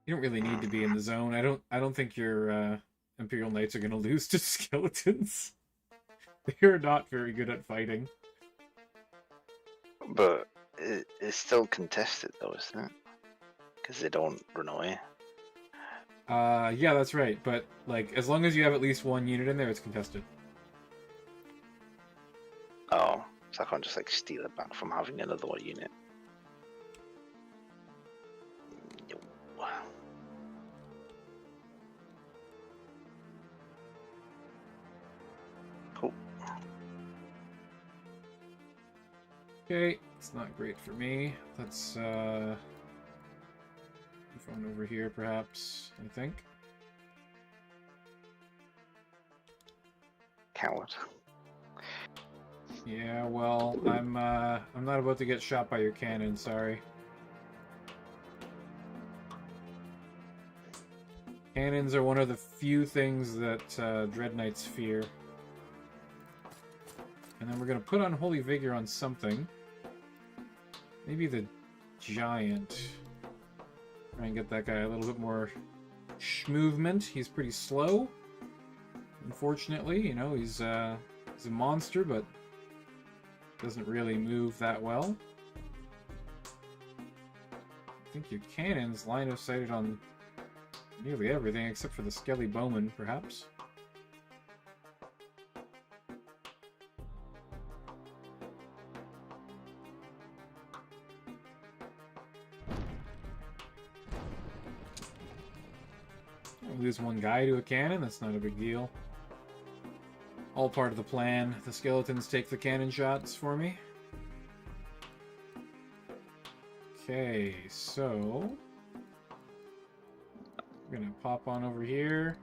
A: You don't really need to be in the zone. I don't think your Imperial Knights are going to lose to skeletons. They're not very good at fighting.
B: But it's still contested though, isn't it? Because they don't run away.
A: Yeah, that's right. But like, as long as you have at least one unit in there, it's contested.
B: Oh, so I can't just like steal it back from having another one unit. No. Cool.
A: Okay, it's not great for me. Let's phone over here, perhaps. I think.
B: Coward.
A: Yeah, well, I'm not about to get shot by your cannon. Sorry. Cannons are one of the few things that Dread Knights fear. And then we're gonna put Unholy Vigor on something. Maybe the Giant. Try and get that guy a little bit more movement. He's pretty slow. Unfortunately, you know, he's a monster, but doesn't really move that well. I think your cannon's line of sighted on nearly everything except for the Skelly Bowman, perhaps. I'll lose one guy to a cannon, that's not a big deal. All part of the plan. The skeletons take the cannon shots for me. Okay, so we're gonna pop on over here.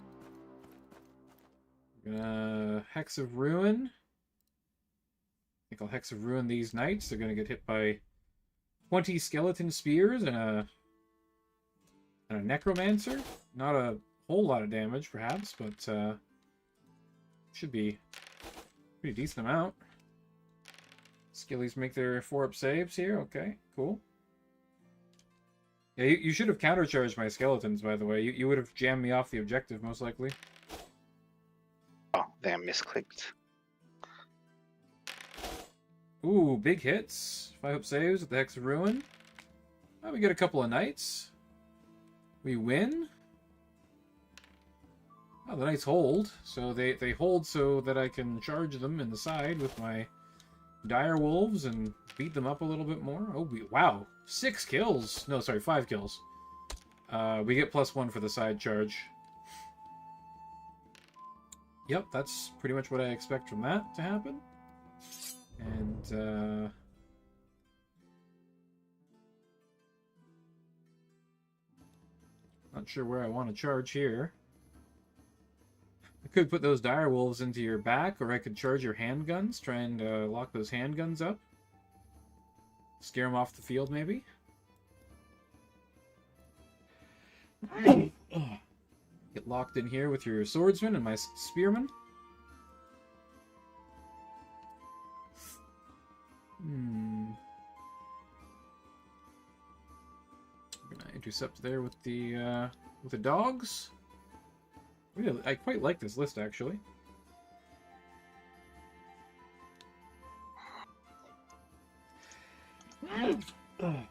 A: We're gonna Hex of Ruin. I think I'll Hex of Ruin these knights. They're gonna get hit by 20 skeleton spears and a necromancer. Not a whole lot of damage, perhaps, but should be a pretty decent amount. Skillies make their 4-up saves here. Okay, cool. Yeah, you should have countercharged my skeletons, by the way. You would have jammed me off the objective, most likely.
B: Oh, they are misclicked.
A: Ooh, big hits. 5-up saves with the Hex of Ruin. Oh, we get a couple of knights. We win. Oh, the knights hold. So they hold so that I can charge them in the side with my dire wolves and beat them up a little bit more. Oh, wow. 6 kills. No, sorry, 5 kills. We get +1 for the side charge. Yep, that's pretty much what I expect from that to happen. And, not sure where I want to charge here. I could put those dire wolves into your back, or I could charge your handguns, try and lock those handguns up. Scare them off the field, maybe? Get locked in here with your swordsman and my spearman. I'm gonna intercept there with the dogs. Really, I quite like this list, actually. I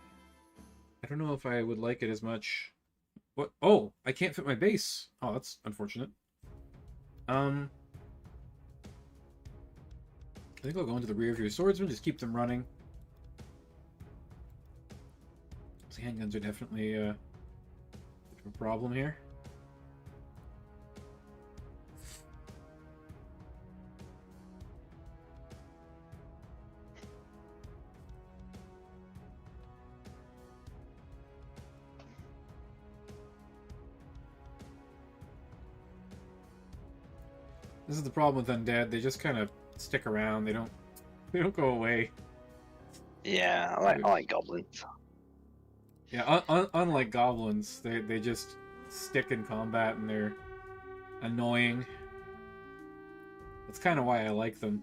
A: don't know if I would like it as much. What? Oh, I can't fit my base. Oh, that's unfortunate. I think I'll go into the rear view swordsman, just keep them running. These handguns are definitely a problem here. This is the problem with undead. They just kind of stick around. They don't go away.
B: Yeah, I like goblins.
A: Yeah, unlike goblins, they just stick in combat and they're annoying. That's kind of why I like them.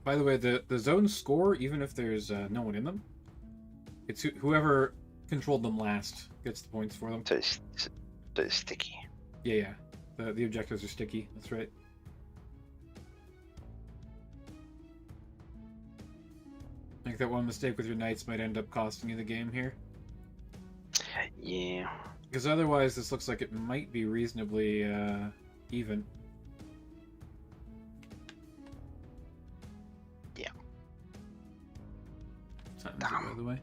A: By the way, the zones score even if there's no one in them. It's whoever controlled them last gets the points for them.
B: So it's sticky.
A: Yeah. The objectives are sticky. That's right. I think that one mistake with your knights might end up costing you the game here.
B: Yeah.
A: Because otherwise, this looks like it might be reasonably even.
B: Yeah.
A: Time is it, by the way?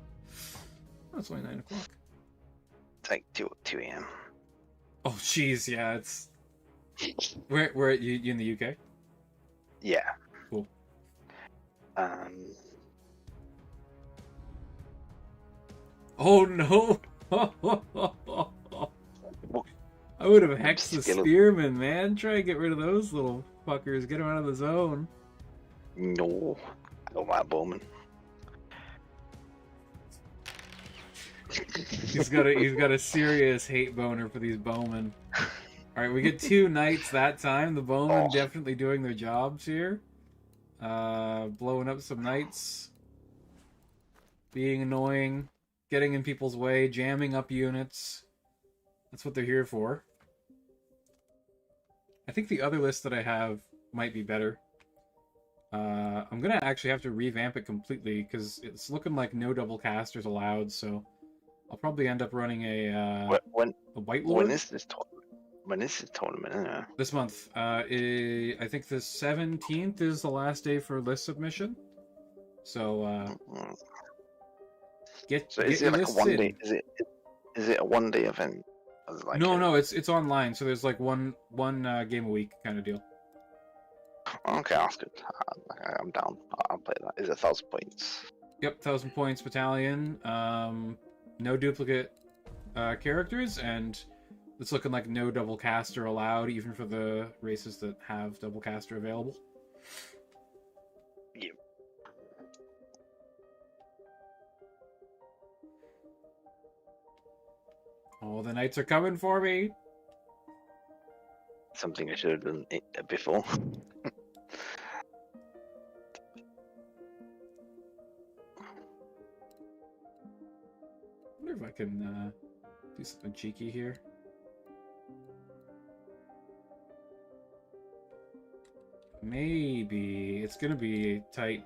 A: Oh, it's only 9 o'clock.
B: It's like 2 a.m.
A: Oh, jeez, yeah, it's... Where you in the UK?
B: Yeah.
A: Cool. Oh, no! I would have hexed the spearmen, man. Try and get rid of those little fuckers. Get them out of the zone.
B: No. I don't like bowman.
A: He's got a serious hate boner for these bowmen. Alright, we get 2 knights that time. The bowmen definitely doing their jobs here. Blowing up some knights. Being annoying. Getting in people's way. Jamming up units. That's what they're here for. I think the other list that I have might be better. I'm gonna actually have to revamp it completely because it's looking like no double casters allowed, so I'll probably end up running a White Lord.
B: When is this tournament? When is this tournament?
A: This month. I think the 17th is the last day for list submission. So get
B: is
A: your
B: it like a
A: lists
B: 1
A: in.
B: day? Is it a 1 day event? Like
A: no, it's online, so there's like one game a week kind of deal.
B: Okay, that's good. I'm down. I'll play that. Is it 1,000 points?
A: Yep, 1,000 points battalion. No duplicate characters, and it's looking like no double caster allowed, even for the races that have double caster available.
B: Yep.
A: Oh, the knights are coming for me.
B: Something I should have done before.
A: I wonder if I can do something cheeky here. Maybe it's gonna be tight.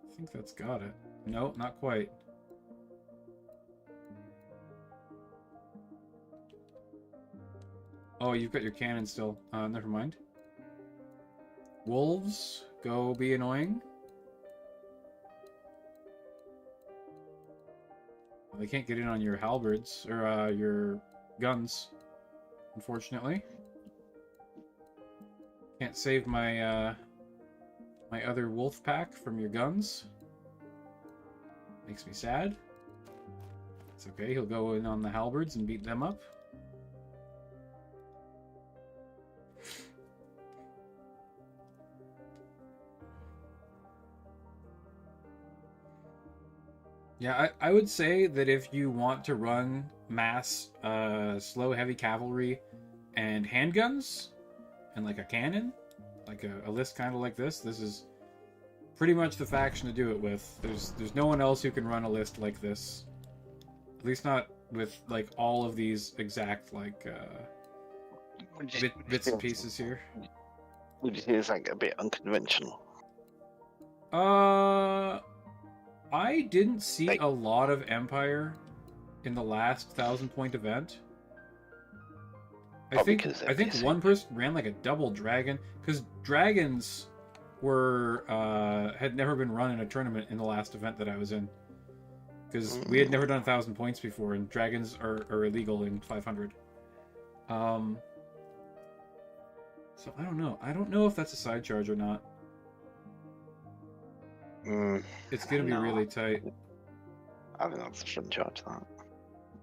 A: I think that's got it. No, not quite. Oh, you've got your cannon still. Never mind. Wolves, go be annoying. They can't get in on your halberds, or your guns, unfortunately. Can't save my my other wolf pack from your guns. Makes me sad. It's okay, he'll go in on the halberds and beat them up. Yeah, I would say that if you want to run mass slow heavy cavalry and handguns and like a cannon, like a list kind of like this is pretty much the faction to do it with. There's no one else who can run a list like this. At least not with like all of these exact like bits and pieces here.
B: Would you say it's like a bit unconventional?
A: I didn't see a lot of Empire in the last 1,000-point event. I think one person ran like a double dragon, because dragons were had never been run in a tournament in the last event that I was in, because we had never done 1,000 points before, and dragons are illegal in 500. So I don't know. I don't know if that's a side charge or not. It's gonna be really tight.
B: I think that's a front charge, that.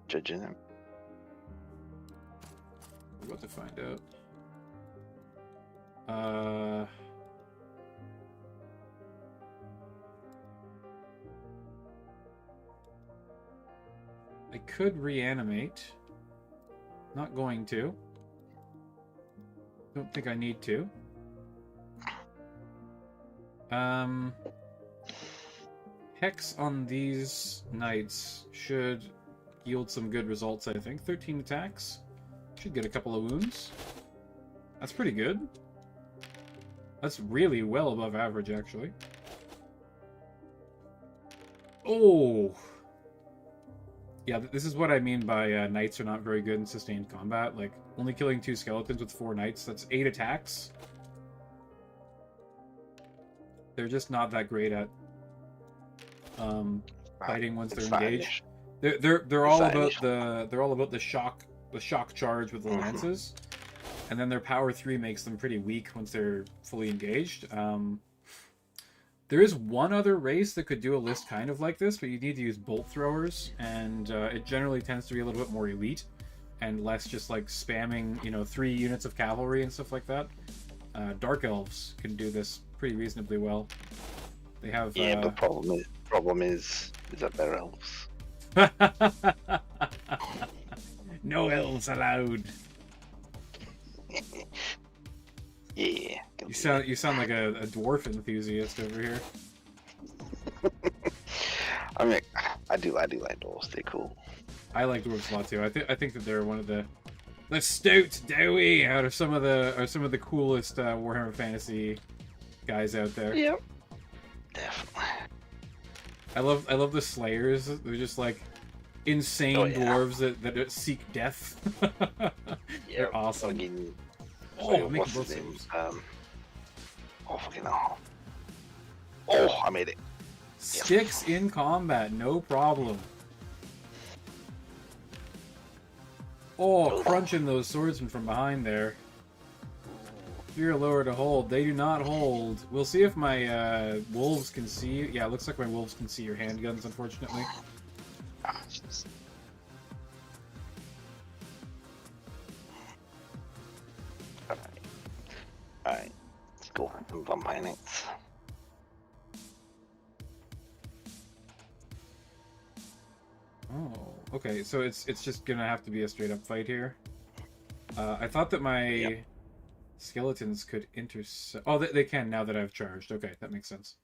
B: Judging him.
A: We're about to find out. I could reanimate. Not going to. Don't think I need to. Hex on these knights should yield some good results, I think. 13 attacks. Should get a couple of wounds. That's pretty good. That's really well above average, actually. Oh! Yeah, this is what I mean by knights are not very good in sustained combat. Like, only killing 2 skeletons with 4 knights, that's 8 attacks. They're just not that great at fighting once they're engaged. They're all about the shock charge with the lances, and then their power 3 makes them pretty weak once they're fully engaged. There is one other race that could do a list kind of like this, but you need to use bolt throwers, and it generally tends to be a little bit more elite and less just like spamming, 3 units of cavalry and stuff like that. Dark elves can do this pretty reasonably well. They have
B: the problem is that they're elves.
A: No elves allowed.
B: Yeah.
A: You sound like a dwarf enthusiast over here.
B: I mean, I do like dwarves. They're cool.
A: I like dwarves a lot too. I think that they're one of the stout doughy out of some of the coolest Warhammer Fantasy guys out there.
B: Yep. Definitely.
A: I love the Slayers. They're just like insane dwarves that seek death. They're awesome.
B: What's his name? Fucking hell. Oh, I made it.
A: Sticks in combat, no problem. Oh, crunching those swordsmen from behind there. You're lower to hold. They do not hold. We'll see if my wolves can see. Yeah, it looks like my wolves can see your handguns, unfortunately.
B: Alright. Let's go for some vampire knights.
A: Oh, okay. So it's just gonna have to be a straight up fight here. I thought that my skeletons could intercept. Oh, they can now that I've charged. Okay, that makes sense.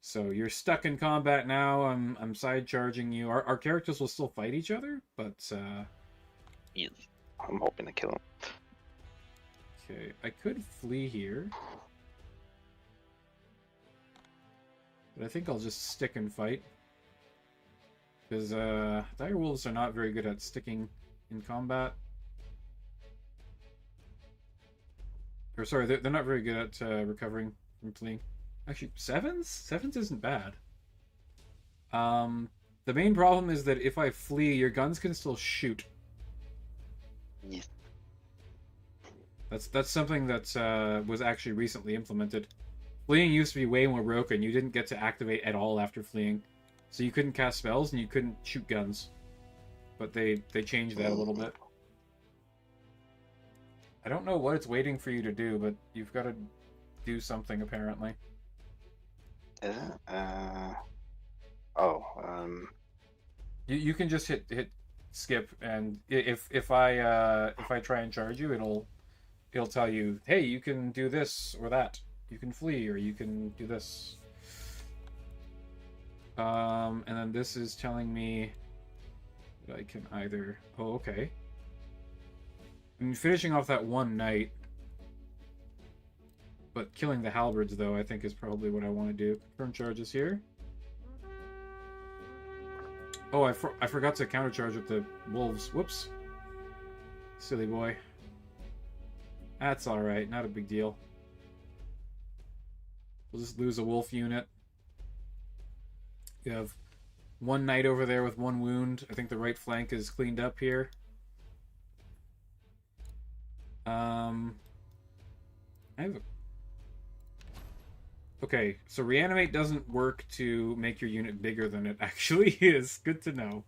A: So you're stuck in combat now. I'm side charging you. Our characters will still fight each other, but
B: yes. I'm hoping to kill him.
A: Okay, I could flee here, but I think I'll just stick and fight, because dire wolves are not very good at sticking in combat. Or sorry, they're not very good at recovering from fleeing. Actually, sevens isn't bad. The main problem is that if I flee, your guns can still shoot.
B: Yes.
A: That's something that was actually recently implemented. Fleeing used to be way more broken. You didn't get to activate at all after fleeing, so you couldn't cast spells and you couldn't shoot guns. But they changed that a little bit. I don't know what it's waiting for you to do, but you've got to do something apparently.
B: Is it?
A: You can just hit skip, and if I try and charge you, it'll tell you, hey, you can do this or that. You can flee, or you can do this. And then this is telling me that I can either... Oh, okay. I mean, finishing off that one knight, but killing the halberds, though, I think is probably what I want to do. Confirm charges here. Oh, I forgot to countercharge with the wolves. Whoops. Silly boy. That's alright, not a big deal. We'll just lose a wolf unit. You have one knight over there with one wound. I think the right flank is cleaned up here. I have a... Okay, so reanimate doesn't work to make your unit bigger than it actually is. Good to know.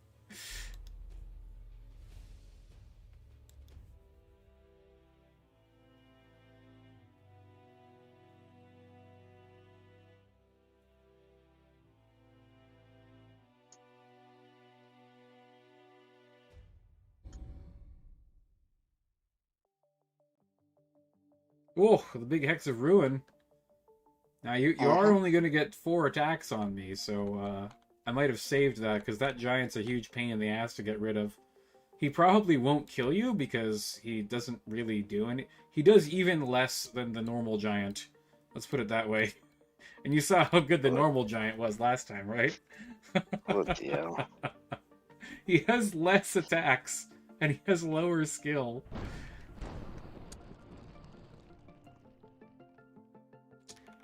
A: Oh, the big Hex of Ruin. Now, you are only going to get 4 attacks on me, so I might have saved that, because that giant's a huge pain in the ass to get rid of. He probably won't kill you, because he doesn't really do any... He does even less than the normal giant. Let's put it that way. And you saw how good the normal giant was last time, right?
B: Oh, dear.
A: He has less attacks, and he has lower skill.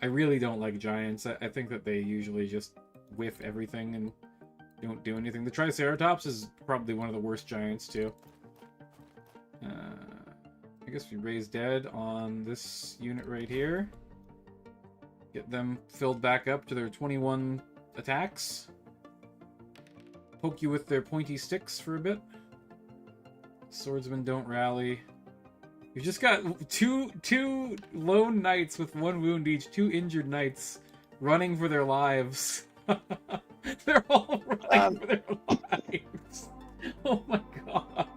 A: I really don't like giants. I think that they usually just whiff everything and don't do anything. The Triceratops is probably one of the worst giants, too. I guess we raise dead on this unit right here. Get them filled back up to their 21 attacks. Poke you with their pointy sticks for a bit. Swordsmen don't rally. You've just got two lone knights with 1 wound each, 2 injured knights running for their lives. They're all running for their lives. Oh my god.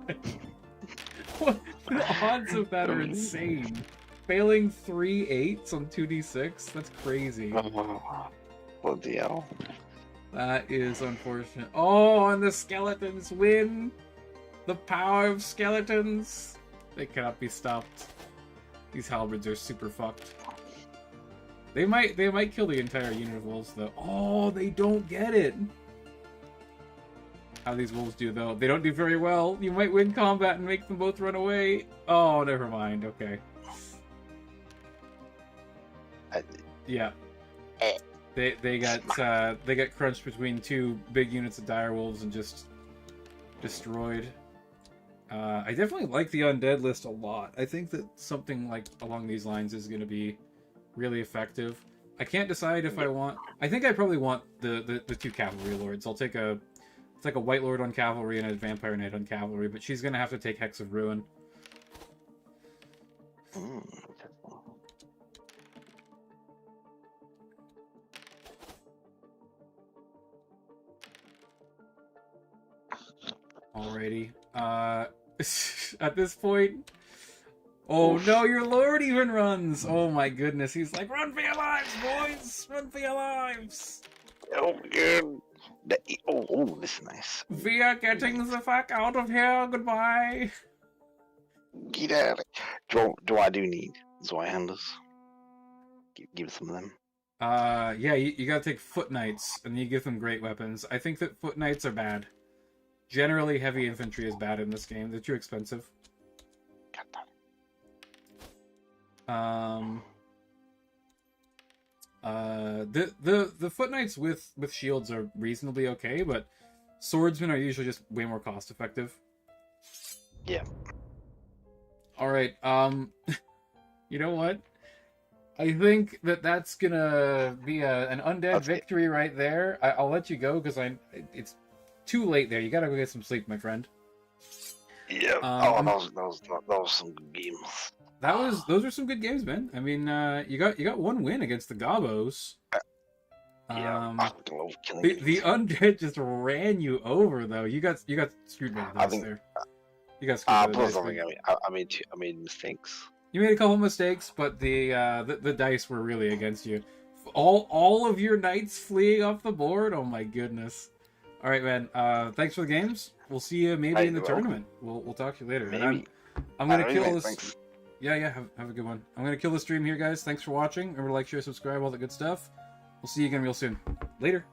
A: What? The odds of that are insane. Failing 3 8s on 2d6? That's crazy.
B: What the hell?
A: That is unfortunate. Oh, and the skeletons win! The power of skeletons! They cannot be stopped. These halberds are super fucked. They might kill the entire unit of wolves though. Oh, they don't get it. How these wolves do though? They don't do very well. You might win combat and make them both run away. Oh, never mind. Okay. Yeah. They got crunched between 2 big units of dire wolves and just destroyed. I definitely like the undead list a lot. I think that something like along these lines is going to be really effective. I can't decide if I want... I think I probably want the 2 cavalry lords. It's like a white lord on cavalry and a vampire knight on cavalry, but she's going to have to take Hex of Ruin. Alrighty. At this point... Oh no, your lord even runs! Oh my goodness, he's like, run for your lives, boys! Run for your lives!
B: Oh, good. Oh, this is nice.
A: We are getting the fuck out of here, goodbye!
B: Get out of here. Do I need Zweihanders? Give some of them.
A: Yeah, you gotta take foot knights, and you give them great weapons. I think that foot knights are bad. Generally, heavy infantry is bad in this game. They're too expensive. The foot knights with shields are reasonably okay, but swordsmen are usually just way more cost effective.
B: Yeah.
A: All right. You know what? I think that's gonna be an undead victory right there. I'll let you go because it's too late there. You gotta go get some sleep, my friend.
B: Yeah. That was some good games.
A: Those are some good games, man. I mean, you got 1 win against the Gobos.
B: Yeah,
A: the undead just ran you over though. You got screwed by the dice there. You got screwed by the dice.
B: I made mistakes.
A: You made a couple mistakes, but the dice were really against you. All of your knights fleeing off the board. Oh my goodness. All right, man. Thanks for the games. We'll see you maybe in the tournament. We'll talk to you later.
B: Maybe.
A: And I'm gonna kill this.
D: Thanks.
A: Yeah. Have a good one. I'm gonna kill the stream here, guys. Thanks for watching. Remember to like, share, subscribe, all that good stuff. We'll see you again real soon. Later.